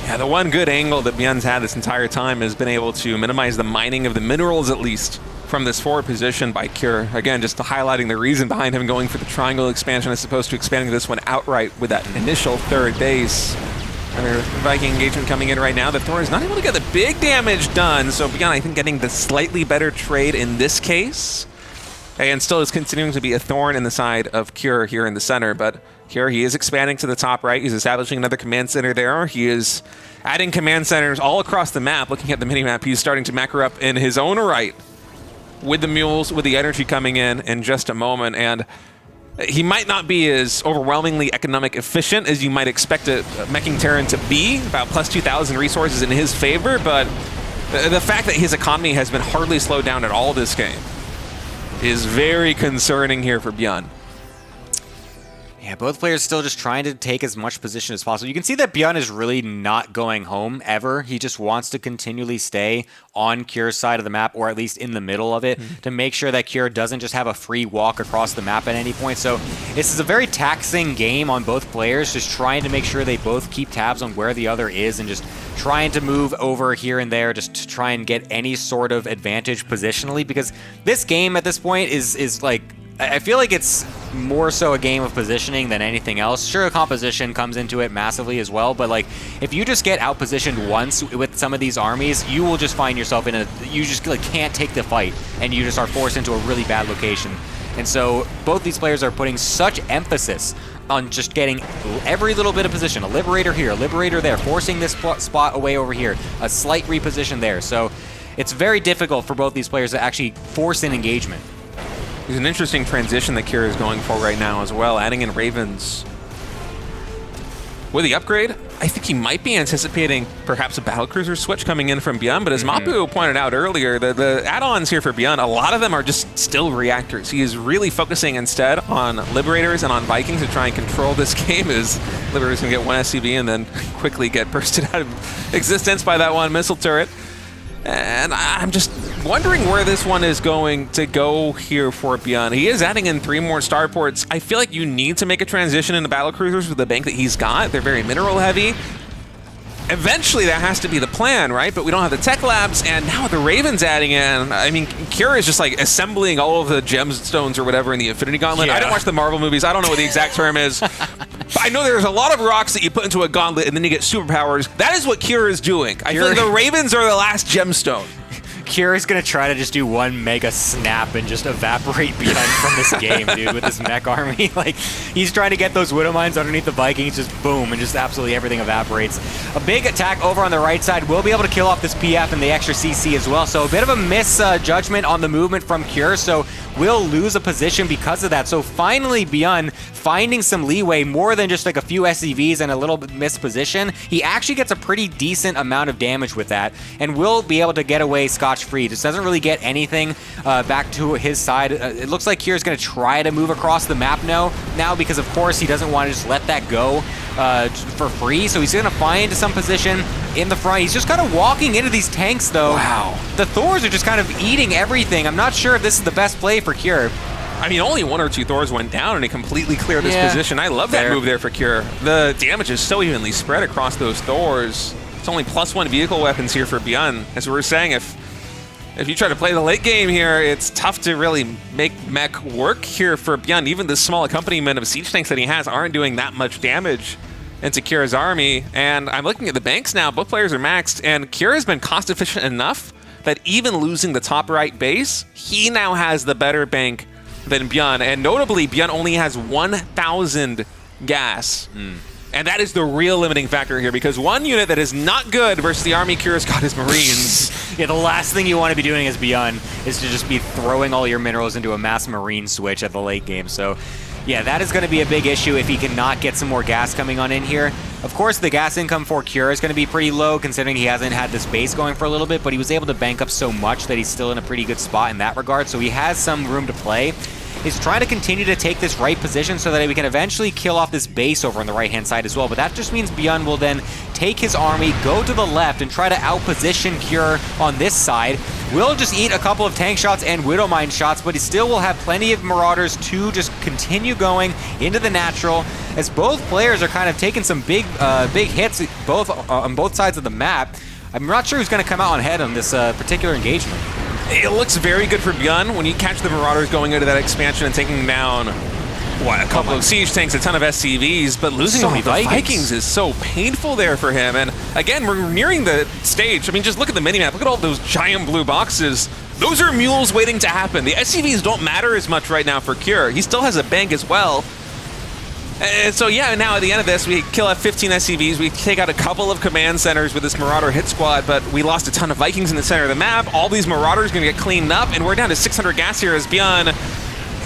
Yeah, the one good angle that ByuN's had this entire time has been able to minimize the mining of the minerals, at least, from this forward position by Cure. Again, just highlighting the reason behind him going for the triangle expansion as opposed to expanding this one outright with that initial third base. Another Viking engagement coming in right now. The Thor is not able to get the big damage done, so ByuN, I think, getting the slightly better trade in this case. And still is continuing to be a thorn in the side of Cure here in the center, but Cure, he is expanding to the top right. He's establishing another command center there. He is adding command centers all across the map. Looking at the minimap, he's starting to macro up in his own right with the mules, with the energy coming in just a moment. And he might not be as overwhelmingly economic efficient as you might expect a meching Terran to be, about plus 2,000 resources in his favor, but the fact that his economy has been hardly slowed down at all this game is very concerning here for ByuN. Yeah, both players still just trying to take as much position as possible. You can see that ByuN is really not going home ever. He just wants to continually stay on Cure's side of the map, or at least in the middle of it, to make sure that Cure doesn't just have a free walk across the map at any point. So this is a very taxing game on both players, just trying to make sure they both keep tabs on where the other is and just trying to move over here and there just to try and get any sort of advantage positionally, because this game at this point is like, I feel like it's more so a game of positioning than anything else. Sure, composition comes into it massively as well, but like, if you just get outpositioned once with some of these armies, you will just find yourself in you just like can't take the fight, and you just are forced into a really bad location. And so both these players are putting such emphasis on just getting every little bit of position. A Liberator here, a Liberator there, forcing this spot away over here, a slight reposition there. So it's very difficult for both these players to actually force an engagement. There's an interesting transition that Cure is going for right now as well, adding in Ravens with the upgrade. I think he might be anticipating perhaps a battlecruiser switch coming in from ByuN, but as Mapu pointed out earlier, the add-ons here for ByuN, a lot of them are just still reactors. He is really focusing instead on Liberators and on Vikings to try and control this game, as Liberators can get one SCV and then quickly get bursted out of existence by that one missile turret. And I'm just wondering where this one is going to go here for ByuN. He is adding in 3 more starports. I feel like you need to make a transition into battlecruisers with the bank that he's got. They're very mineral heavy. Eventually, that has to be the plan, right? But we don't have the tech labs, and now with the Ravens adding in, I mean, Kira is just like assembling all of the gemstones or whatever in the Infinity Gauntlet. Yeah. I didn't watch the Marvel movies. I don't know what the exact term is. But I know there's a lot of rocks that you put into a gauntlet, and then you get superpowers. That is what Kira is doing. I feel like the Ravens are the last gemstone. Kira's gonna try to just do one mega snap and just evaporate ByuN from this game, dude, with his mech army. Like, he's trying to get those Widow Mines underneath the Vikings, just boom, and just absolutely everything evaporates. A big attack over on the right side will be able to kill off this PF and the extra CC as well, so a bit of a misjudgment on the movement from Kira, so will lose a position because of that. So finally, ByuN finding some leeway, more than just like a few SCVs and a little bit missed position. He actually gets a pretty decent amount of damage with that, and will be able to get away scotch-free. Just doesn't really get anything back to his side. It looks like Kira's going to try to move across the map now because, of course, he doesn't want to just let that go for free. So he's going to find some position in the front. He's just kind of walking into these tanks, though. Wow. The Thors are just kind of eating everything. I'm not sure if this is the best play for Kira. I mean, only 1 or 2 Thors went down, and he completely cleared his position. I love that move there for Kira. The damage is so evenly spread across those Thors. It's only +1 vehicle weapons here for ByuN. As we were saying, if you try to play the late game here, it's tough to really make mech work here for ByuN. Even the small accompaniment of siege tanks that he has aren't doing that much damage into Kira's army. And I'm looking at the banks now. Both players are maxed, and Kira's been cost efficient enough that even losing the top right base, he now has the better bank than ByuN. And notably, ByuN only has 1,000 gas. And that is the real limiting factor here, because one unit that is not good versus the army Kira's got is Marines. Yeah, the last thing you want to be doing as ByuN is to just be throwing all your minerals into a mass Marine switch at the late game. So, yeah, that is going to be a big issue if he cannot get some more gas coming on in here. Of course, the gas income for Kira is going to be pretty low, considering he hasn't had this base going for a little bit, but he was able to bank up so much that he's still in a pretty good spot in that regard, so he has some room to play. He's trying to continue to take this right position so that we can eventually kill off this base over on the right-hand side as well, but that just means ByuN will then take his army, go to the left, and try to outposition Kira on this side. Will just eat a couple of tank shots and Widow Mine shots, but he still will have plenty of Marauders to just continue going into the natural, as both players are kind of taking some big hits on both sides of the map. I'm not sure who's going to come out on head on this particular engagement. It looks very good for ByuN when you catch the Marauders going into that expansion and taking down, what, a couple of siege tanks, a ton of SCVs, but losing So all many the Vikings is so painful there for him. And again, we're nearing the stage. I mean, just look at the minimap. Look at all those giant blue boxes. Those are mules waiting to happen. The SCVs don't matter as much right now for Kira. He still has a bank as well. And so, yeah, now at the end of this, we kill off 15 SCVs. We take out a couple of command centers with this Marauder hit squad, but we lost a ton of Vikings in the center of the map. All these Marauders are going to get cleaned up, and we're down to 600 gas here as ByuN.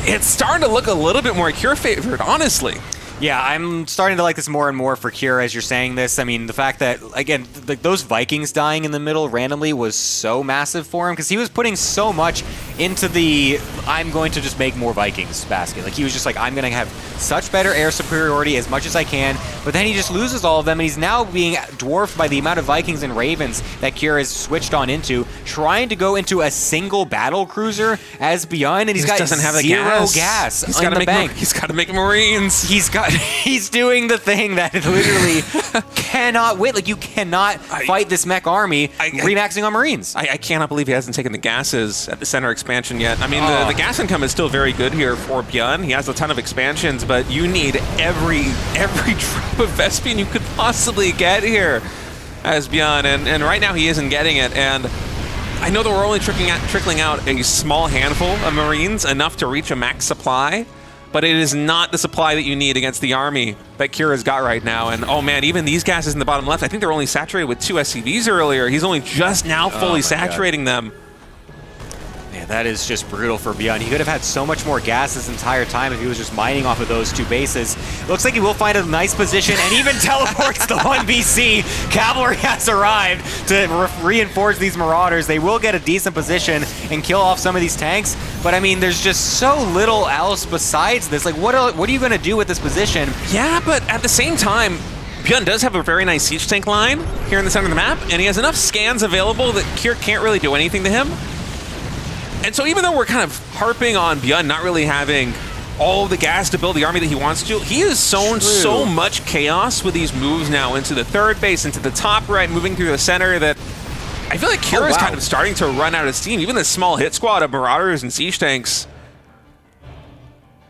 It's starting to look a little bit more Kira favored, honestly. Yeah, I'm starting to like this more and more for Kira as you're saying this. I mean, the fact that, again, those Vikings dying in the middle randomly was so massive for him, because he was putting so much into the I'm going to just make more Vikings basket. Like, he was just like, I'm going to have such better air superiority as much as I can, but then he just loses all of them, and he's now being dwarfed by the amount of Vikings and Ravens that Kira has switched on into, trying to go into a single battle cruiser as ByuN, and he's got doesn't have the zero gas He's in the bank. He's got to make Marines. He's doing the thing that literally cannot win. Like, you cannot fight this mech army remaxing on Marines. I cannot believe he hasn't taken the gases at the center expansion yet. I mean, the gas income is still very good here for ByuN. He has a ton of expansions, but you need every drop of Vespian you could possibly get here as ByuN, and right now he isn't getting it. And I know that we're only trickling out a small handful of Marines, enough to reach a max supply, but it is not the supply that you need against the army that Kira's got right now. And oh man, even these gases in the bottom left, I think they're only saturated with 2 SCVs earlier. He's only just now fully saturating them. Yeah, that is just brutal for ByuN. He could have had so much more gas this entire time if he was just mining off of those 2 bases. Looks like he will find a nice position and even teleports the 1BC. Cavalry has arrived to reinforce these Marauders. They will get a decent position and kill off some of these tanks, but I mean, there's just so little else besides this. Like, what are you going to do with this position? Yeah, but at the same time, ByuN does have a very nice siege tank line here in the center of the map, and he has enough scans available that Kier can't really do anything to him. And so even though we're kind of harping on ByuN not really having all the gas to build the army that he wants to, he has sown so much chaos with these moves now into the 3rd base, into the top right, moving through the center, that I feel like Kier is kind of starting to run out of steam. Even this small hit squad of Marauders and siege tanks,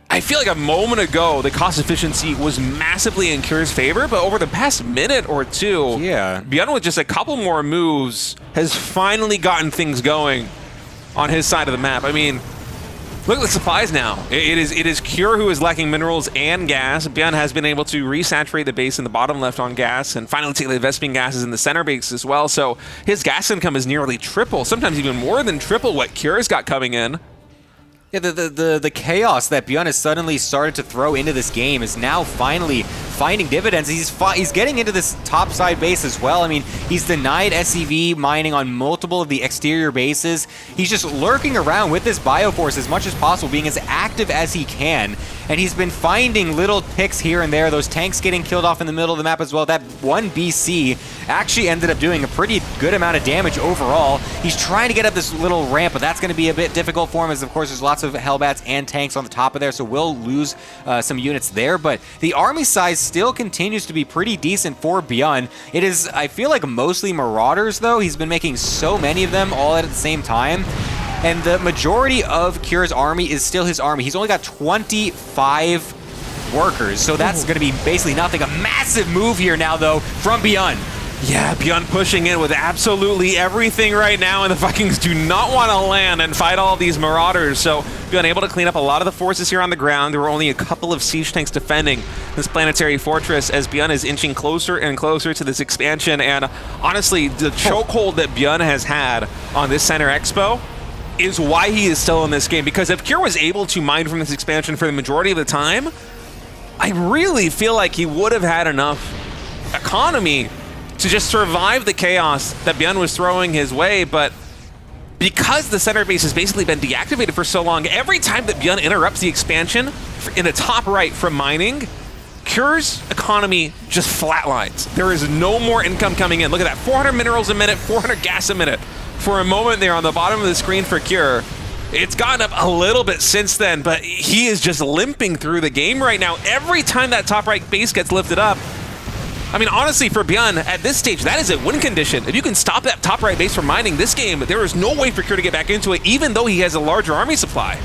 I feel like a moment ago, the cost efficiency was massively in Kier's favor, but over the past minute or two, ByuN with just a couple more moves has finally gotten things going on his side of the map. I mean, look at the supplies now. It is Kier who is lacking minerals and gas. ByuN has been able to resaturate the base in the bottom left on gas and finally take the Vespene gases in the center base as well. So his gas income is nearly triple, sometimes even more than triple what Kier's got coming in. Yeah, the chaos that ByuN has suddenly started to throw into this game is now finally finding dividends. He's getting into this topside base as well. I mean, he's denied SCV mining on multiple of the exterior bases. He's just lurking around with this Bioforce as much as possible, being as active as he can. And he's been finding little picks here and there, those tanks getting killed off in the middle of the map as well. That 1BC actually ended up doing a pretty good amount of damage overall. He's trying to get up this little ramp, but that's going to be a bit difficult for him, as of course there's lots of Hellbats and tanks on the top of there, so we'll lose some units there. But the army size still continues to be pretty decent for ByuN. It is, I feel like, mostly Marauders, though. He's been making so many of them all at the same time. And the majority of Kier's army is still his army. He's only got 25 workers, so that's going to be basically nothing. A massive move here now, though, from ByuN. Yeah, ByuN pushing in with absolutely everything right now, and the Vikings do not want to land and fight all these Marauders. So ByuN able to clean up a lot of the forces here on the ground. There were only a couple of siege tanks defending this planetary fortress as ByuN is inching closer and closer to this expansion. And honestly, the chokehold that ByuN has had on this center expo is why he is still in this game. Because if Kier was able to mine from this expansion for the majority of the time, I really feel like he would have had enough economy to just survive the chaos that ByuN was throwing his way. But because the center base has basically been deactivated for so long, every time that ByuN interrupts the expansion in the top right from mining, Kier's economy just flatlines. There is no more income coming in. Look at that, 400 minerals a minute, 400 gas a minute. For a moment there on the bottom of the screen for Kier. It's gotten up a little bit since then, but he is just limping through the game right now. Every time that top right base gets lifted up, I mean, honestly, for ByuN, at this stage, that is a win condition. If you can stop that top right base from mining this game, there is no way for Kier to get back into it, even though he has a larger army supply.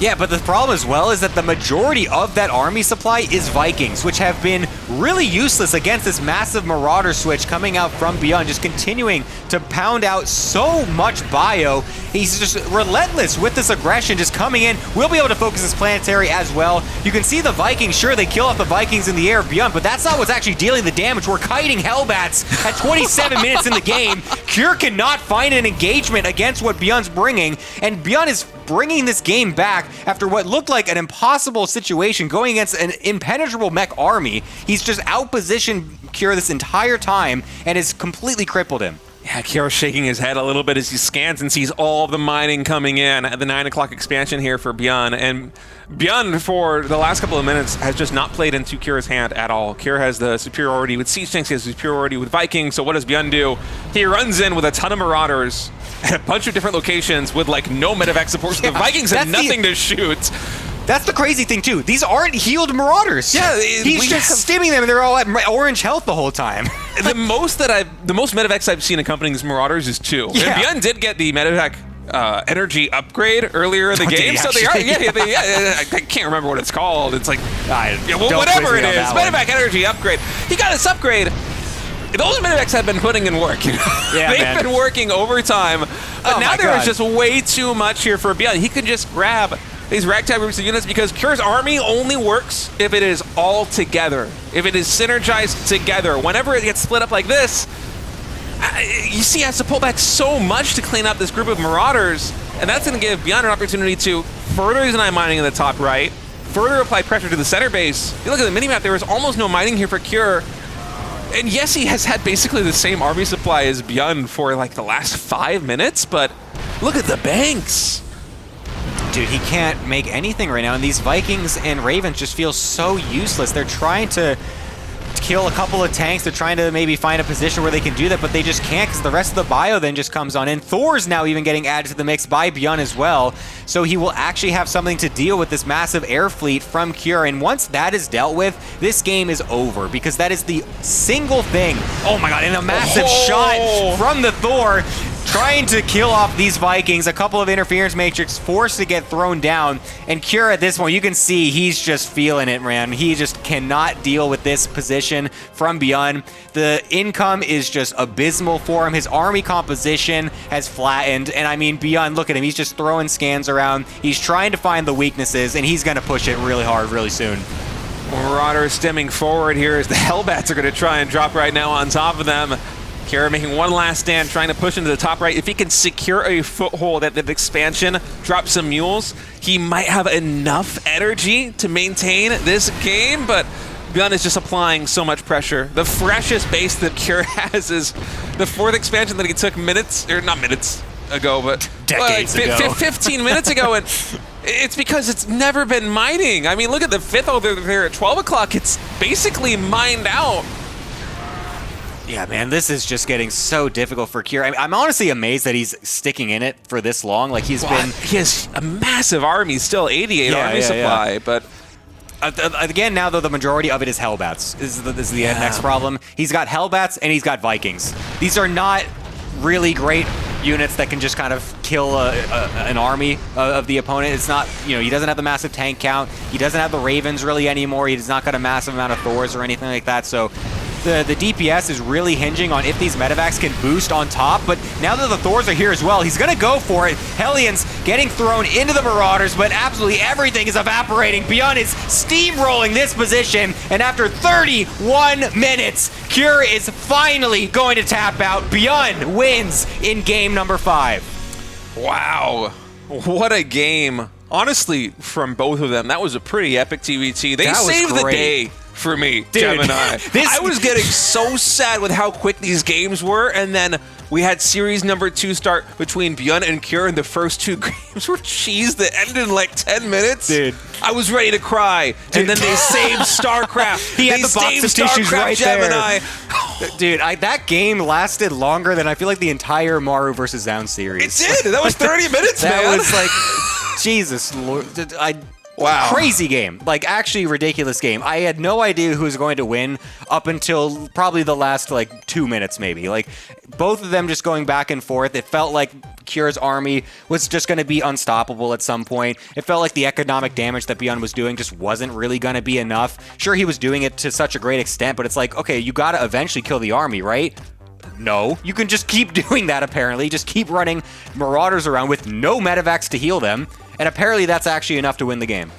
Yeah, but the problem as well is that the majority of that army supply is Vikings, which have been really useless against this massive Marauder switch coming out from ByuN, just continuing to pound out so much bio. He's just relentless with this aggression, just coming in. We'll be able to focus this planetary as well. You can see the Vikings, sure, they kill off the Vikings in the air of ByuN, but that's not what's actually dealing the damage. We're kiting Hellbats at 27 minutes in the game. Kier cannot find an engagement against what ByuN's bringing, and ByuN is bringing this game back after what looked like an impossible situation going against an impenetrable mech army. He's just outpositioned Kier this entire time and has completely crippled him. Yeah, Kier's shaking his head a little bit as he scans and sees all of the mining coming in at the 9 o'clock expansion here for ByuN. And ByuN, for the last couple of minutes, has just not played into Kier's hand at all. Kier has the superiority with siege tanks, he has the superiority with Vikings, so what does ByuN do? He runs in with a ton of Marauders at a bunch of different locations with like no medevac support, so the Vikings have nothing to shoot. That's the crazy thing too. These aren't healed Marauders. Yeah, he's just stimming them and they're all at orange health the whole time. the most medevacs I've seen accompanying these Marauders is 2. Yeah. And ByuN did get the medevac energy upgrade earlier in the game, so they are. I can't remember what it's called. It's like whatever it is, medevac energy upgrade. He got this upgrade. Those medevacs have been putting in work. You know? Yeah, they've been working overtime, but now there is just way too much here for ByuN. He could just grab these ragtag groups of units because Kier's army only works if it is all together, if it is synergized together. Whenever it gets split up like this, you see he has to pull back so much to clean up this group of Marauders. And that's going to give ByuN an opportunity to further deny mining in the top right, further apply pressure to the center base. If you look at the minimap, there was almost no mining here for Cure. And yes, he has had basically the same army supply as ByuN for like the last 5 minutes, but look at the banks. Dude, he can't make anything right now, and these Vikings and Ravens just feel so useless. They're trying to kill a couple of tanks. They're trying to maybe find a position where they can do that, but they just can't because the rest of the bio then just comes on in. Thor's now even getting added to the mix by ByuN as well, so he will actually have something to deal with this massive air fleet from Cure, and once that is dealt with, this game is over because that is the single thing. Oh my god, and a massive shot from the Thor trying to kill off these Vikings. A couple of interference matrix forced to get thrown down, and Cure at this point, you can see he's just feeling it, man. He just cannot deal with this position from ByuN. The income is just abysmal for him. His army composition has flattened, and I mean, ByuN, look at him. He's just throwing scans around. He's trying to find the weaknesses, and he's going to push it really hard really soon. Marauders stemming forward here as the Hellbats are going to try and drop right now on top of them. Cure making one last stand, trying to push into the top right. If he can secure a foothold at the expansion, drop some mules, he might have enough energy to maintain this game, but ByuN is just applying so much pressure. The freshest base that Cure has is the 4th expansion that he took minutes, or not minutes ago, but decades ago. 15 minutes ago, and it's because it's never been mining. I mean, look at the 5th over there at 12 o'clock. It's basically mined out. Yeah, man, this is just getting so difficult for Cure. I'm honestly amazed that he's sticking in it for this long. Like, he has a massive army still, 88 army supply, but... Again, now though, the majority of it is Hellbats. This is the next problem. He's got Hellbats and he's got Vikings. These are not really great units that can just kind of kill an army of the opponent. It's not, he doesn't have the massive tank count. He doesn't have the Ravens really anymore. He's not got a massive amount of Thors or anything like that. So the DPS is really hinging on if these medevacs can boost on top, but now that the Thors are here as well, he's going to go for it. Hellions getting thrown into the Marauders, but absolutely everything is evaporating. ByuN is steamrolling this position, and after 31 minutes, Cure is finally going to tap out. ByuN wins in game number 5. Wow, what a game. Honestly, from both of them, that was a pretty epic TVT. They saved the day for me, dude, Gemini. I was getting so sad with how quick these games were, and then we had series number 2 start between ByuN and Cure, and the first 2 games were cheese that ended in like 10 minutes. Dude. I was ready to cry. And then they saved StarCraft. He had the box of tissues right Gemini. there. Dude, that game lasted longer than I feel like the entire Maru versus Zoun series. It did. That was 30 minutes, man. That was like, Jesus Lord. Wow. Crazy game. Like, actually ridiculous game. I had no idea who was going to win up until probably the last, 2 minutes, maybe. Like, both of them just going back and forth. It felt like Cure's army was just going to be unstoppable at some point. It felt like the economic damage that ByuN was doing just wasn't really going to be enough. Sure, he was doing it to such a great extent, but it's like, okay, you got to eventually kill the army, right? No. You can just keep doing that, apparently. Just keep running Marauders around with no medevacs to heal them. And apparently that's actually enough to win the game.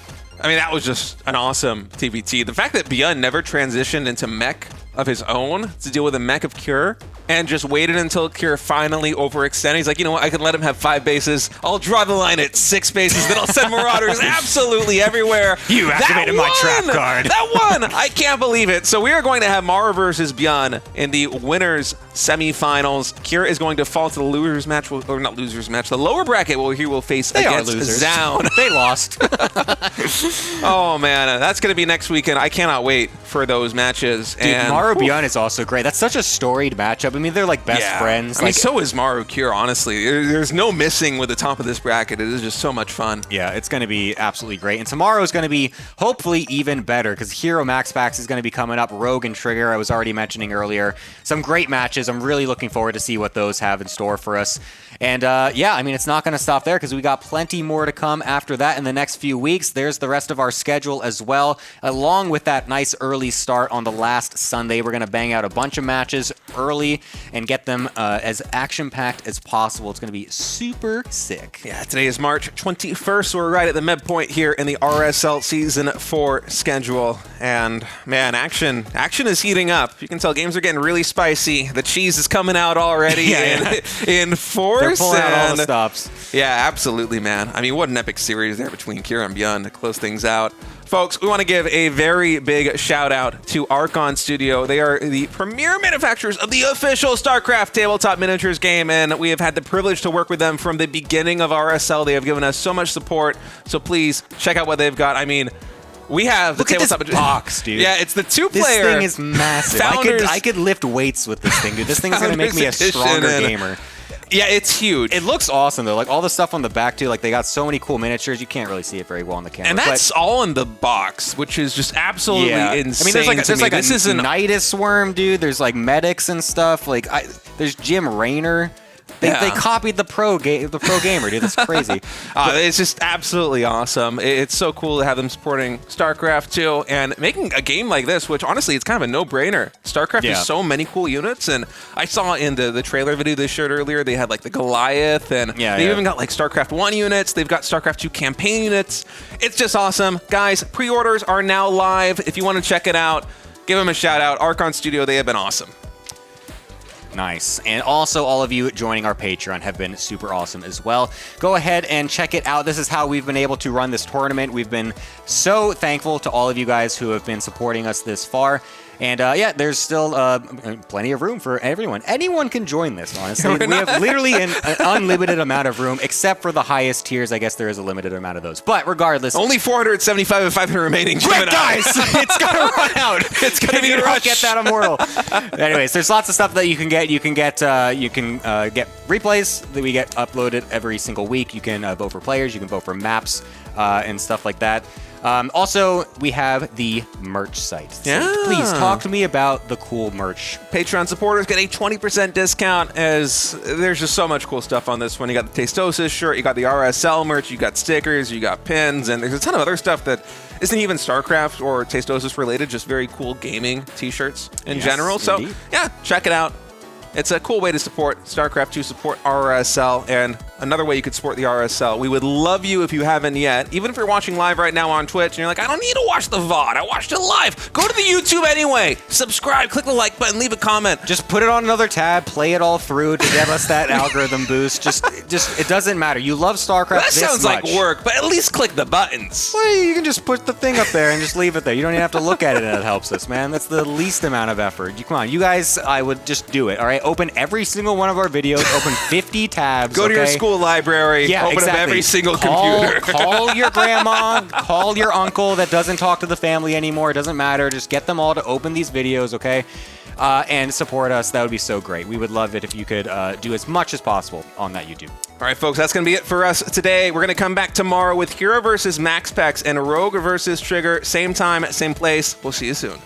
I mean, that was just an awesome TVT. The fact that ByuN never transitioned into mech of his own to deal with a mech of Cure and just waited until Cure finally overextended. He's like, you know what, I can let him have 5 bases. I'll draw the line at 6 bases, then I'll send Marauders absolutely everywhere. You activated my trap card. That one! I can't believe it. So we are going to have Maru versus ByuN in the winners semifinals. Cure is going to fall to the losers match, or not losers match, the lower bracket where he will face against Zoun. They lost. Oh man, that's going to be next weekend. I cannot wait for those matches. Dude, and Maru ByuN is also great. That's such a storied matchup. I mean, they're like best friends. I mean, so is Maru Cure, honestly. There's no missing with the top of this bracket. It is just so much fun. Yeah, it's going to be absolutely great. And tomorrow is going to be hopefully even better because Hero Max Packs is going to be coming up. Rogue and Trigger, I was already mentioning earlier. Some great matches. I'm really looking forward to see what those have in store for us. And yeah, I mean, it's not going to stop there because we got plenty more to come after that in the next few weeks. There's the rest of our schedule as well. Along with that nice early start on the last Sunday, we're going to bang out a bunch of matches early and get them as action-packed as possible. It's going to be super sick. Yeah, today is March 21st, so we're right at the midpoint here in the RSL Season 4 schedule. And man, action is heating up. You can tell games are getting really spicy. The cheese is coming out already in force. They're pulling out all the stops. Yeah, absolutely, man. I mean, what an epic series there between Kira and ByuN to close things out. Folks, we want to give a very big shout out to Archon Studio. They are the premier manufacturers of the official StarCraft tabletop miniatures game, and we have had the privilege to work with them from the beginning of RSL. They have given us so much support, so please check out what they've got. I mean, we have the tabletop this box, dude. Yeah, it's the two-player. This thing is massive. I could lift weights with this thing, dude. This thing is going to make me a stronger gamer. Yeah, it's huge. It looks awesome, though. Like, all the stuff on the back, too. Like, they got so many cool miniatures. You can't really see it very well on the camera. And that's all in the box, which is just absolutely insane. I mean, there's like a Nidus worm, dude. There's, like, medics and stuff. Like, there's Jim Raynor. They copied the pro gamer, dude. That's crazy. It's just absolutely awesome. It's so cool to have them supporting StarCraft too, and making a game like this, which honestly, it's kind of a no-brainer. StarCraft has so many cool units, and I saw in the trailer video they showed earlier, they had like the Goliath, and they even got like StarCraft 1 units. They've got StarCraft 2 campaign units. It's just awesome. Guys, pre-orders are now live. If you want to check it out, give them a shout out. Archon Studio, they have been awesome. Nice. And also, all of you joining our Patreon have been super awesome as well. Go ahead and check it out. This is how we've been able to run this tournament. We've been so thankful to all of you guys who have been supporting us this far. And there's still plenty of room for everyone. Anyone can join this, honestly. We have literally an unlimited amount of room, except for the highest tiers. I guess there is a limited amount of those. But regardless... Only 475 and 500 remaining. Quick, guys! It's going to run out. It's going to be a rush. Get that immortal. Anyways, there's lots of stuff that you can get. You can get replays that we get uploaded every single week. You can vote for players. You can vote for maps and stuff like that. Also, we have the merch site. So please talk to me about the cool merch. Patreon supporters get a 20% discount, as there's just so much cool stuff on this one. You got the Tasteosis shirt, you got the RSL merch, you got stickers, you got pins, and there's a ton of other stuff that isn't even StarCraft or Tasteosis related, just very cool gaming t-shirts in general. So indeed. Check it out. It's a cool way to support StarCraft 2, support RSL, and another way you could support the RSL. We would love you if you haven't yet. Even if you're watching live right now on Twitch and you're like, I don't need to watch the VOD. I watched it live. Go to the YouTube anyway. Subscribe, click the like button, leave a comment. Just put it on another tab, play it all through to give us that algorithm boost. Just it doesn't matter. You love StarCraft this sounds much. like work, but at least click the buttons. Well, you can just put the thing up there and just leave it there. You don't even have to look at it, and it helps us, man. That's the least amount of effort. Come on, you guys, I would just do it, all right? Open every single one of our videos. Open 50 tabs. Go to your school library. Yeah, open up every single computer. Call your grandma. Call your uncle that doesn't talk to the family anymore. It doesn't matter. Just get them all to open these videos, okay? And support us. That would be so great. We would love it if you could do as much as possible on that YouTube. All right, folks, that's going to be it for us today. We're going to come back tomorrow with Hero versus Max Pex and Rogue versus Trigger. Same time, same place. We'll see you soon.